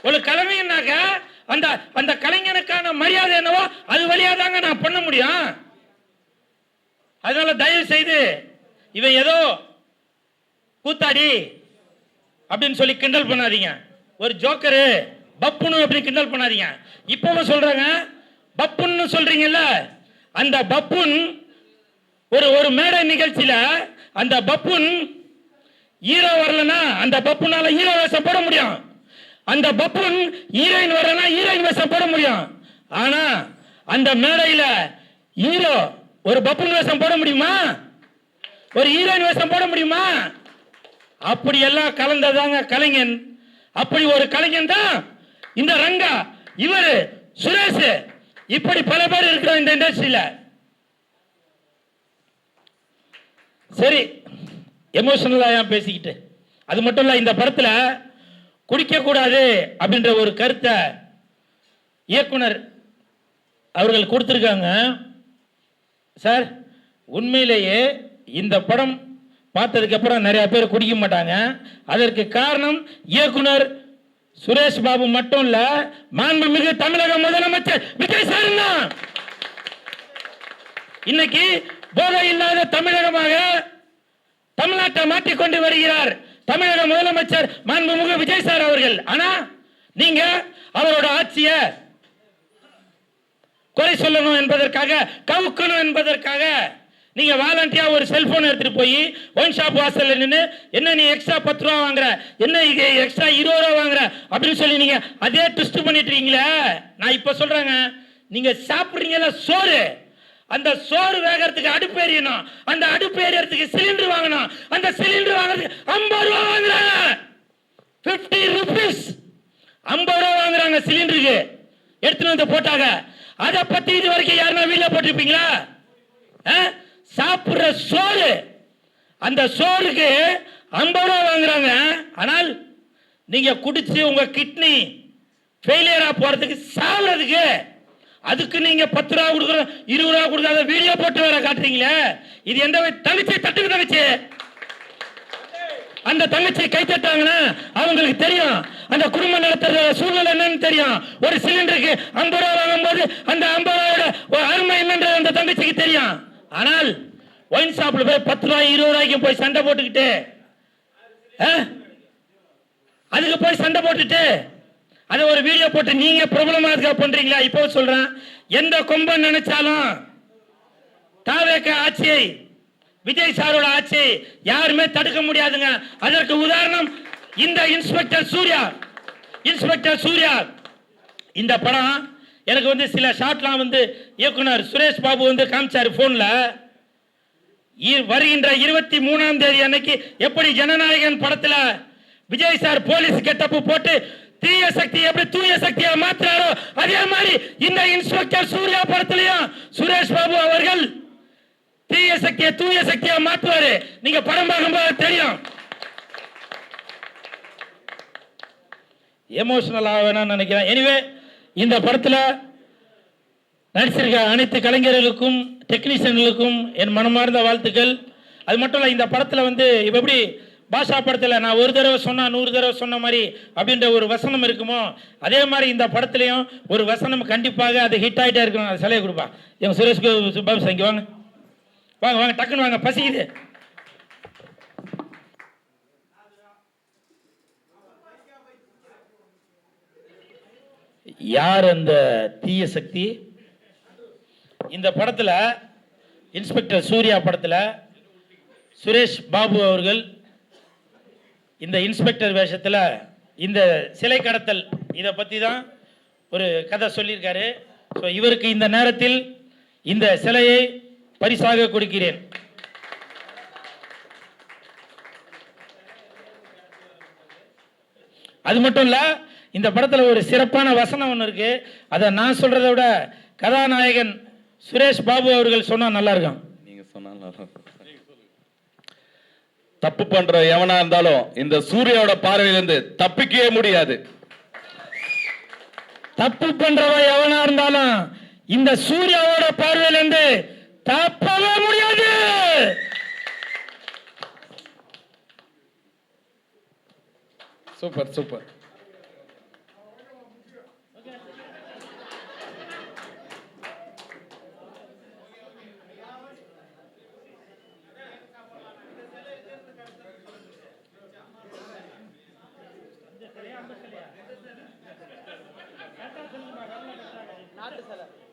ஒரு கலைஞனாக்க அந்த அந்த கலைஞனுக்கான மரியாதை என்னவோ அது வழியா தாங்க நான் பண்ண முடியும். அதனால தயவு செய்து இவன் ஏதோ கூத்தாடி அப்படின்னு சொல்லி கிண்டல் பண்ணாதீங்க. ஒரு ஜோக்கரு பப்புனு அப்படி கிண்டல் பண்ணாதீங்க. இப்பவும் சொல்றாங்க, பப்புன்னு சொல்றீங்கல்ல, அந்த பப்புன் ஒரு மேடை நிகழ்ச்சியில அந்த பப்புன் ஹீரோ வரலன்னா அந்த பப்புனால ஹீரோ வேஷம் போட முடியும். அந்த பப்புன் ஹீரோயின் வரலன்னா ஹீரோயின் வேஷம் போட முடியும். ஆனா அந்த மேடையில ஹீரோ ஒரு பப்புன் வேஷம் போட முடியுமா? ஒரு ஹீரோயின் வேஷம் போட முடியுமா? அப்படி எல்லாம் கலந்ததாங்க கலைஞன். அப்படி ஒரு கலைஞன் தான் இந்த ரங்கா, இவரு சுரேஷ், இப்படி பல பேர் இருக்கிறோம் இந்த இண்டஸ்ட்ரியில. சரி, எமோஷனலா ஏன் பேசிக்கிட்டு. அது மட்டும் இல்ல, இந்த படத்துல குடிக்க கூடாது அப்படின்ற ஒரு கருத்தை இயக்குனர் அவர்கள் கொடுத்திருக்காங்க. சார், உண்மையிலேயே இந்த படம் பார்த்ததுக்கு அப்புறம் நிறைய பேர் குடிக்க மாட்டாங்க. அதற்கு காரணம் இயக்குனர் சுரேஷ் பாபு மட்டும் இல்ல, மாண்புமிகு தமிழக முதலமைச்சர் விஜய் சார் தான். இன்னைக்கு போதை இல்லாத தமிழகமாக தமிழ்நாட்டை மாற்றிக்கொண்டு வருகிறார் தமிழக முதலமைச்சர் மாண்புமிகு விஜய் சார் அவர்கள். ஆனா நீங்க அவரோட ஆட்சியை குறை சொல்லணும் என்பதற்காக, கவுக்கணும் என்பதற்காக நீங்க வாலண்டியா ஒரு செல்போன் எடுத்துட்டு போய் ஒயின் ஷாப் வாசல்ல நின்று, என்ன நீ எக்ஸ்ட்ரா 10 ரூபா வாங்குற, என்ன எக்ஸ்ட்ரா 20 ரூபா வாங்குற அப்படின்னு சொல்லி நீங்க அதே ட்விஸ்ட் பண்ணிட்டு இருக்கீங்களே. நான் இப்ப சொல்றேங்க, நீங்கள் சாப்பிட்றீங்கல்ல சோறு, அந்த சோறு வேகிறதுக்கு அடுப்பு எரியணும், அந்த அடுப்பு எரியறதுக்கு சிலிண்டர் வாங்கணும், அந்த சிலிண்டர் வாங்குறதுக்கு 50 ரூபா வாங்குறாங்க. 50 ருபீஸ் 50 ரூபா வாங்குறாங்க சிலிண்டருக்கு, எடுத்துன்னு வந்து போட்டாங்க. அதை பற்றி இது வரைக்கும் யாருன்னா வீட்டில் போட்டிருப்பீங்களா? சாப்பிட்ற சோறு, அந்த சோறுக்கு 50 ரூபா வாங்குறாங்க. ஆனால் நீங்கள் குடிச்சு உங்கள் கிட்னி ஃபெயிலியராக போகிறதுக்கு, சாவுறதுக்கு, அதுக்கு நீங்க 10 ரூபா கொடுக்குறோம், 20 ரூபா கொடுக்காத வீடியோ போட்டு வர காட்டுறீங்களே, இது எந்த தங்கச்சி? தட்டுக்கு தங்கச்சி. அந்த தங்கச்சி கை தட்டாங்கன்னா அவங்களுக்கு தெரியும் அந்த குடும்பம் நடத்துற சூழ்நிலை என்னன்னு தெரியும். ஒரு சிலிண்டருக்கு 50 ரூபா வாங்கும்போது அந்த 50 ரூபாயோட அருமை என்னன்றது அந்த தங்கச்சிக்கு தெரியும். ஆனால் ஒயின் ஷாப்ல போய் 10 ரூபாய் 20 ரூபாய்க்கு போய் சண்டை போட்டுக்கிட்டு, அதுக்கு போய் சண்டை போட்டுட்டு அதை ஒரு வீடியோ போட்டு நீங்க பிரபலமாக பண்றீங்களா? இப்போ சொல்றேன், எந்த கொம்பன் நினைச்சாலும் தாவேக ஆட்சியை, விஜய் சாரோட ஆட்சி யாருமே தடுக்க முடியாதுங்க. அதற்கு உதாரணம் இந்த இன்ஸ்பெக்டர் சூர்யா. இன்ஸ்பெக்டர் சூர்யா இந்த படம் எனக்கு வந்து சில ஷாட்லாம் வந்து இயக்குனர் சுரேஷ் பாபு வந்து காமிச்சாரு போன்ல. வருகின்ற 23ஆம் தேதி அன்னைக்கு எப்படி ஜனநாயகன் படத்துல விஜய் சார் போலீஸ் கெட்டப்பு போட்டு தீய சக்தி எப்படி தூய சக்தியா மாற்றாரோ, அதே மாதிரி இந்த இன்ஸ்பெக்டர் சூர்யா படத்திலையும் சுரேஷ் பாபு அவர்கள் தீய சக்தியை தூய சக்தியா மாற்றுவாரு. நீங்க படம் பார்க்கும்போது தெரியும். எமோஷனல் ஆகணும்னு நினைக்கிறேன். எனிவே, இந்த படத்துல நடிச்சிருக்க அனைத்து கலைஞர்களுக்கும் டெக்னீஷியன்களுக்கும் என் மனமார்ந்த வாழ்த்துக்கள். அது மட்டும் இல்லை, இந்த படத்துல வந்து இப்ப எப்படி பாஷா படத்தில் நான் ஒரு தடவை சொன்னா 100 தடவை சொன்ன மாதிரி அப்படின்ற ஒரு வசனம் இருக்குமோ, அதே மாதிரி இந்த படத்துலையும் ஒரு வசனம் கண்டிப்பாக அது ஹிட் ஆகிட்டே இருக்கணும். அது சிலையை கொடுப்பா எங்க சுரேஷ் பாபு சார், இங்கே வாங்க வாங்க வாங்க, டக்குன்னு வாங்க, பசிக்குது. யார் அந்த தீய சக்தி? இந்த படத்தில் இன்ஸ்பெக்டர் சூர்யா படத்தில் சுரேஷ் பாபு அவர்கள் இந்த இன்ஸ்பெக்டர் வேஷத்தில் இந்த சிலை கடத்தல் இதை பற்றி தான் ஒரு கதை சொல்லியிருக்காரு. ஸோ இவருக்கு இந்த நேரத்தில் இந்த சிலையை பரிசாக கொடுக்கிறேன். அது மட்டும் இல்லை, இந்த படத்தில் ஒரு சிறப்பான வசனம் ஒன்று இருக்கு. அதை நான் சொல்றதை விட கதாநாயகன் சுரேஷ் பாபு அவர்கள் சொன்னால் நல்லா இருக்கும். நீங்க சொன்னா தப்பு பண்ற எவனா இருந்தாலும் இந்த சூர்யாவோட பார்வையிலிருந்து தப்பிக்கவே முடியாது. தப்பு பண்றவன் எவனா இருந்தாலும் இந்த சூர்யாவோட பார்வையிலிருந்து தப்பவே முடியாது. Super super.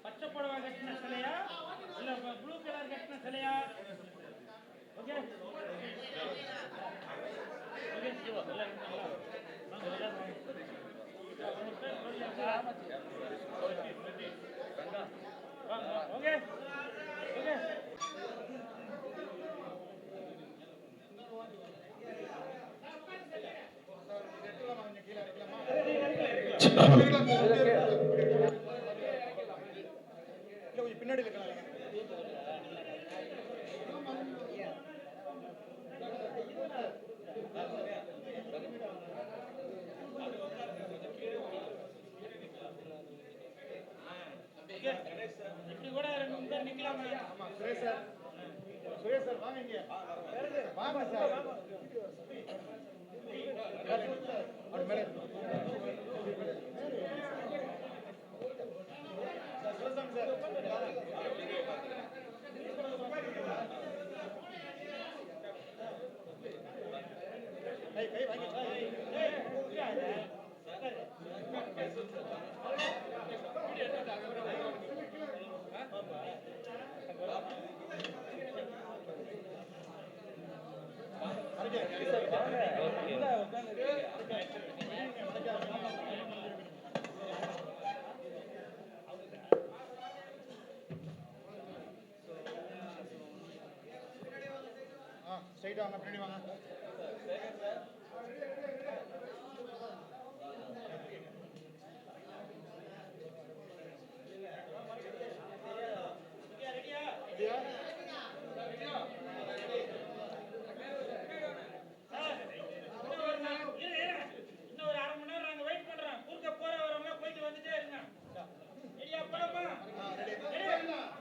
பச்சை புடவை கட்டின சிலையா இல்ல ப்ளூ கலர் கட்டின சிலையா? ஓகே ஓகே பின்னாடி இப்படி கூட 2 பேர் நிக்கலாமா? சுரேஷ் சார் வாங்க, இங்க வாங்க சார். அப்படி மேலே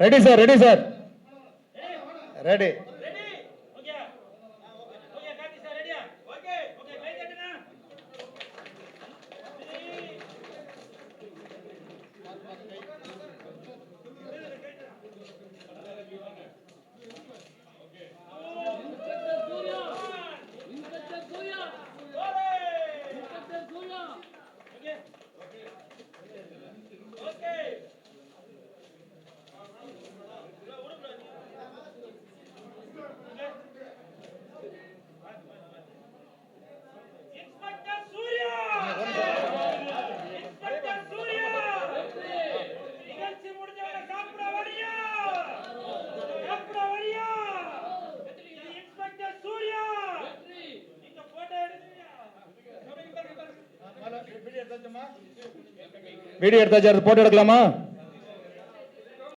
ready sir, ready sir, ready. Video எடுத்தாச்சு, போட்டோ எடுக்கலாமா?